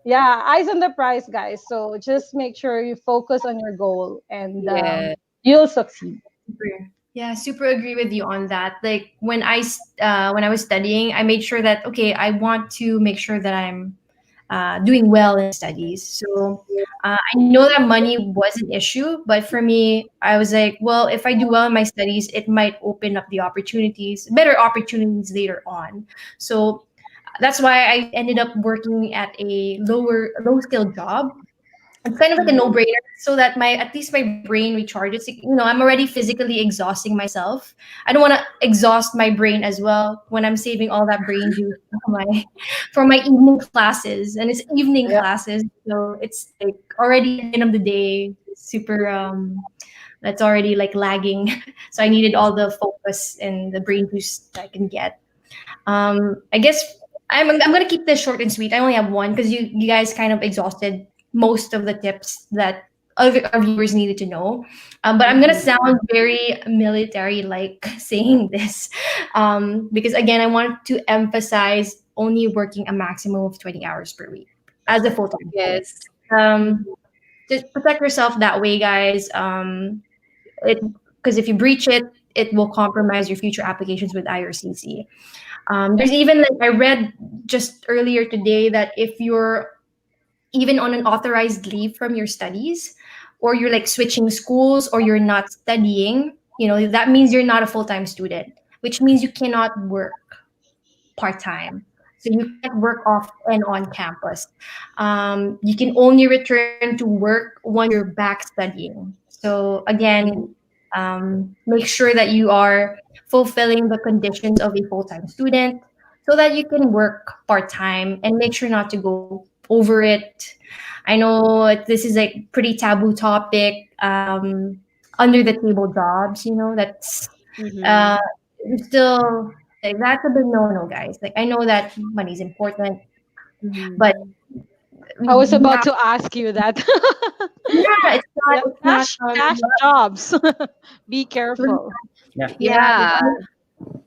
yeah, eyes on the prize, guys. So just make sure you focus on your goal, and Yeah. you'll succeed. Super. Yeah, super agree with you on that. Like when I was studying, I made sure that okay, I want to make sure that I'm doing well in my studies. So I know that money was an issue, but for me, I was like, well, if I do well in my studies, it might open up the opportunities, better opportunities later on. So that's why I ended up working at a low skill job. It's kind of like a Mhm. no-brainer, so that my at least my brain recharges. I'm already physically exhausting myself. I don't want to exhaust my brain as well when I'm saving all that brain juice for my evening classes, and it's evening Yeah. classes, so it's like already at the end of the day, super that's already like lagging. So I needed all the focus and the brain juice that I can get. I guess I'm gonna keep this short and sweet. I only have one because you guys kind of exhausted most of the tips that other our viewers needed to know. But I'm gonna Mhm. sound very military like saying this, because again I want to emphasize only working a maximum of 20 hours per week as a full time student. Yes. Um, Mhm. just protect yourself that way, guys. It because if you breach it, it will compromise your future applications with IRCC. There's even like I read just earlier today that if you're even on an authorized leave from your studies, or you're like switching schools, or you're not studying, that means you're not a full-time student, which means you cannot work part-time. So you can't work off and on campus. You can only return to work once you're back studying. So again, make sure that you are fulfilling the conditions of a full-time student so that you can work part-time, and make sure not to go over it. I know this is like pretty taboo topic, under the table jobs, that's Mhm. uh, still like that's a big no-no, guys. Like I know that money's important, but Mhm. I was we about have, to ask you that. yeah, Yeah, it's not cash jobs. Be careful. Yeah. yeah. Yeah.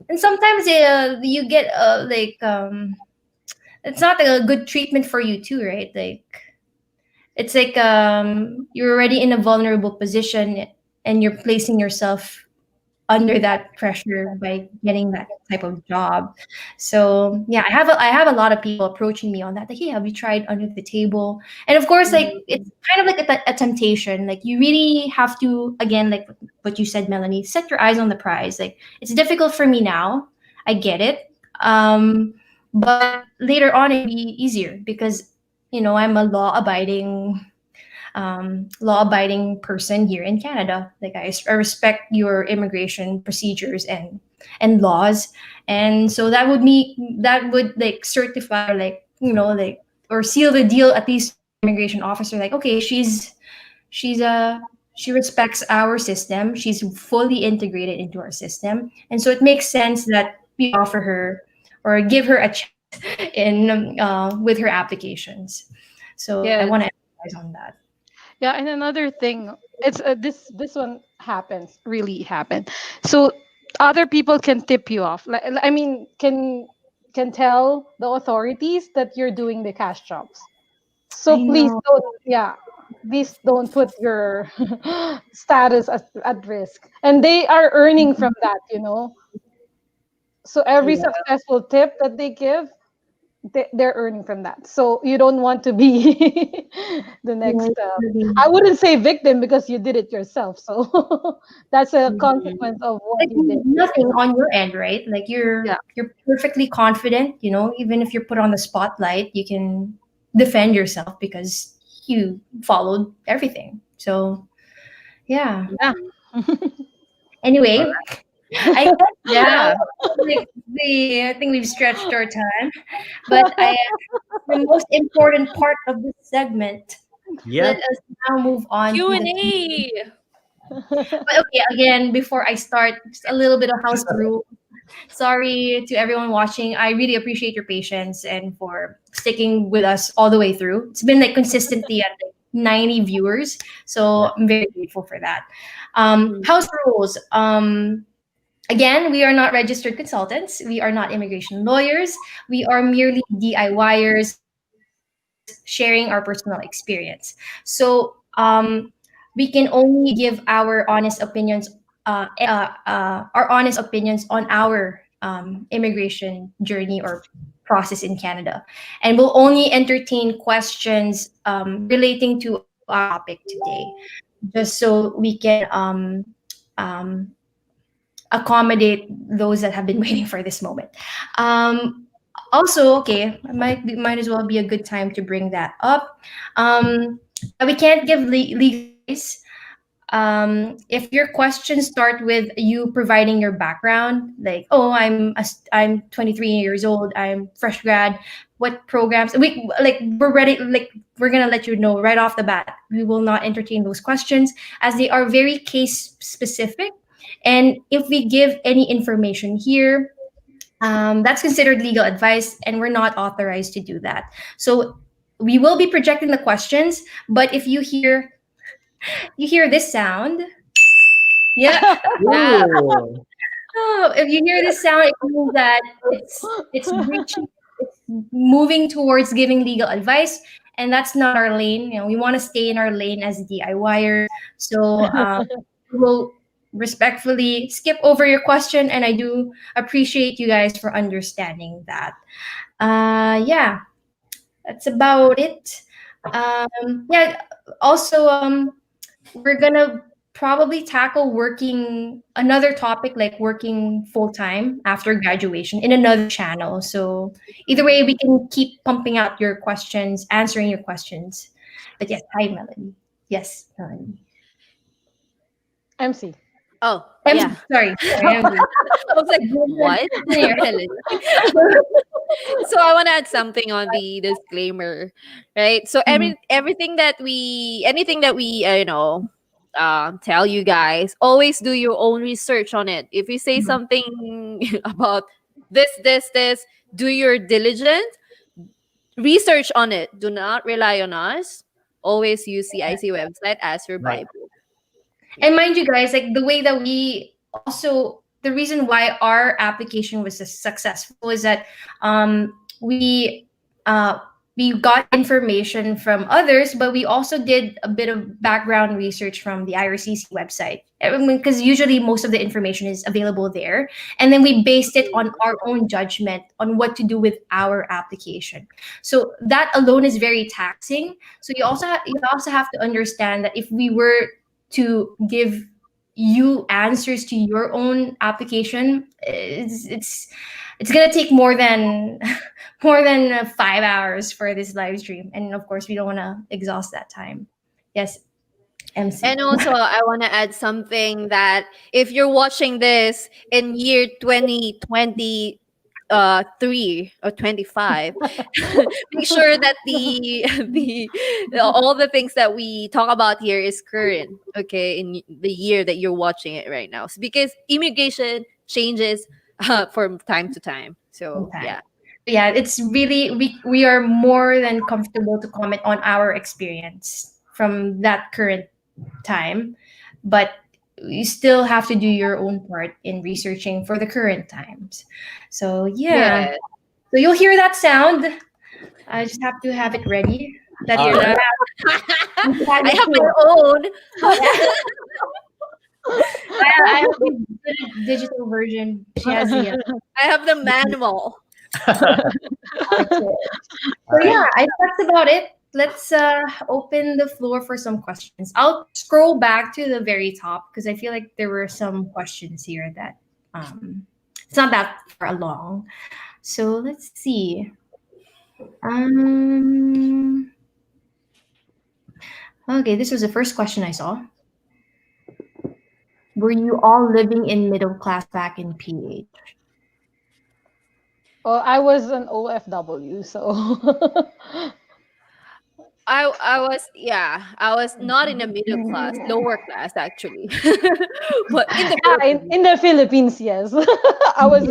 And sometimes you get it's not a good treatment for you too, right? Like it's like you're already in a vulnerable position and you're placing yourself under that pressure by getting that type of job. So yeah, I have a lot of people approaching me on that. Like, hey, have you tried under the table? And of course, like it's kind of like a temptation. Like you really have to, again, like what you said, Melanie, set your eyes on the prize. Like it's difficult for me now. I get it. But later on it'd be easier because I'm a law abiding person here in Canada. Like I respect your immigration procedures and laws, and so that would like certify like like or seal the deal at least to the immigration officer. Like okay, she's she respects our system. She's fully integrated into our system, and so it makes sense that we offer her or give her a chance in with her applications. So I Yes. want to emphasize on that. Yeah, and another thing, it's this one happens, really happened. So other people can tip you off. I mean, can tell the authorities that you're doing the cash jobs. So I please know. don't, yeah, please don't put your status at risk. And they are earning from that, you know. So every Yeah. successful tip that they give, they're earning from that. So you don't want to be the Yeah, next. really. I wouldn't say victim because you did it yourself. So that's a Mhm. consequence of what Like you did. nothing on your end, right? Like Yeah, you're perfectly confident, even if you're put on the spotlight, you can defend yourself because you followed everything. So yeah. yeah. All Anyway, right. I guess now Yeah. like I think we've stretched our time, but the most important part of this segment. Let Yeah. us now move on to the Q&A. but okay, again, before I start, just a little bit of house rule. Sorry to everyone watching. I really appreciate your patience and for sticking with us all the way through. It's been like consistently at like 90 viewers. Yeah. So I'm very grateful for that. Mm. House rules. Again, we are not registered consultants. We are not immigration lawyers. We are merely DIYers sharing our personal experience. So we can only give our honest opinions, our honest opinions on our immigration journey or process in Canada, and we'll only entertain questions relating to our topic today, just so we can um, accommodate those that have been waiting for this moment. Also, okay, might as well be a good time to bring that up. We can't give legal advice. If your questions start with you providing your background, like, oh, I'm 23 years old, I'm fresh grad, what programs we're ready, like we're gonna let you know right off the bat, we will not entertain those questions as they are very case specific. And if we give any information here, that's considered legal advice, and we're not authorized to do that. So we will be projecting the questions, but if you hear this sound, yeah. Yeah. Ooh. Oh, if you hear this sound, it means that it's reaching, it's moving towards giving legal advice, and that's not our lane. We want to stay in our lane as DIYers. So we'll respectfully skip over your question, and I do appreciate you guys for understanding that. Yeah, that's about it. Yeah. Also, we're gonna probably tackle working another topic like working full time after graduation in another channel. So either way, we can keep pumping out your questions, answering your questions. But yes, hi Melanie. Yes, Melanie. MC. Oh, I'm yeah. sorry, MC. I was like, what? Melanie. So I want to add something on the disclaimer, right? So Mhm. anything that we, tell you guys, always do your own research on it. If you say Mhm. something about this, do your diligence. research on it. Do not rely on us. Always use CIC website as your Right. Bible. And mind you guys, like the way that we also, the reason why our application was successful is that we uh, we got information from others, but we also did a bit of background research from the IRCC website. Because usually most of the information is available there, and then we based it on our own judgment on what to do with our application. So that alone is very taxing. So you also have to understand that if we were to give you answers to your own application, it's gonna take more than more than 5 hours for this live stream, and of course we don't want to exhaust that time. Yes, MC. And also, I want to add something that if you're watching this in year 2020, 3 or 25, make sure that the all the things that we talk about here is current, okay, in the year that you're watching it right now. So, because immigration changes from time to time. So Okay. yeah. Yeah, it's really, we are more than comfortable to comment on our experience from that current time, but you still have to do your own part in researching for the current times. So yeah, Yeah. so you'll hear that sound. I just have to have it ready. That All you right. I have my own. I have the digital version. She has the I have the manual. so yeah, I think that's about it. Let's open the floor for some questions. I'll scroll back to the very top because I feel like there were some questions here that it's not that far along. So let's see. Um, okay, this was the first question I saw. Were you all living in middle class back in PH? Well, I was an OFW, so I was not in the middle class, lower class actually. But in the yeah, in the Philippines, yes. I was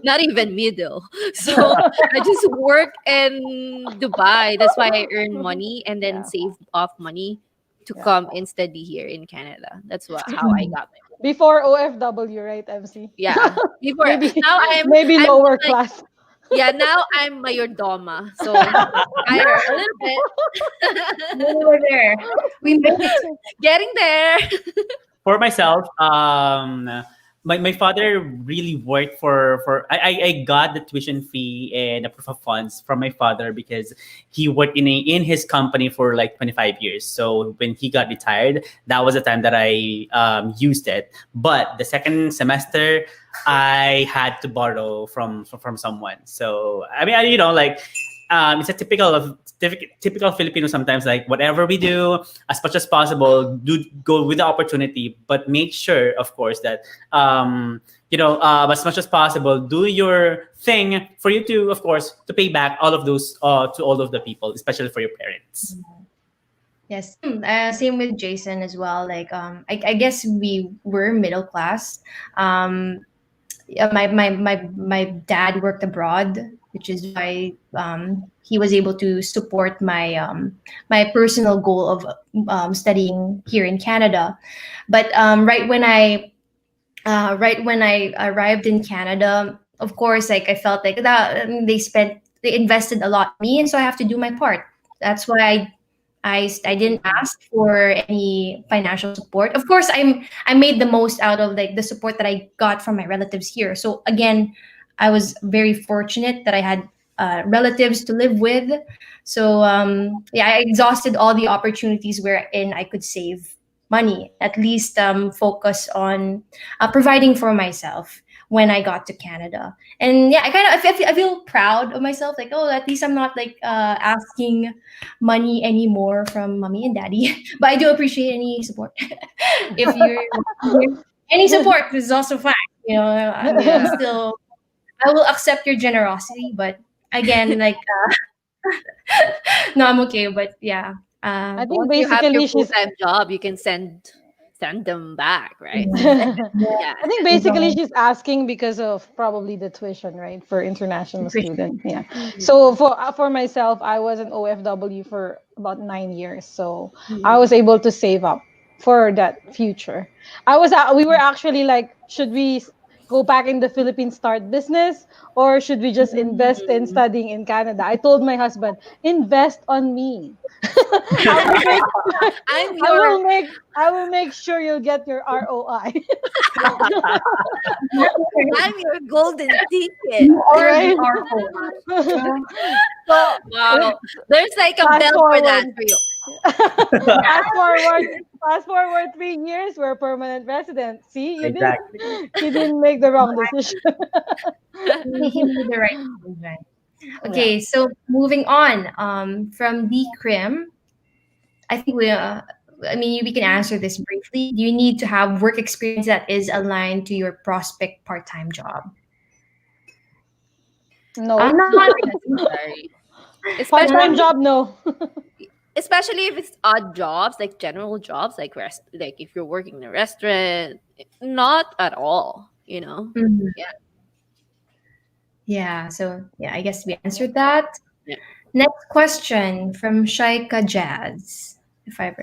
not even middle. So I just work in Dubai. That's why I earn money and then yeah, save off money to yeah. come and study here in Canada. That's how I got my Before OFW, right, MC? yeah. Before maybe now maybe I'm lower like class. yeah, now I'm mayordoma. So higher a little bit. We were there. We made it. Getting there. For myself, my father really worked for I got the tuition fee and the proof of funds from my father because he worked in his company for like 25 years. So when he got retired, that was the time that I used it. But the second semester, I had to borrow from someone. So I mean, like it's a typical Filipino sometimes, like whatever we do, as much as possible, do go with the opportunity, but make sure, of course, that as much as possible, do your thing for you to, of course, to pay back all of those to all of the people, especially for your parents. Yes, same with Jason as well. Like, I guess we were middle class. Yeah, my dad worked abroad, which is why he was able to support my personal goal of studying here in Canada. But right when I arrived in Canada, of course, like I felt like that they invested a lot in me, and so I have to do my part. That's why I didn't ask for any financial support. Of course, I made the most out of like the support that I got from my relatives here. So again, I was very fortunate that I had relatives to live with. So yeah, I exhausted all the opportunities wherein I could save money, at least focus on providing for myself when I got to Canada. And yeah, I feel proud of myself. Like, oh, at least I'm not like asking money anymore from mommy and daddy. But I do appreciate any support. If you're any support is also fine. You know, I'm still I will accept your generosity. But again, like no, I'm okay. But yeah, I think Once you have your basically full she's time job, you can send send them back, right? Yeah. I think basically she's asking because of probably the tuition, right, for international Appreciate student. Yeah. Mhm. So for myself, I was an OFW for about 9 years, so I Mhm. was able to save up for that future. We were actually like, should we go back in the Philippines, start business, or should we just invest in Mhm. studying in Canada? I told my husband, invest on me. I will make I'm your I will make sure you'll get your ROI. I'm your golden ticket. you are the Right? powerful. So Wow. There's like a fast bell for that forward. for you. fast forward. Fast forward 3 years, we're permanent resident. See, Exactly. you didn't make the wrong decision. He made the right decision. Yeah. Okay, so moving on. From the Crim, I think I mean, we can answer this briefly. Do you need to have work experience that is aligned to your prospect part-time job? No. Not Not necessary. Part-time Especially job, no. especially if it's odd jobs, like general jobs, like like if you're working in a restaurant, not at all, you know. Mhm. Yeah. Yeah, so yeah, I guess we answered that. Yeah. Next question from Shaika Jazz.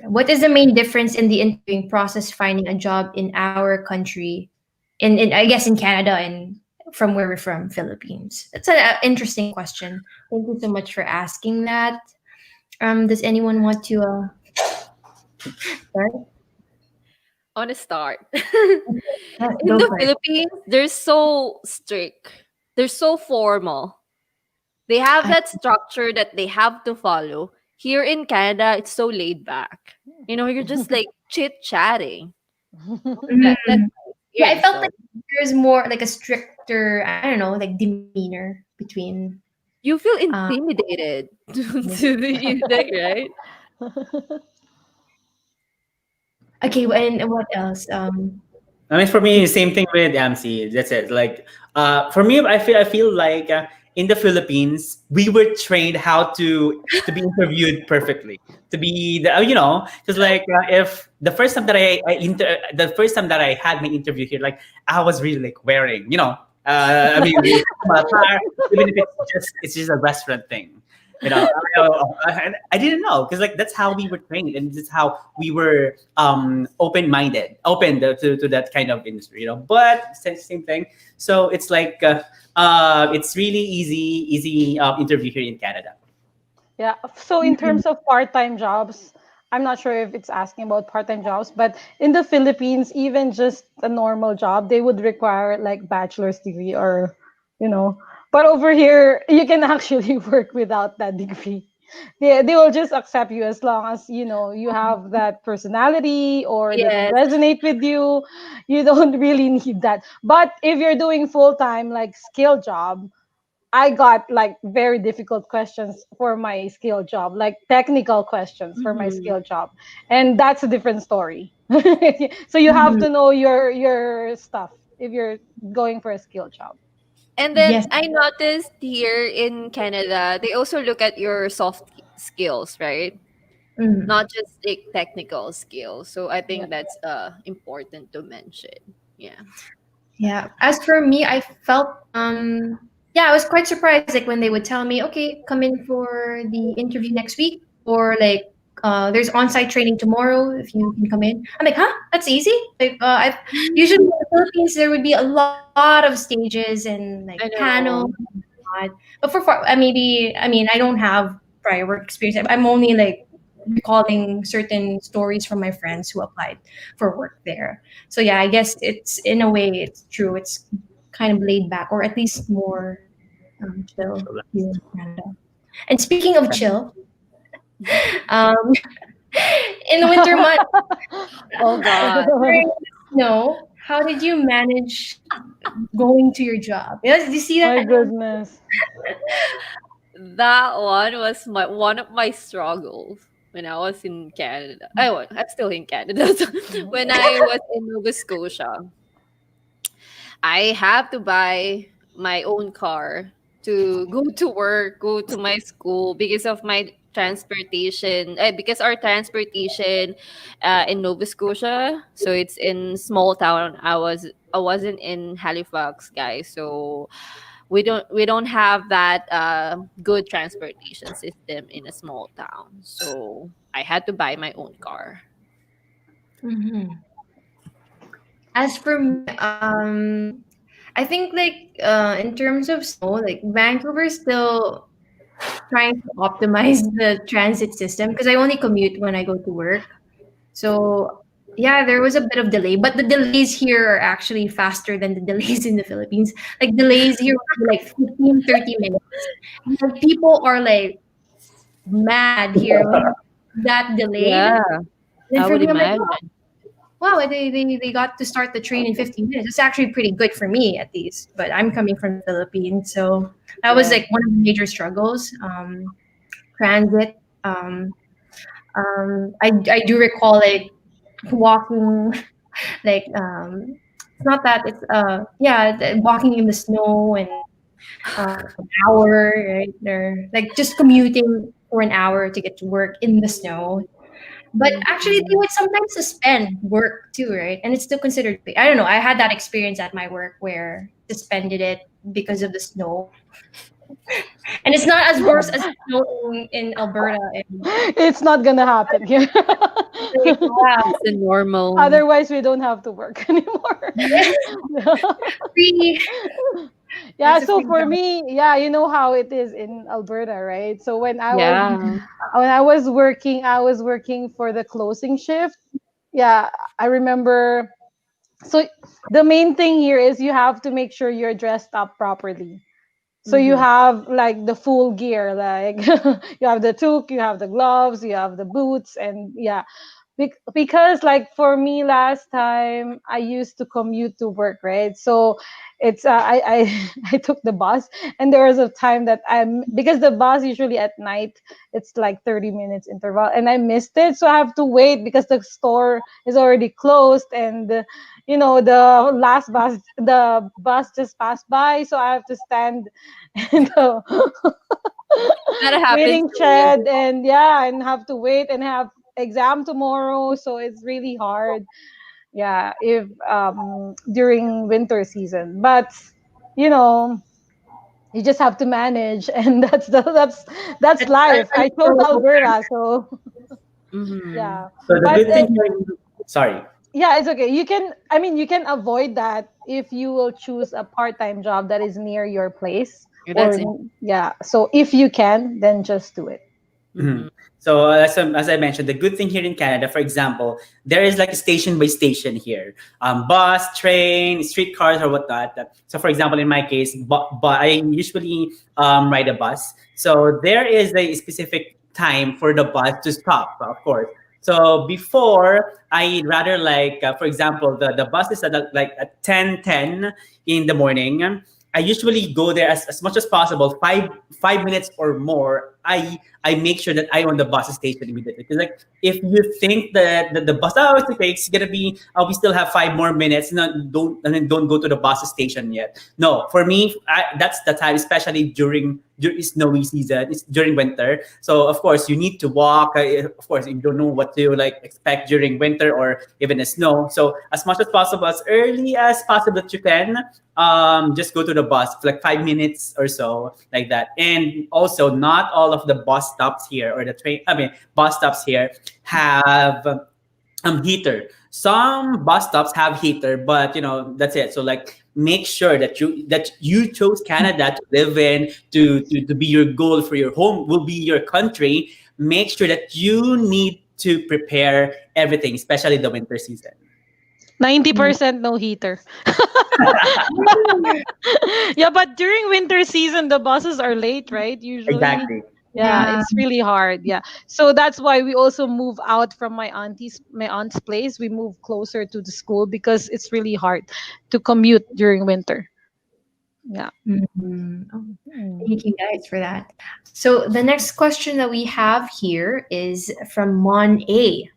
What is the main difference in the interviewing process finding a job in our country, in I guess in Canada and from where we're from, Philippines? That's an interesting question. Thank you so much for asking that. Does anyone want to start? I want to start. Yes, In go the for it. Philippines, they're so strict. They're so formal. They have I, that structure that they have to follow. Here in Canada, it's so laid back. You know, you're just like chit chatting. That's mm, my yeah, I experience felt though. like there's more like a stricter, I don't know, like demeanor between. You feel Uh, intimidated to the like, right? okay, and what else? I mean, for me, same thing with MC. That's it. Like, for me, I feel like in the Philippines, we were trained how to be interviewed perfectly. To be the because like if the first time that the first time that I had my interview here, like I was really like wearing, I mean, my attire, even if it's just a restaurant thing. I didn't know because like that's how we were trained and this is how we were open-minded, open to that kind of industry. But same thing. So it's like it's really easy interview here in Canada. Yeah. So in terms of part-time jobs, I'm not sure if it's asking about part-time jobs, but in the Philippines, even just a normal job, they would require like bachelor's degree or, you know. But over here, you can actually work without that degree. They will just accept you as long as you have that personality or they can Yes. resonate with you. You don't really need that. But if you're doing full-time like skill job, I got like very difficult questions for my skill job, like technical questions for my Mhm. skill job. And that's a different story. So you have mhm, to know your stuff if you're going for a skill job. And then yes. I noticed here in Canada, they also look at your soft skills, right? Mhm. Not just like technical skills. So I Yeah. think that's important to mention. Yeah. Yeah. As for me, I felt yeah, I was quite surprised like when they would tell me, okay, come in for the interview next week or like there's on-site training tomorrow if you can come in. I'm like, huh? That's easy. Like I've usually in the Philippines there would be a lot of stages and like I panel know. and but maybe I mean I don't have prior work experience. I'm only like recalling certain stories from my friends who applied for work there. So yeah, I guess it's in a way it's true. It's kind of laid back, or at least more chill here in Canada. And speaking of chill, um, in the winter months Oh God. during the snow, how did you manage going to your job? Yes, did you see My that? goodness. That one was one of my struggles when I was in Canada. I'm still in Canada. So when I was in Nova Scotia, I have to buy my own car to go to work, go to my school because of my transportation, because our transportation in Nova Scotia, so it's in small town. I wasn't in Halifax, guys, so we don't have that good transportation system in a small town. So I had to buy my own car. Mhm. As for me, I think like in terms of snow, like Vancouver's still trying to optimize the transit system because I only commute when I go to work. So yeah, there was a bit of delay, but the delays here are actually faster than the delays in the Philippines. Like delays here would be like 15, 30 minutes. And like people are like mad here when that delayed. Yeah, And I for would me, I'm like, imagine. wow, they got to start the train in 15 minutes. It's actually pretty good for me at least. But I'm coming from the Philippines, so that was Yeah. like one of the major struggles. Transit. I do recall like walking like it's not that it's yeah walking in the snow and an hour right or like just commuting for an hour to get to work in the snow. But actually, they Mhm. would sometimes suspend work too, right? And it's still considered paid. I don't know. I had that experience at my work where suspended it because of the snow, and it's not as worse as snow in Alberta. And It's not gonna happen here. like, wow, It's a normal. Otherwise, we don't have to work anymore. free. Yeah, That's a so free for job. me, yeah, you know how it is in Alberta, right? So Yeah. when I was working for the closing shift. Yeah, I remember. So the main thing here is you have to make sure you're dressed up properly. So you Mm-hmm. have like the full gear, like you have the toque, you have the gloves, you have the boots, and yeah, because like for me last time I used to commute to work, right? So it's I I took the bus, and there was a time that I'm because the bus usually at night it's like 30 minutes interval, and I missed it, so I have to wait because the store is already closed, and the bus just passed by, so I have to stand in the That happens waiting to me. shed, and yeah, and have to wait and have exam tomorrow, so it's really hard. Yeah, if during winter season, but you know you just have to manage, and that's That's life. I chose uncontrollable. Alberta, so Mm-hmm. yeah. So the But good thing here, sorry. yeah, it's okay. You can avoid that if you will choose a part-time job that is near your place, That's or yeah, so if you can, then just do it. Mhm. mm-hmm. So as I mentioned, the good thing here in Canada, for example, there is like a station by station here, bus, train, streetcars, or whatnot. So for example, in my case, I usually ride a bus. So there is a specific time for the bus to stop, of course. So before, I rather like, for example, the bus is like at 10:10 in the morning. I usually go there as much as possible, five minutes or more. I make sure that I'm on the bus station immediately. Because like if you think that the bus, oh, it's okay, it's gonna be, we still have 5 more minutes. No, don't go to the bus station yet. No, for me, that's the time, especially during snowy season. It's during winter, so of course you need to walk. Of course, you don't know what to like expect during winter or even the snow. So as much as possible, as early as possible that you can, just go to the bus for like 5 minutes or so, like that. And also, not all of the bus stops here or the train, I mean, bus stops here have heater. Some bus stops have heater, but that's it. So like make sure that you chose Canada to live in, to be your goal for your home, will be your country. Make sure that you need to prepare everything, especially the winter season. 90% no heater. Yeah, but during winter season, the buses are late, right? Usually. Exactly. Yeah, Yeah. it's really hard. Yeah. So that's why we also move out from my aunt's place. We move closer to the school because it's really hard to commute during winter. Yeah. Mhm. Oh, Mm. thank you guys for that. So the next question that we have here is from Mon A.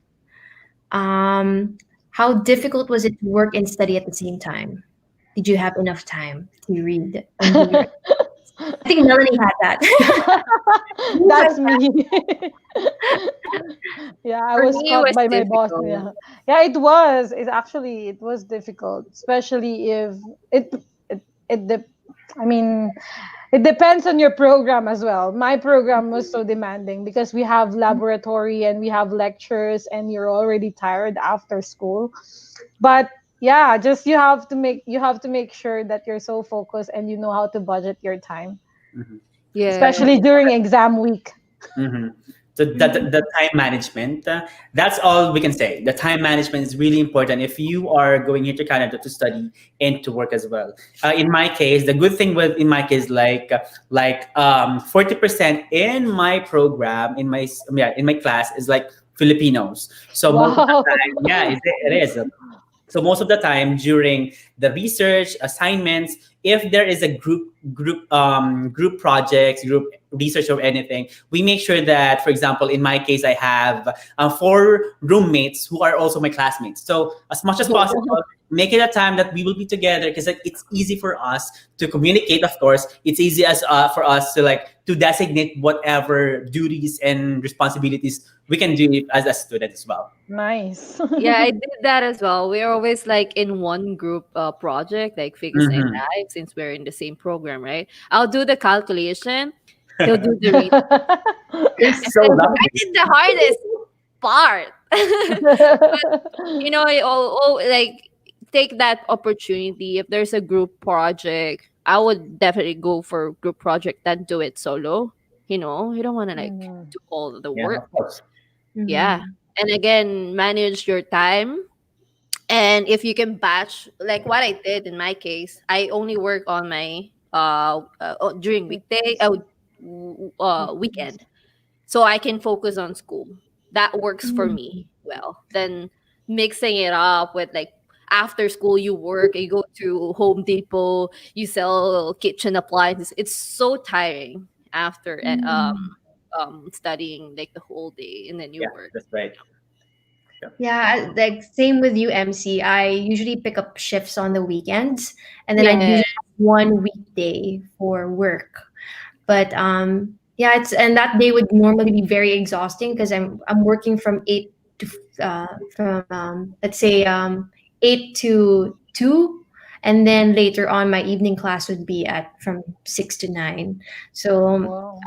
How difficult was it to work and study at the same time? Did you have enough time to read and do your I think Melanie had that. Who has That's that? me. Yeah, I For was me, it caught was by my boss. difficult. Yeah, yeah, it was. It was difficult, especially if it it it. I mean, it depends on your program as well. My program was so demanding because we have laboratory and we have lectures, and you're already tired after school. But yeah, just you have to make sure that you're so focused and you know how to budget your time, Mhm. Yeah. especially during exam week. Mm-hmm. So the time management, that's all we can say. The time management is really important if you are going here to Canada to study and to work as well. In my case, the good thing with in my case, 40% in my program in my class is like Filipinos. So most of the Wow. time, yeah, it is. So most of the time during the research assignments, if there is a group projects, group research or anything, we make sure that, for example, in my case, I have four roommates who are also my classmates. So as much as possible, make it a time that we will be together because it's easy for us to communicate. Of course, it's easy as for us to to designate whatever duties and responsibilities we can do as a student as well. Nice. Yeah, I did that as well. We're always like in one group project, like Figures and Mm-hmm. Live, since we're in the same program, right? I'll do the calculation, he'll do the read. You're And so then I lucky. did the hardest part. Like take that opportunity. If there's a group project, I would definitely go for group project than do it solo. You don't want to like Mhm. do all the Yeah, work. of course. Yeah. Mhm. And again, manage your time. And if you can batch, like what I did in my case, I only work on my during weekday, weekend, so I can focus on school. That works for me well. Then mixing it up with like after school, you work, you go to Home Depot, you sell kitchen appliances. It's so tiring after Mhm. studying like the whole day, and then you Yeah, work. that's right. Yeah. Yeah, like same with you, MC. I usually pick up shifts on the weekends, and then I Yeah. usually have one weekday for work. But yeah, it's and that day would normally be very exhausting because I'm working from 8 to let's say 8 to 2, and then later on my evening class would be at from 6 to 9. So Wow.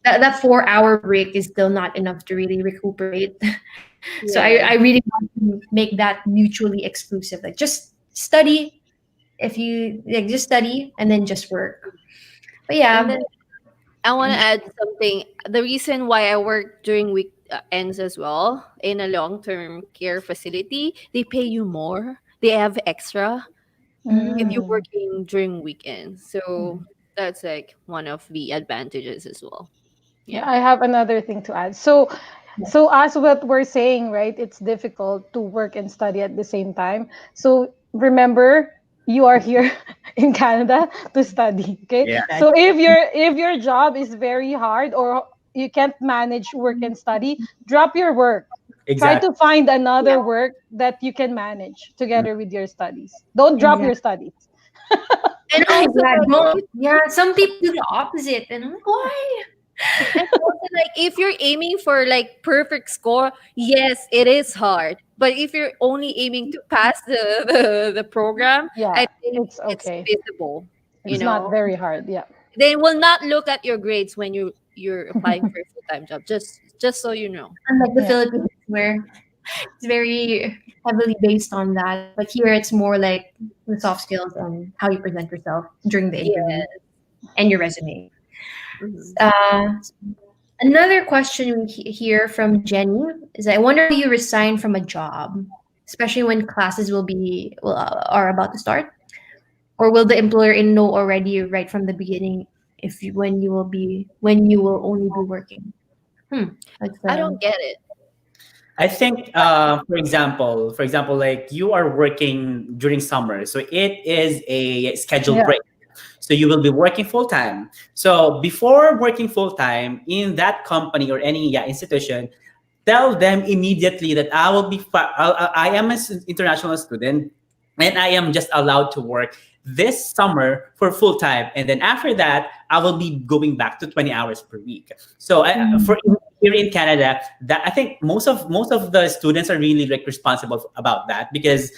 that 4 hour break is still not enough to really recuperate. So I Yes. really want to make that mutually exclusive. Like just study, if you like, just study and then just work. But And yeah. then I want to add something. The reason why I work during weekends as well in a long-term care facility, they pay you more. They have extra if you're Mm. working during weekends. So that's like one of the advantages as well. Yeah, Yeah. I have another thing to add. So as what we're saying, right? It's difficult to work and study at the same time. So remember, you are here in Canada to study. Okay. Yeah. So if your job is very hard or you can't manage work and study, drop your work. Try Exactly. to find Yeah, another work that you can manage together with your studies. Don't drop your exactly. studies. And also Yeah, if yeah, some people do the opposite, and I'm like, why? And also, like, if you're aiming for like perfect score, yes, it is hard. But if you're only aiming to pass the program, I Yeah, think it's it's okay. feasible. You It's not know, very hard. Yeah. they will not look at your grades when you're applying for a full time job. Just so you know. Unlike the Yeah. Philippines, where it's very heavily based on that, but here it's more like the soft skills and how you present yourself during the interview Yeah. and your resume. Mhm. Uh, Another question here from Jenny is, I wonder how you resign from a job, especially when classes are about to start, or will the employer know already right from the beginning when you will only be working? That's I don't get it. I think, for example, like you are working during summer, so it is a scheduled Yeah. break. So you will be working full time. So before working full time in that company or any institution, tell them immediately that I will be. I am an international student, and I am just allowed to work this summer for full time, and then after that, I will be going back to 20 hours per week. So for here in Canada, that I think most of the students are really like responsible about that, because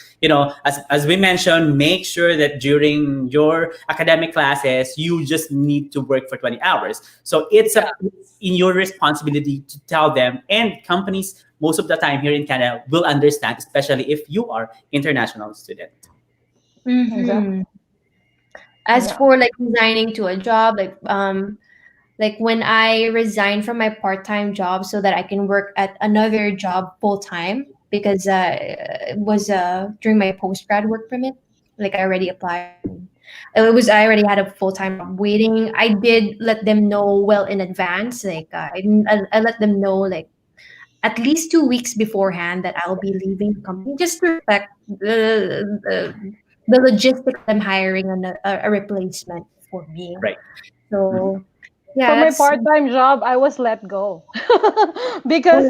as we mentioned, make sure that during your academic classes you just need to work for 20 hours. So it's in your responsibility to tell them, and companies most of the time here in Canada will understand, especially if you are international student. Exactly. As Yeah. for like resigning to a job, like when I resigned from my part-time job so that I can work at another job full-time, because it was during my post-grad work permit. Like I already applied. I already had a full-time job waiting. I did let them know well in advance. Like I let them know like at least 2 weeks beforehand that I'll be leaving the company, just to respect the logistics of them hiring a replacement for me. Right. Mhm. So For yeah, my that's part-time job, I was let go because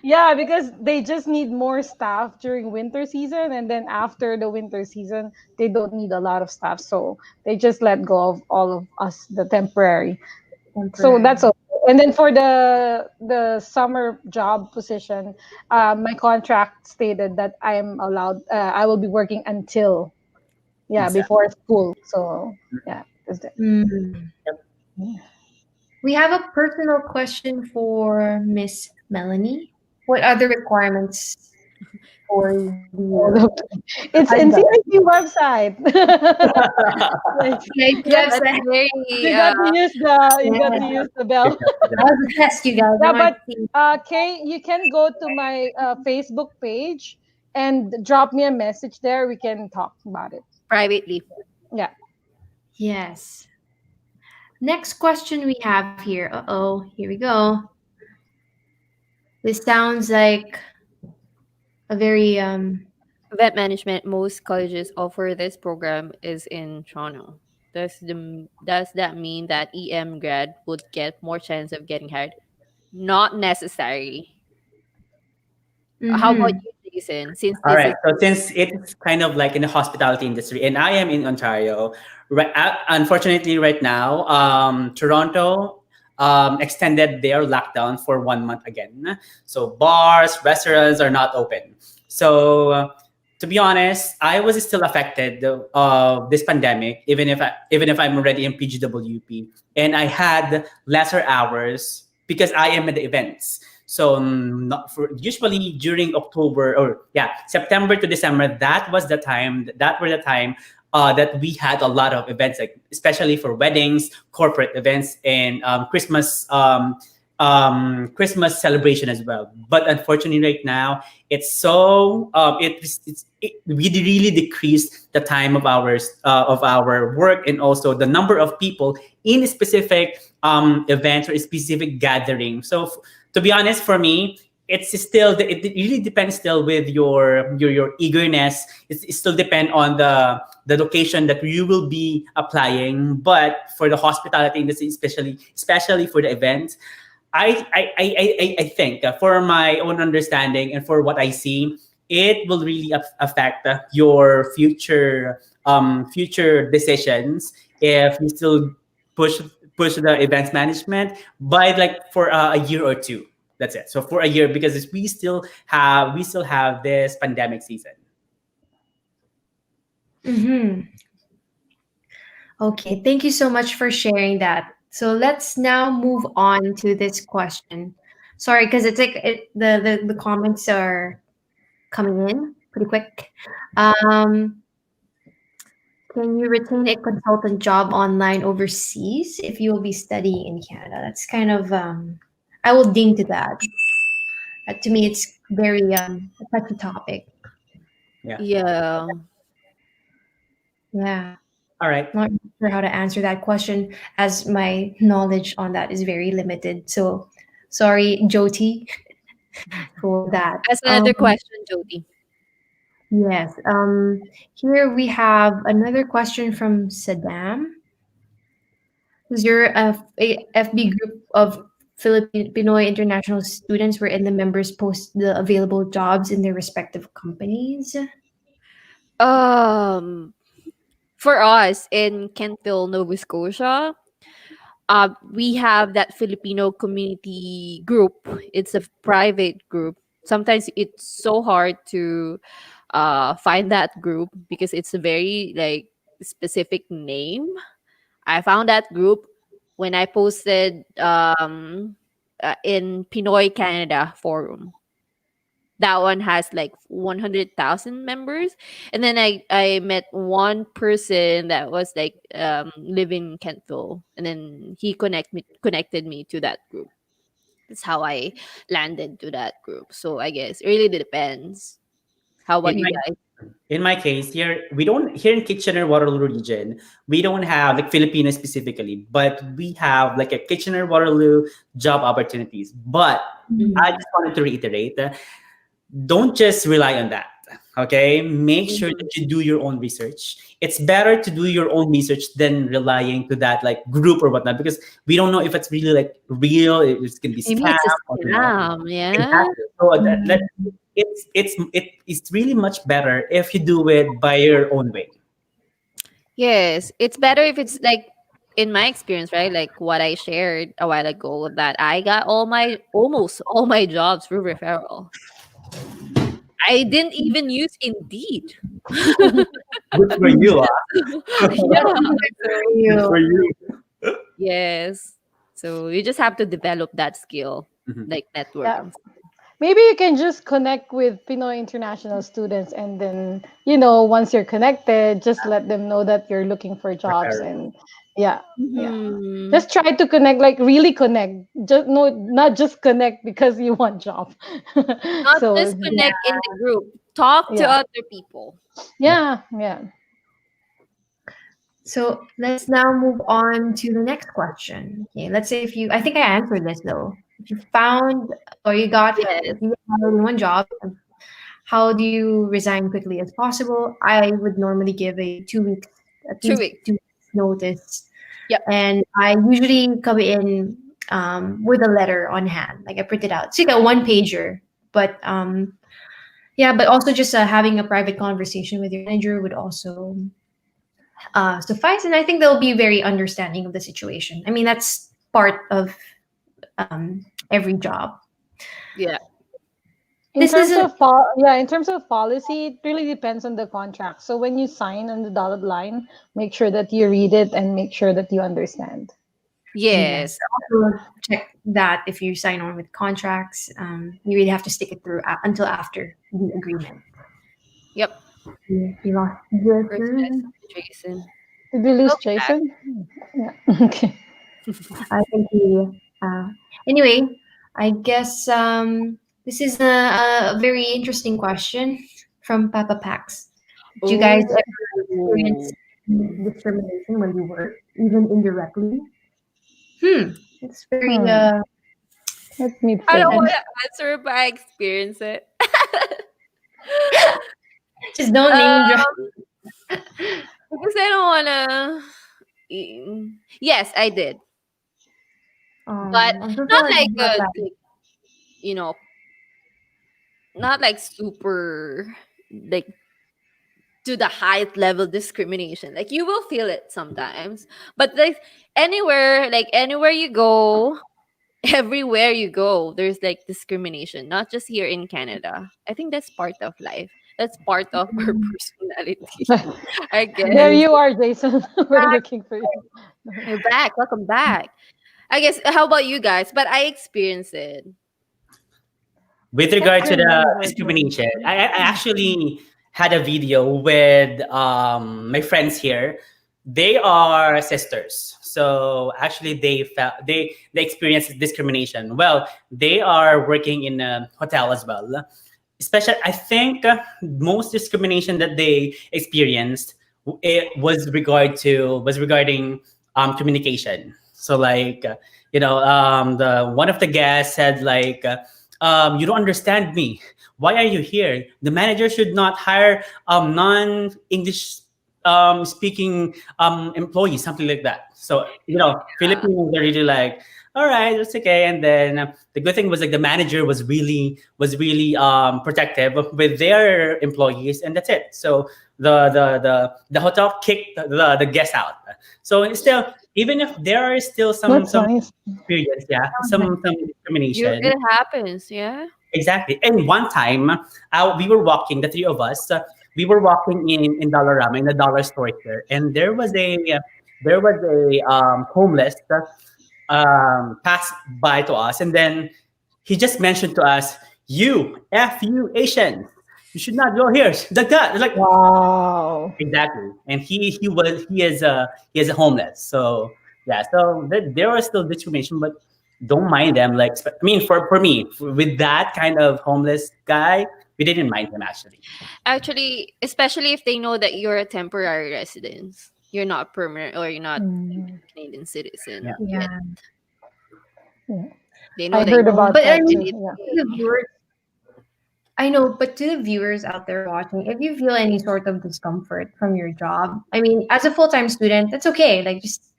yeah, because they just need more staff during winter season, and then after the winter season, they don't need a lot of staff, so they just let go of all of us, the temporary. So that's temporary. okay. And then for the summer job position, my contract stated that I am allowed. I will be working until, yeah, Exactly. before school. So yeah, that's it. Mm. Yep. We have a personal question for Miss Melanie. What are the requirements for All the of it's NCIC website. Like, CIT yeah, That's website? very you got to use the you got Yeah, to use the Good bell. job, good that job. was a test, you guys. I Yeah, wanted but to see. Kay, you can go to my Facebook page and drop me a message there. We can talk about it. privately. Yeah. Yes. Next question we have here. Uh-oh, here we go. This sounds like a very Event management, most colleges offer this program is in Toronto. Does that mean that EM grad would get more chance of getting hired? Not necessary. How about mhm. you, Jason? Since All this right. is So since it's kind of like in the hospitality industry, and I am in Ontario, right? Unfortunately, right now, Toronto extended their lockdown for 1 month again. So bars, restaurants are not open. So to be honest, I was still affected of this pandemic, even if I'm already in PGWP, and I had lesser hours because I am at the events. So not for usually during October, or yeah, September to December, that were the time that we had a lot of events, like especially for weddings, corporate events, and Christmas celebration as well. But unfortunately, right now it's so it we really decreased the time of our work, and also the number of people in specific events or specific gathering. So to be honest, for me, it really depends still with your eagerness. It still depend on the location that you will be applying. But for the hospitality industry, especially for the events, I think for my own understanding and for what I see, it will really affect your future decisions if you still push push the events management by like for a year or two. That's it. So for a year, because we still have this pandemic season. Mhm. Okay, thank you so much for sharing that. So let's now move on to this question. Sorry, because it's like the comments are coming in pretty quick. Um, can you retain a consultant job online overseas if you will be studying in Canada? That's kind of I will ding to that. To me, it's very a touchy topic. Yeah. yeah. Yeah, All right. not sure how to answer that question, as my knowledge on that is very limited. So, sorry, Jyoti, for that. As another question, Jody. Yes. Here we have another question from Saddam. Was your FB group of Filipino international students where in the members post the available jobs in their respective companies? Um For us in Kentville, Nova Scotia, we have that Filipino community group. It's a private group. Sometimes it's so hard to find that group because it's a very like specific name. I found that group when I posted in Pinoy Canada forum. That one has like 100,000 members, and then I met one person that was like living in Kentville, and then he connected me to that group. That's how I landed to that group. So I guess it really depends. How about In you my guys? in my case, here in Kitchener Waterloo region, we don't have like Filipino specifically, but we have like a Kitchener Waterloo job opportunities. But I just wanted to reiterate that don't just rely on that. Okay, make sure Mhm. that you do your own research. It's better to do your own research than relying to that like group or whatnot, because we don't know if it's really like real, if it's gonna be Maybe scam it's a or scam. Yeah. exactly. So it's really much better if you do it by your own way. Yes, it's better if it's like in my experience, right? Like what I shared a while ago that I got almost all my jobs through referral. I didn't even use Indeed. Good for you. Yeah. Good for You. you. Yes. So you just have to develop that skill, Mhm. like Yeah. networking. Maybe you can just connect with Pinoy international students, and then, once you're connected, just let them know that you're looking for jobs. Referral. And yeah, yeah. Mhm. Just try to connect, like really connect. Just no, not just connect because you want job. Not So just connect in the group. Talk to yeah, other people. yeah, yeah. So let's now move on to the next question. Okay, let's say if you, I think I answered this though. If you found or Yes. you have only one job, how do you resign quickly as possible? I would normally give a 2 weeks, at Two least weeks. 2 weeks notice, Yep. and I usually come in with a letter on hand, like I print it out. It's like a one pager, but yeah, but also just having a private conversation with your manager would also suffice, and I think they'll be very understanding of the situation. I mean, that's part of every job. Yeah. In This terms isn't. of in terms of policy, it really depends on the contract. So when you sign on the dotted line, make sure that you read it and make sure that you understand. Yes, Yes. also check that if you sign on with contracts, you really have to stick it through until after the agreement. Yep. You lost Where's Jayson. Jason? Did we lose Welcome back. Jason? Yeah. Okay. I think he. Anyway, I guess this is a very interesting question from Papa Pax. Did you guys Oh. ever experience discrimination when you work, even indirectly? It's very Hmm. Let me I don't think. want to answer, but I experience it. just don't name drop. Um, because I don't want to. Yes, I did, but I'm so not sorry like about that. you know, not like super like to the height level discrimination. Like you will feel it sometimes, but like anywhere you go, everywhere you go, there's like discrimination. Not just here in Canada. I think that's part of life. That's part of our personality. I There guess. you are, Jason. We're looking for you. You're back. Welcome back. I guess. How about you guys? But I experienced it. With Can't regard to the remember though. discrimination, I actually had a video with my friends here. They are sisters, so actually they experienced discrimination. Well, they are working in a hotel as well. Especially, I think most discrimination that they experienced it was regarding communication. So like the one of the guests said like you don't understand me. Why are you here? The manager should not hire non English speaking employees, something like that. So Filipinos are really like, all right, it's okay. And then the good thing was like the manager was really protective with their employees, and that's it. So the hotel kicked the guests out. So it's still, even if there are still That's some nice. periods, yeah, some You discrimination. it happens, yeah. Exactly. And one time, we were walking, the three of us, we were walking in Dollarama, in the dollar store here, and there was a homeless passed by to us, and then he just mentioned to us, "You, you Asians, you should not go here." Like that, like Wow. exactly. And he is a homeless. So yeah, so there was still discrimination, but don't mind them. Like I mean, for me, with that kind of homeless guy, we didn't mind him actually. Actually, especially if they know that you're a temporary resident, you're not permanent or you're not Mm, Canadian citizen Yeah. yet. Yeah. yeah. They know I that heard you about But I that mean, too. need Yeah. to the viewers, I know, but to the viewers out there watching, if you feel any sort of discomfort from your job, I mean, as a full-time student, that's okay. Like, just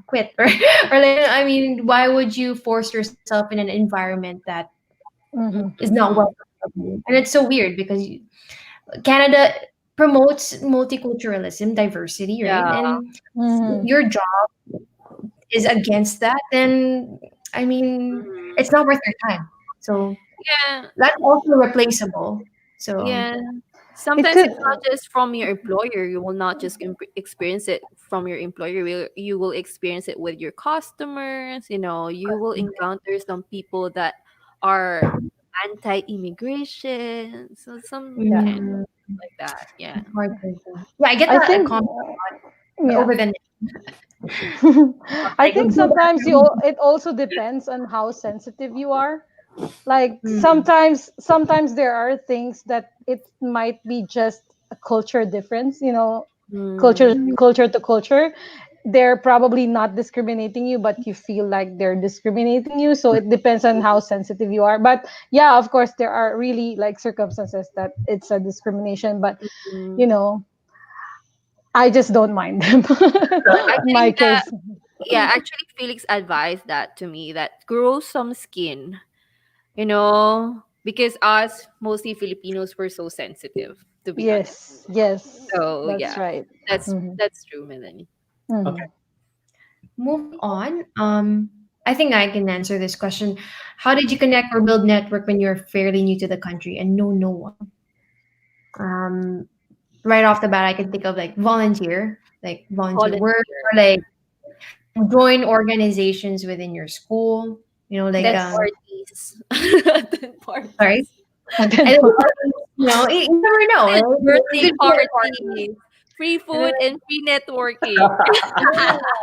quit, or like, I mean, why would you force yourself in an environment that Mm-hmm. is not Mhm. welcome for you? And it's so weird because Canada promotes multiculturalism, diversity, right? Yeah. And if Mm-hmm. your job is against that, then I mean, Mhm. it's not worth your time. So Yeah. that's also replaceable. So Yeah. It Sometimes could. it's not just from your employer. You will not just experience it from your employer. You will experience it with your customers. You will encounter some people that are anti-immigration. So some Yeah. kind mm, like that. Yeah. it's hard to, yeah, I get I that think. comment Yeah. over the net. I Like, think sometimes it also depends on how sensitive you are. Like mm, sometimes there are things that it might be just a culture difference, culture Mm. mm, culture to culture. They're probably not discriminating you, but you feel like they're discriminating you. So it depends on how sensitive you are. But yeah, of course there are really like circumstances that it's a discrimination, but you Mm. know I just don't mind them. I In my think that, case. yeah, actually Felix advised that to me, that grow some skin, because us mostly Filipinos were so sensitive, to be honest. Yes, So that's yeah, right. that's Hmm. that's true, Melanie. Okay. Hmm. moving on. I think I can answer this question. How did you connect or build network when you're fairly new to the country and know no one? Um, right off the bat, I can think of like volunteer work, Volunteer. or like join organizations within your school. Like Attend Yes. parties. Attend sorry, parties. And and then then, you never know, Attend right? You birthday could be at a party, parties. Free and then food and free networking. yeah,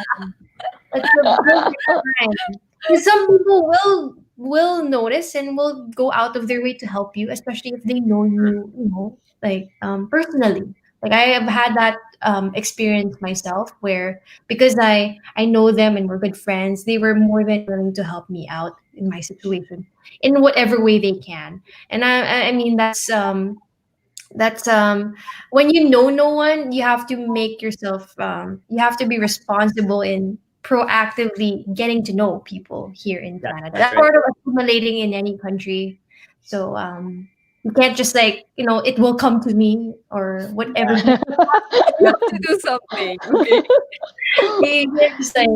that's the perfect time. Because some people will notice and will go out of their way to help you, especially if they know you, like personally. Like I have had that experience myself, where because I know them and we're good friends, they were more than willing to help me out in my situation in whatever way they can. And I mean that's when you know no one, you have to make yourself you have to be responsible in proactively getting to know people here in Yeah, Canada. that's That's right. part of accumulating in any country. So you can't just like, it will come to me or whatever. You have to do something. Okay. You can't just like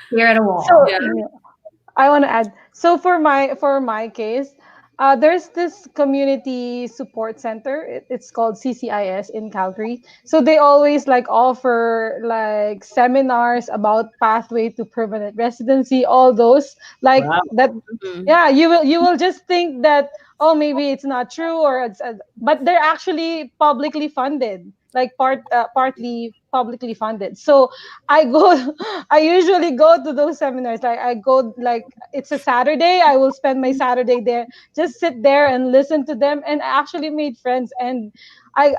stare at a wall. so Yeah. yeah, I want to add. So for my case, there's this community support center. It's called CCIS in Calgary. So they always like offer like seminars about pathway to permanent residency. All those like Wow. that. Mhm. Yeah, you will just think that, oh, maybe it's not true, or but they're actually publicly funded, like partly publicly funded. So I go I usually go to those seminars. Like I go, like it's a Saturday, I will spend my Saturday there, just sit there and listen to them, and I actually made friends. And I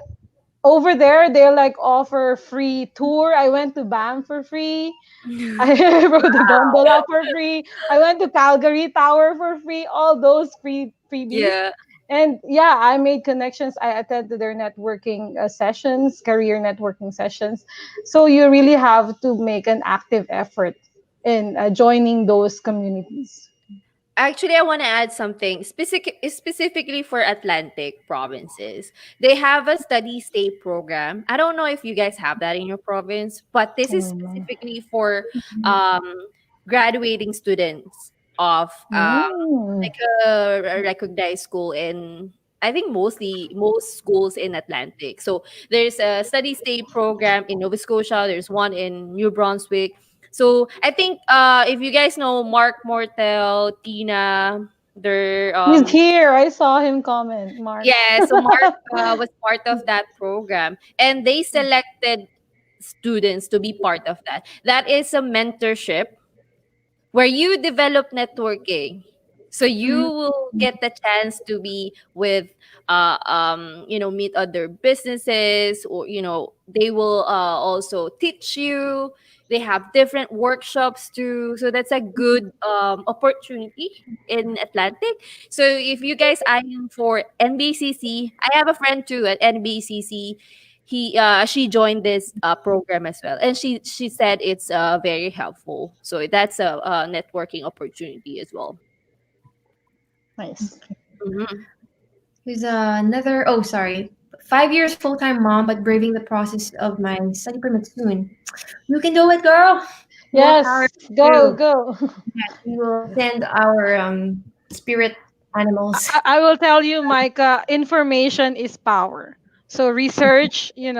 over there they like offer free tour. I went to BAM for free. I rode the gondola for free. I went to Calgary Tower for free. All those freebies. Yeah. And yeah, I made connections. I attended their networking sessions, career networking sessions. So you really have to make an active effort in joining those communities. Actually, I want to add something specifically for Atlantic provinces. They have a study stay program. I don't know if you guys have that in your province, but this is Mm. specifically for um, graduating students of Mm. like a recognized school in, I think, most schools in Atlantic. So there's a study stay program in Nova Scotia. There's one in New Brunswick. So I think if you guys know Mark Mortel, Tina, they're He's here. I saw him comment, Mark. yeah. So Mark was part of that program, and they selected students to be part of that. That is a mentorship where you develop networking. So you Mhm. will get the chance to be with meet other businesses, or they will also teach you. They have different workshops too, so that's a good opportunity in Atlantic. So if you guys eyeing for NBCC, I have a friend too at NBCC. She joined this program as well, and she said it's very helpful, so that's a networking opportunity as well. Nice. Mhm. There's another. Oh, sorry. 5 years full-time mom, but braving the process of my study permit soon. You can do it, girl. More power Yes, to go, you. go. Yes, we will send our spirit animals. I will tell you, Micah, information is power. So research, Yeah, and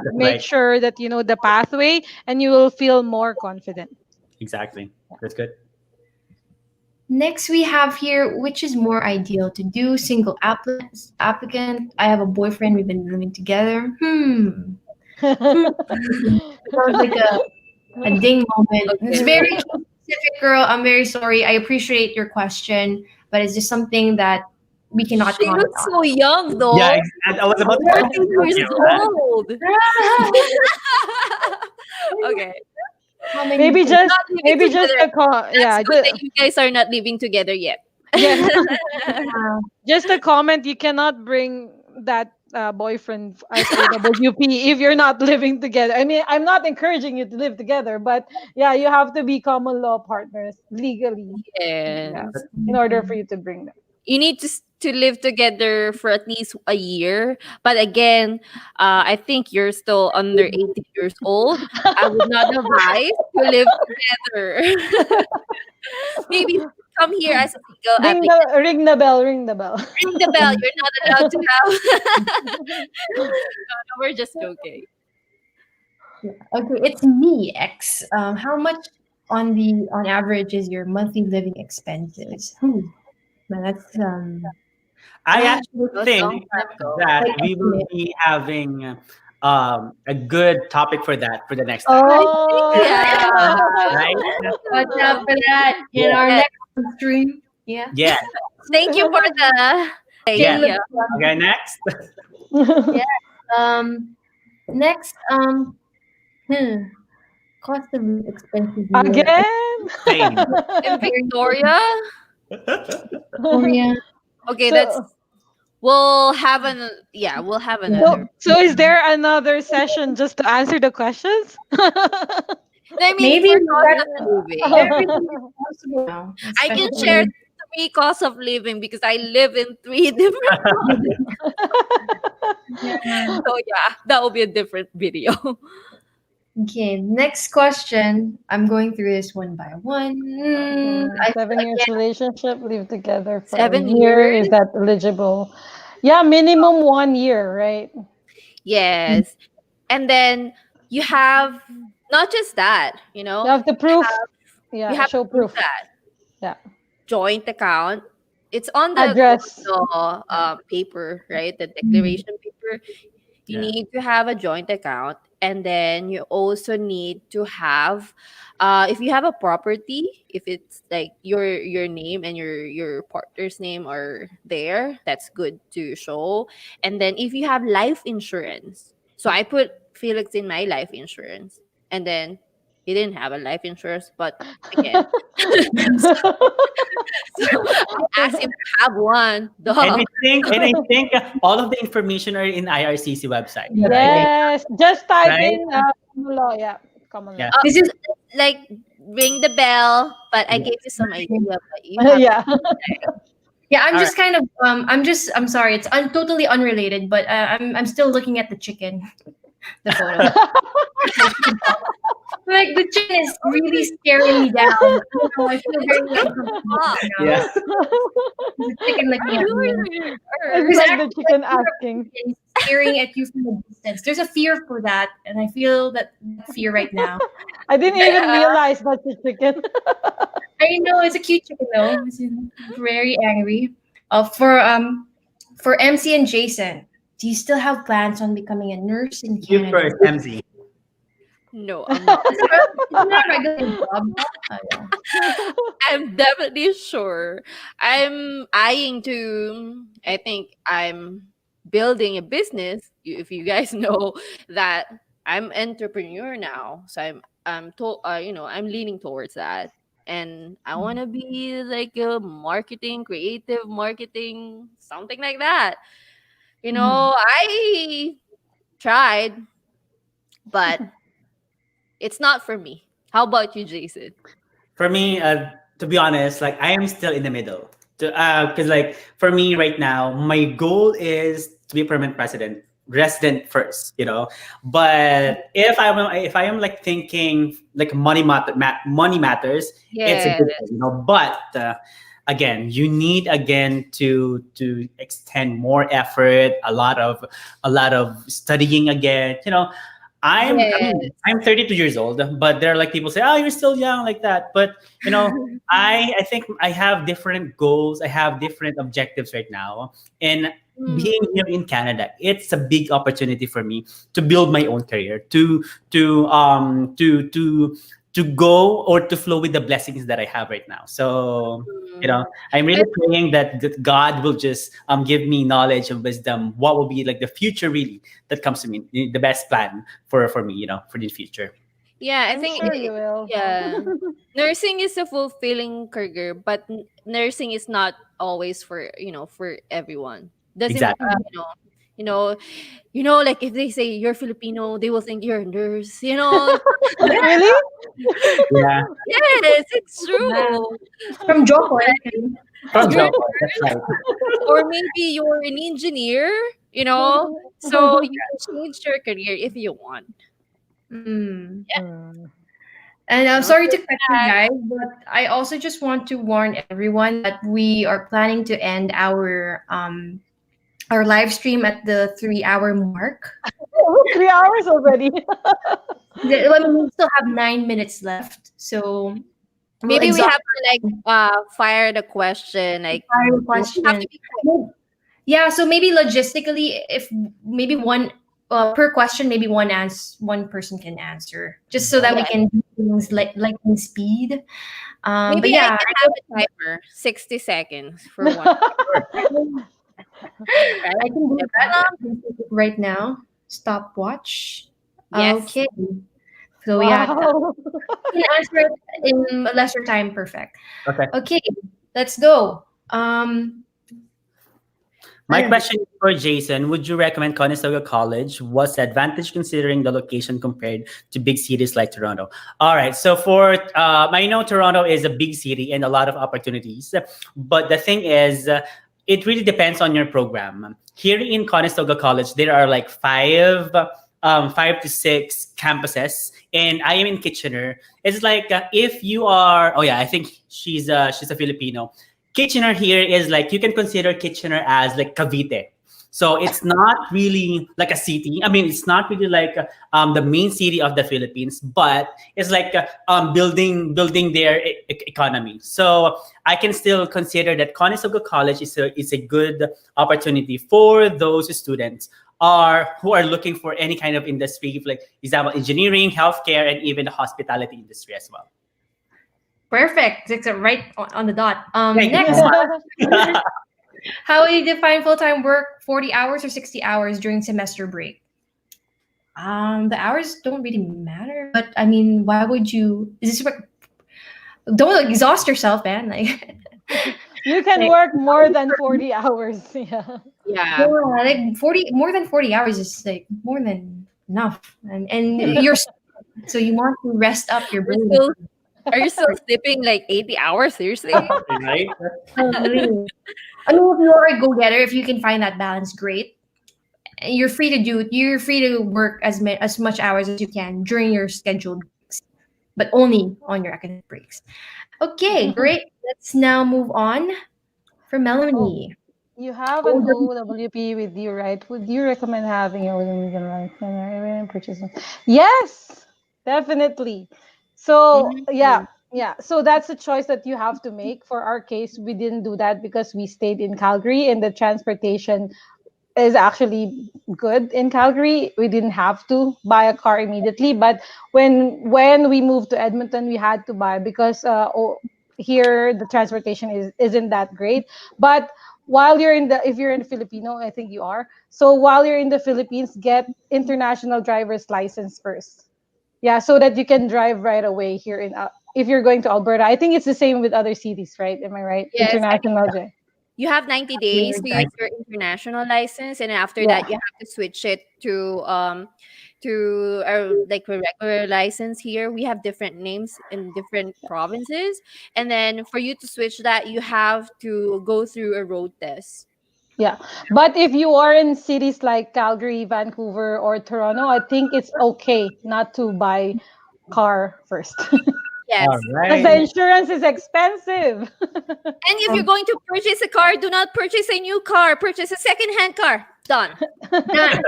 that's make right. sure that you know the pathway and you will feel more confident. Exactly. That's good. Next, we have here, which is more ideal to do? Single applicant. I have a boyfriend. We've been living together. Hmm. Sounds like a ding moment. It's Okay. very specific, girl. I'm very sorry. I appreciate your question, but it's just something that we cannot She comment looks so young Yeah, though. I was about to 14 tell years you that. old. on. Okay. How many maybe years? just Not living maybe just together. a That's yeah, good that you guys are not living together yet. yeah. Uh, Just a comment. You cannot bring that boyfriend as a WP if you're not living together. I mean, I'm not encouraging you to live together, but yeah, you have to be common law partners legally. Yeah, Yes. in order for you to bring them. You need to live together for at least a year. But again, I think you're still under 18 years old. I would not advise to live together. Maybe come here as a single applicant. Ring the bell, ring the bell. Ring the bell. You're not allowed to have. No, we're just joking. okay, it's me, X. How much on average is your monthly living expenses? Man, that's I ah, actually That was a long think time ago. that like we will estimate. be having a good topic for that for the next time, I Oh. Yeah. right? watch out for that in Yeah. our Yeah. next stream. Yeah. Yeah. Thank you for the Yeah. Shameless idea. plug. Okay. Next. Yeah. Next, hmm, cost of living expenses here. I Again. Same. In very Victoria. Korea. Okay, that's so we'll have Yeah. another. so is there another session just to answer the questions? I mean, Maybe for cost that of living, everything is possible now, I can especially share with three costs of living because I live in three different provinces. yeah. So yeah, that will be a different video. Okay, next question. I'm going through this one by one. I feel 7 years again. relationship, live together for a 7 years? year. Is that eligible? Yeah, minimum 1 year, right? Yes. And then you have not just that, You have to proof. you Yeah, have to show prove proof. that Yeah, joint account. It's on the address. common law paper, right? The Mm, declaration paper. You Yeah. need to have a joint account, and then you also need to have, if you have a property, if it's like your name and your partner's name are there, that's good to show. And then if you have life insurance, so I put Felix in my life insurance, and then he didn't have a life insurance, but again, so I asked him to have one. And Duh. I think all of the information are in IRCC website, Yeah, right? yeah. Yes, just type Right? in common law. Yeah, common Yeah. law. This is Like ring the bell, but I gave you some idea, but you have Yeah. yeah. I'm All right. just kind of I'm sorry. It's totally unrelated, but I'm still looking at the chicken, the photo. Like the chicken is really staring me down. I don't know. I feel very uncomfortable Stop. right now. Yeah. The chicken looking at me. It's There's like actually the chicken a fear of asking. chickens staring at you from a distance. There's a fear for that, and I feel that fear right now. I didn't even realize that's a chicken. I know it's a cute chicken though. It's very angry. For MC and Jason, do you still have plans on becoming a nurse in You Canada? first, MZ. No, I'm not. Isn't that a regular job? I know. I'm definitely sure. I'm eyeing to. I think I'm building a business. If you guys know that I'm entrepreneur now, so I'm leaning towards that, and I want to be like a marketing, creative marketing, something like that. Mhm. I tried, but it's not for me. How about you, Jason? For me, to be honest, like I am still in the middle. Because like for me right now, my goal is to be permanent resident first. But if I am like thinking like money matters, it's a Yeah. good thing. But again, you need again to extend more effort, a lot of studying again. I Yes. mean, I'm 32 years old, but there are like people say, "Oh, you're still young," like that. But I think I have different goals. I have different objectives right now, and Mm. being here in Canada, it's a big opportunity for me to build my own career, to go or to flow with the blessings that I have right now. So Mm. I'm really praying that God will just give me knowledge and wisdom. What will be like the future really that comes to me, the best plan for me, for the future. Yeah, I I'm think sure you will. yeah. Nursing is a fulfilling career, but nursing is not always for everyone. Doesn't Exactly. you know, like if they say you're Filipino, they will think you're a nurse. Really? Yeah. Yes, it's Yeah. true. From Joko, eh? From You're, Joko. That's right. or maybe you're an engineer. So you can change your career if you want. Mm. Mm. And I'm Don't sorry to sit cut you back. guys, but I also just want to warn everyone that we are planning to end our live stream at the 3 hour mark. 3 hours already. I mean, we still have 9 minutes left, so we'll Maybe we have exhaust to like fire the question. Like our you have question. to be quick. Yeah, so maybe logistically, if maybe one per question, maybe one person can answer, just so that we Yeah. can do things like lightning speed. But Maybe I yeah, can have a timer, 60 seconds for one. Right? I can do Am that. I wrong? I can do it right now. Stopwatch. Yes. Okay. So yeah, Wow. you can answer it in lesser time. Perfect. Okay. Okay, let's go. I My don't know. question is for Jason. Would you recommend Conestoga College? What's the advantage considering the location compared to big cities like Toronto? All right. So I know Toronto is a big city and a lot of opportunities, but the thing is, it really depends on your program. Here in Conestoga College, there are like five to six campuses, and I am in Kitchener. It's like if you are, oh yeah, I think she's a Filipino. Kitchener here is like you can consider Kitchener as like Cavite. So it's not really like a city. I mean, it's not really like the main city of the Philippines, but it's like building their economy. So I can still consider that Conestoga College is a good opportunity for those students who are looking for any kind of industry, like example engineering, healthcare, and even the hospitality industry as well. Perfect. It's right on the dot. Thank you Next, so much. how will you define full time work? 40 hours or 60 hours during semester break? The hours don't really matter but I mean, why would you? Don't exhaust yourself, man. Like, You can like, work more than 40 hours. Yeah. yeah, Yeah. like 40 more than 40 hours is like more than enough, and you're so you want to rest up your You're brain. still are you still sleeping like 80 hours? Seriously? Right? Oh, really? I mean, if you are a go-getter, if you can find that balance, great. You're free to do it. You're free to work as much hours as you can during your scheduled breaks, but only on your academic breaks. Okay, great. Let's now move on for Oh, Melanie. you have an Oh, OWP with you, right? Would you recommend having a William right? Purchasing? Yes, definitely. So Mhm. yeah. So that's a choice that you have to make. For our case, we didn't do that because we stayed in Calgary and the transportation is actually good in Calgary. We didn't have to buy a car immediately, but when we moved to Edmonton, we had to buy because here the transportation isn't that great. But while you're in the if you're in Filipino, I think you are. So while you're in the Philippines, get international driver's license first. Yeah, so that you can drive right away here in if you're going to Alberta. I think it's the same with other cities, right? Am I right? Yes, I think International drive. you have 90 days to use Right. your international license, and after Yeah. that you have to switch it to like a regular license. Here we have different names in different provinces, and then for you to switch that you have to go through a road test. Yeah. But if you are in cities like Calgary, Vancouver, or Toronto, I think it's okay not to buy car first. All Yes. Because right. the insurance is expensive. And if you're going to purchase a car, do not purchase a new car, purchase a second-hand car. Done. done.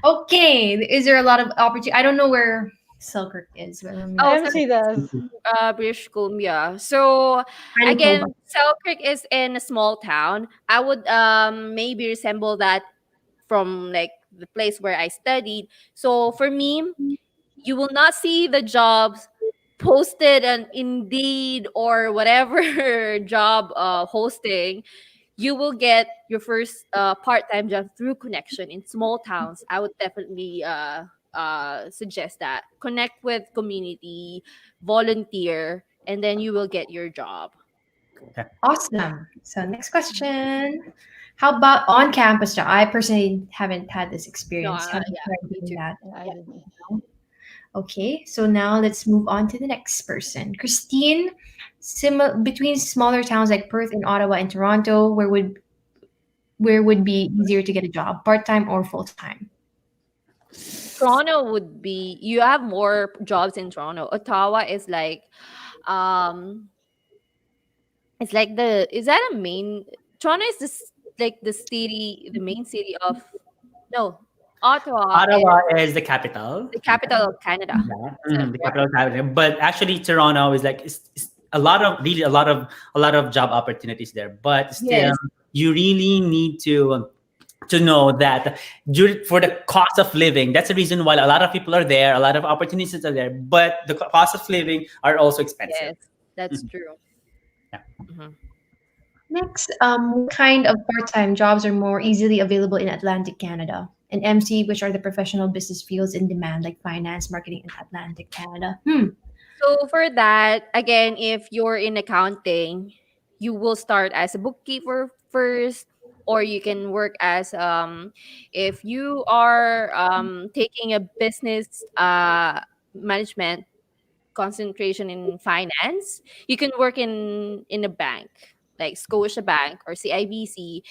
Okay, is there a lot of opportunity? I don't know where Selkirk is, but let me Oh, MC does. British Columbia. So Manitoba. again, Selkirk is in a small town. I would maybe resemble that from like the place where I studied. So for me, you will not see the jobs posted on Indeed or whatever job hosting. You will get your first part-time job through connection in small towns. I would definitely suggest that connect with community, volunteer, and then you will get your job. Awesome. So next question. How about on-campus job? I personally haven't had this No, experience. Haven't yeah, tried me doing too. that. I Yeah. didn't. Okay, so now let's move on to the next person. Christine, between smaller towns like Perth and Ottawa and Toronto, where would be easier to get a job, part-time or full-time? Toronto would be you have more jobs in Toronto. Ottawa is like um it's like the is that a main Toronto is this like the main city of no, Ottawa is Ottawa is the capital. the capital of Canada. Yeah, Is that the correct? capital of Canada. But actually, Toronto is like it's a lot of really a lot of job opportunities there. But still, Yes. you really need to know that for the cost of living, that's the reason why a lot of people are there. A lot of opportunities are there, but the cost of living are also expensive. Yes, that's Mhm. true. Yeah. Mhm. Next, what kind of part-time jobs are more easily available in Atlantic Canada? And MC, which are the professional business fields in demand, like finance, marketing in Atlantic Canada? So for that, again, if you're in accounting, you will start as a bookkeeper first, or you can work as if you are taking a business management concentration in finance, you can work in a bank like Scotia Bank or CIBC.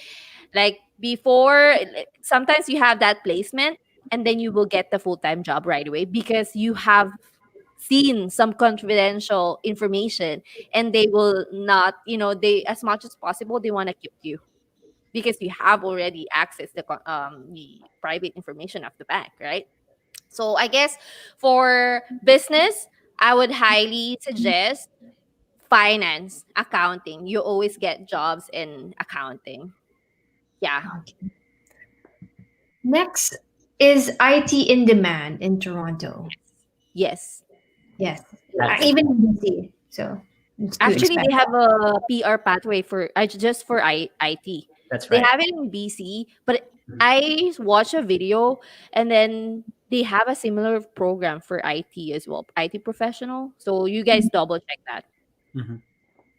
Like before, sometimes you have that placement and then you will get the full-time job right away because you have seen some confidential information and they will not, they as much as possible they want to keep you because you have already accessed the private information of the bank, right? So I guess for business, I would highly suggest finance, accounting. You always get jobs in accounting. Yeah. Okay. Next is IT in demand in Toronto. Yes. Yes, That's even in BC. So it's too Actually, they expensive. have a PR pathway for just for IT. that's They right. have it in BC, but I watched a video and then they have a similar program for IT as well, IT professional. So you guys double check that. Mhm.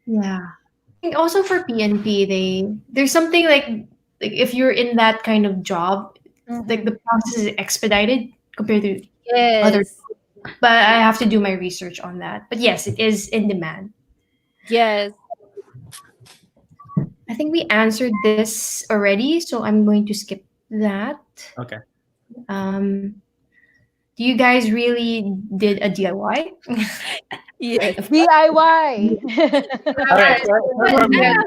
Yeah. I think also for PNP, there's something like if you're in that kind of job, like Mhm. the process is expedited compared to other. Yes. But I have to do my research on that. But yes, it is in demand. Yes. I think we answered this already, so I'm going to skip that. Okay. Um, do you guys really did a DIY? Yes. DIY. All right. Yes. For I me, have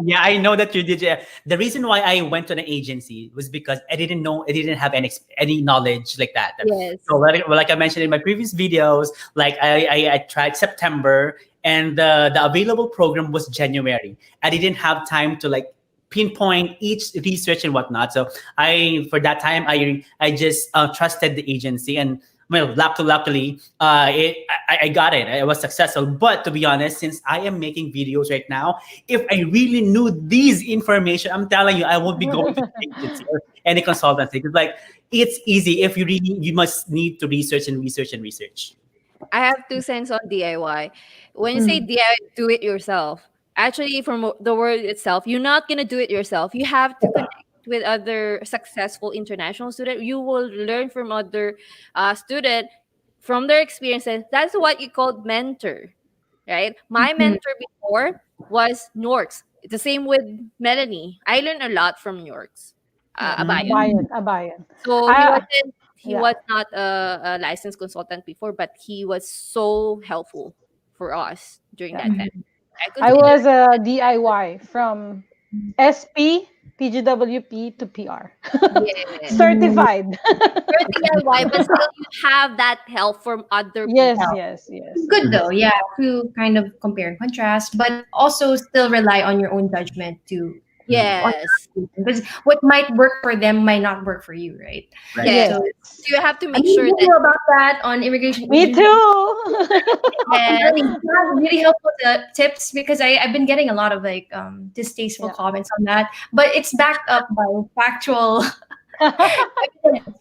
yeah, I know that you did. Yeah. The reason why I went to an agency was because I didn't have any knowledge like that. So, yes. like I mentioned in my previous videos, like I tried September, and the available program was January. I didn't have time to like pinpoint each research and whatnot. So I for that time I just trusted the agency, and well, luckily, I got it. I was successful. But to be honest, since I am making videos right now, if I really knew these information, I'm telling you, I won't be going to the agency or any consultancy. Because like it's easy if you must need to research and research and research. I have 2 cents on DIY. When you say Mm, DIY, do it yourself. Actually, from the word itself, you're not gonna do it yourself. You have to connect with other successful international student. You will learn from other student from their experiences. That's what you call mentor, right? My mm, mentor before was Norks. It's the same with Melanie. I learned a lot from Norks. Yeah, Abaya. mm. abayan. So I he yeah. was not a licensed consultant before, but he was so helpful for us during Yeah. that time. Mhm. I I consider was a DIY from SP, PGWP to PR. yes. Mm, Certified. You're DIY, but still you have that help from other Yes, people. yes, yes, good yes. though, yeah, to kind of compare and contrast, but also still rely on your own judgment to Mhm. on Yes. because what might work for them might not work for you, right? Right. Yes. So Yes. So you have to I make mean, sure we that know about that on immigration Me agents. too. Really, yes. yeah, really helpful tips because I've been getting a lot of like distasteful Yeah. comments on that, but it's backed up by factual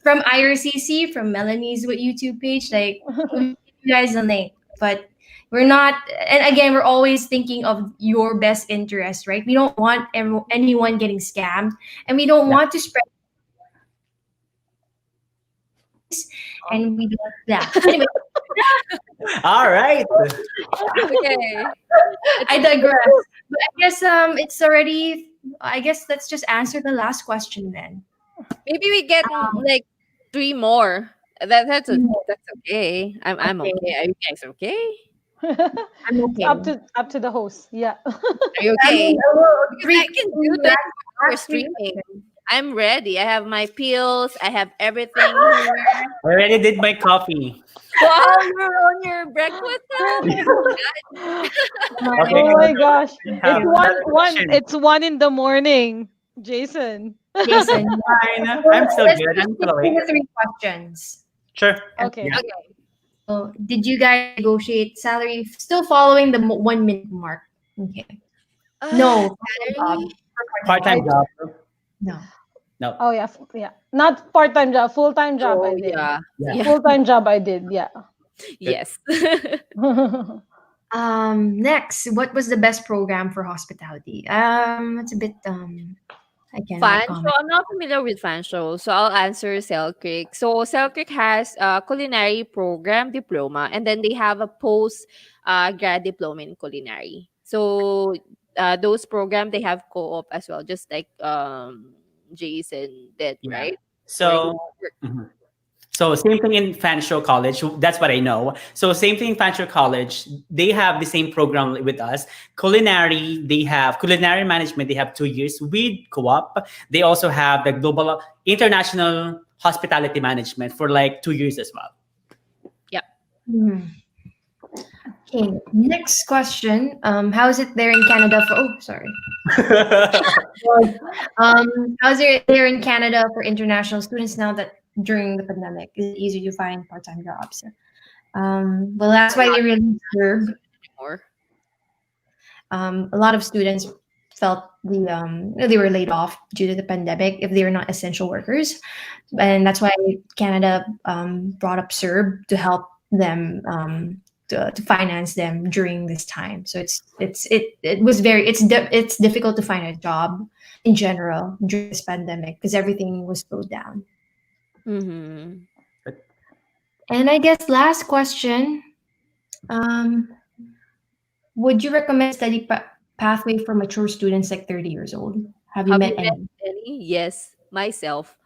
from IRCC, from Melanie's YouTube page. Like we give you guys a link, but we're not. And again, we're always thinking of your best interest, right? We don't want anyone getting scammed, and we don't Yeah. want to spread. And we don't, yeah. Anyway, All right. Okay. Let's I digress. But I guess it's already. I guess let's just answer the last question then. maybe we get like 3 more. That's okay. I'm Okay, okay. Are you guys okay? I'm It's okay. up to the host. Yeah. Are you I mean, okay? Because I three. can do this while we're streaming. I'm ready. I have my pills. I have everything here. I already did my coffee. Wow, you're on your breakfast Okay. Oh my gosh. We It's have another question. it's 1 in the morning, Jason. Jason, Fine. so I'm still let's good. just I'm stick still to awake. the three questions. Sure. Okay. Yeah. okay. So, did you guys negotiate salary? Still following the 1 minute mark? Okay. No, part-time job. Salary? For part-time Part-time I job. job. No. No. Oh yeah, yeah. Not part-time job, full-time job I Oh did. yeah. Yeah. Yeah. Full-time job I did, yeah. Good. Yes. Next, what was the best program for hospitality? It's a bit I cannot Fan show. comment. I'm not familiar with fan show, so I'll answer Cell Creek. So Cell Creek has a culinary program diploma, and then they have a post grad diploma in culinary. So those program they have co-op as well, just like Jason did, Yeah. right? For his So, work. mhm. So same thing in Fanshawe College. That's what I know. So same thing in Fanshawe College. They have the same program with us. Culinary, they have culinary management. They have 2 years with co-op. They also have the global international hospitality management for like 2 years as well. Yep. Hmm. Okay, next question. How is it there in Canada for? Oh, sorry. How's it there in Canada for international students now that during the pandemic is it easier to find part-time jobs? Well, that's why they released Herb. Anymore. A lot of students felt they were laid off due to the pandemic if they were not essential workers, and that's why Canada brought up CERB to help them to finance them during this time. So it was it's difficult to find a job in general during this pandemic because everything was slowed down. Mm-hmm. And I guess last question, um, would you recommend study pathway for mature students like 30 years old? Have you Have met you met any? any? Yes, myself.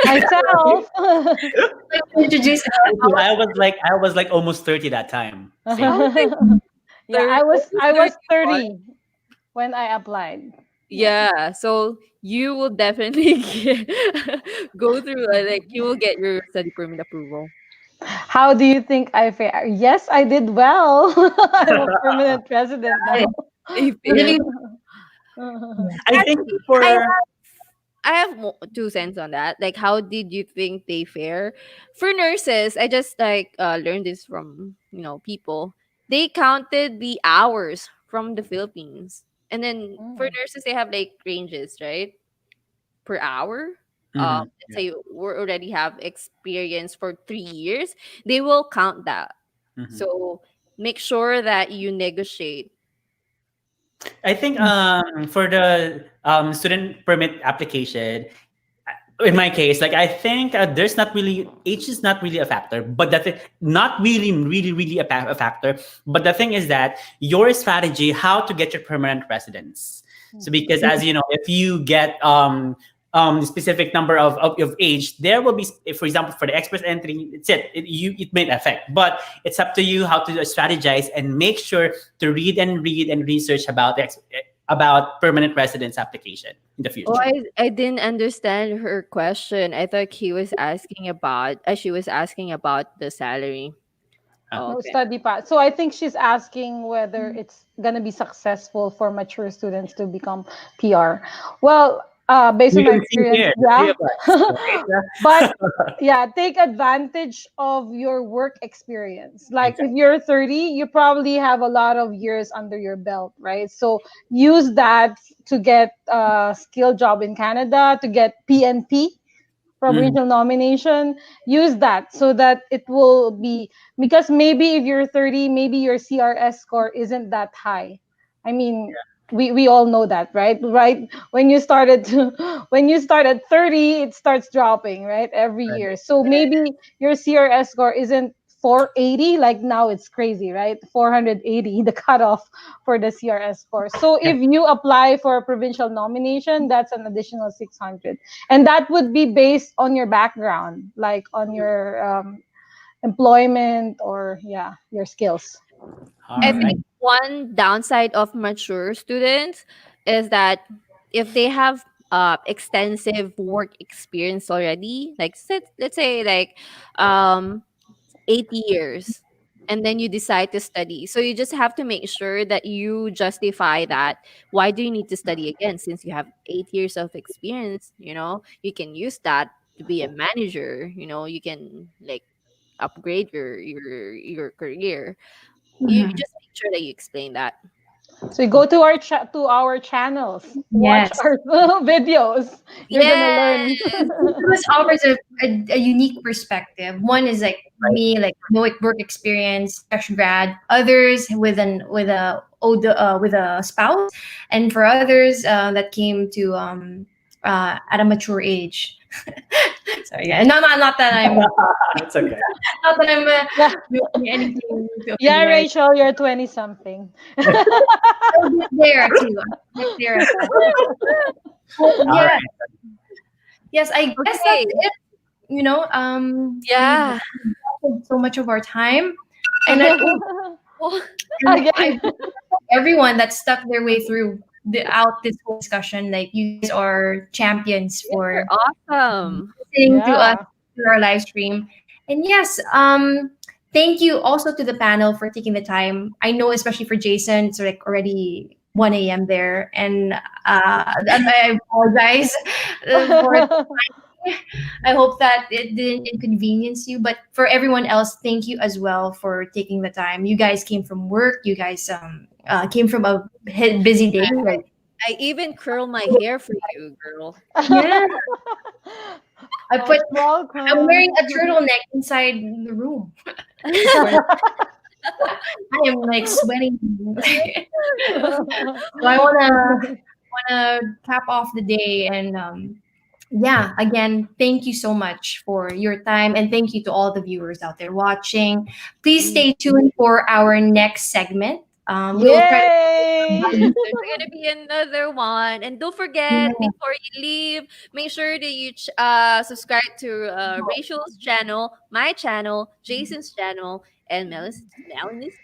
Myself. Like to introduce I was like almost 30 that time. Same. Oh my Yeah, I was almost I was 31. 30 when I applied. Yeah. Yeah, so you will definitely go through like you will get your study permit approval. How do you think I fare? Yes, I did well. I'm a permanent resident now. They failed. living. I think Actually, for I have 2 cents on that. Like, how did you think they fare? For nurses, I just like learned this from people. They counted the hours from the Philippines, and then for Mm. nurses, they have like ranges, right, per hour. Mhm, Let's yeah. say you already have experience for 3 years, they will count that. Mhm. So make sure that you negotiate. I think for the student permit application, in my case, like I think there's not really age is not really a factor, but not really, really, really a factor. But the thing is that your strategy, how to get your permanent residence. So Mhm. because as you know, if you get specific number of age, there will be, if, for example, for the express entry, it's it may affect, but it's up to you how to strategize and make sure to read and research about about permanent residence application in the Oh, future. I didn't understand her question. I thought she was asking about the salary. Oh, No okay. study path. So I think she's asking whether it's gonna be successful for mature students to become PR. Well, based You on my can see experience, here, the three yeah. of us, But right? yeah, take advantage of your work experience. Like if Exactly. you're 30, you probably have a lot of years under your belt, right? So use that to get a skill job in Canada, to get PNP, Mhm. provincial nomination. Use that so that it will be, because maybe if you're 30, maybe your CRS score isn't that high. I mean, we all know that, right? When you started to, when you start at 30, it starts dropping, right, every Right. year. So maybe your CRS score isn't 480, like now it's crazy, right? 480 the cutoff for the CRS score. So Yeah. if you apply for a provincial nomination, that's an additional 600, and that would be based on your background, like on your employment, or yeah, your skills. All I right. think one downside of mature students is that if they have extensive work experience already, like let's say like um 80 years, and then you decide to study. So you just have to make sure that you justify that. Why do you need to study again since you have 8 years of experience? You can use that to be a manager. You can like upgrade your career. You Mhm. just make sure that you explain that. So you go to our to our channels, watch Yes. our videos, you're gonna Yeah. learn. This offers a unique perspective. One is like Right. me, like no work experience, fresh grad. Others with a spouse, and for others that came to at a mature age. Sorry, yeah. No, not that I'm It's okay. not that I'm Yeah, doing anything to offend yeah, anybody. Rachel, you're 20 something. I'll get there too. I'll get there as well. Well, All yeah. right. Yes, I guess that's Okay. it. We've Yeah. wasted so much of our time, and Well, I Again. everyone that stuck their way through out this whole discussion. Like you guys are champions you're for awesome. listening to us Yeah. through our live stream. And yes, thank you also to the panel for taking the time. I know, especially for Jason, it's like already 1 a.m. there, and I apologize for. I hope that it didn't inconvenience you, but for everyone else, thank you as well for taking the time. You guys came from work. You guys came from a busy day. Like, I even curl my hair for you, girl. Yeah, I put. Most I'm welcome. wearing a turtleneck inside the room. I am like sweating. So I wanna cap off the day and yeah, again, thank you so much for your time and thank you to all the viewers out there watching. Please stay tuned for our next segment. We will try Yay! to There's gonna be another one, and don't forget before you leave, make sure that you subscribe to Rachel's channel, my channel, Jason's channel, and Melanie's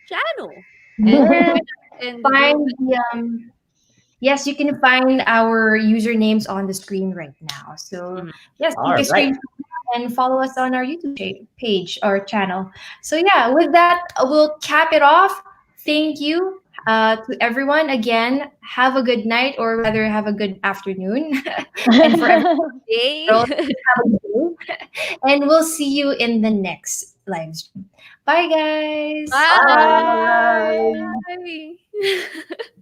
channel. And yeah, join us in the group. find the yes, you can find our usernames on the screen right now. So Mhm. yes, take All a right. screenshot and follow us on our YouTube page or channel. So yeah, with that, we'll cap it off. Thank you to everyone again. Have a good night, or rather, have a good afternoon. And for everyone Yay! else, have a good day. And we'll see you in the next live stream. Bye, guys. Bye. Bye. Bye.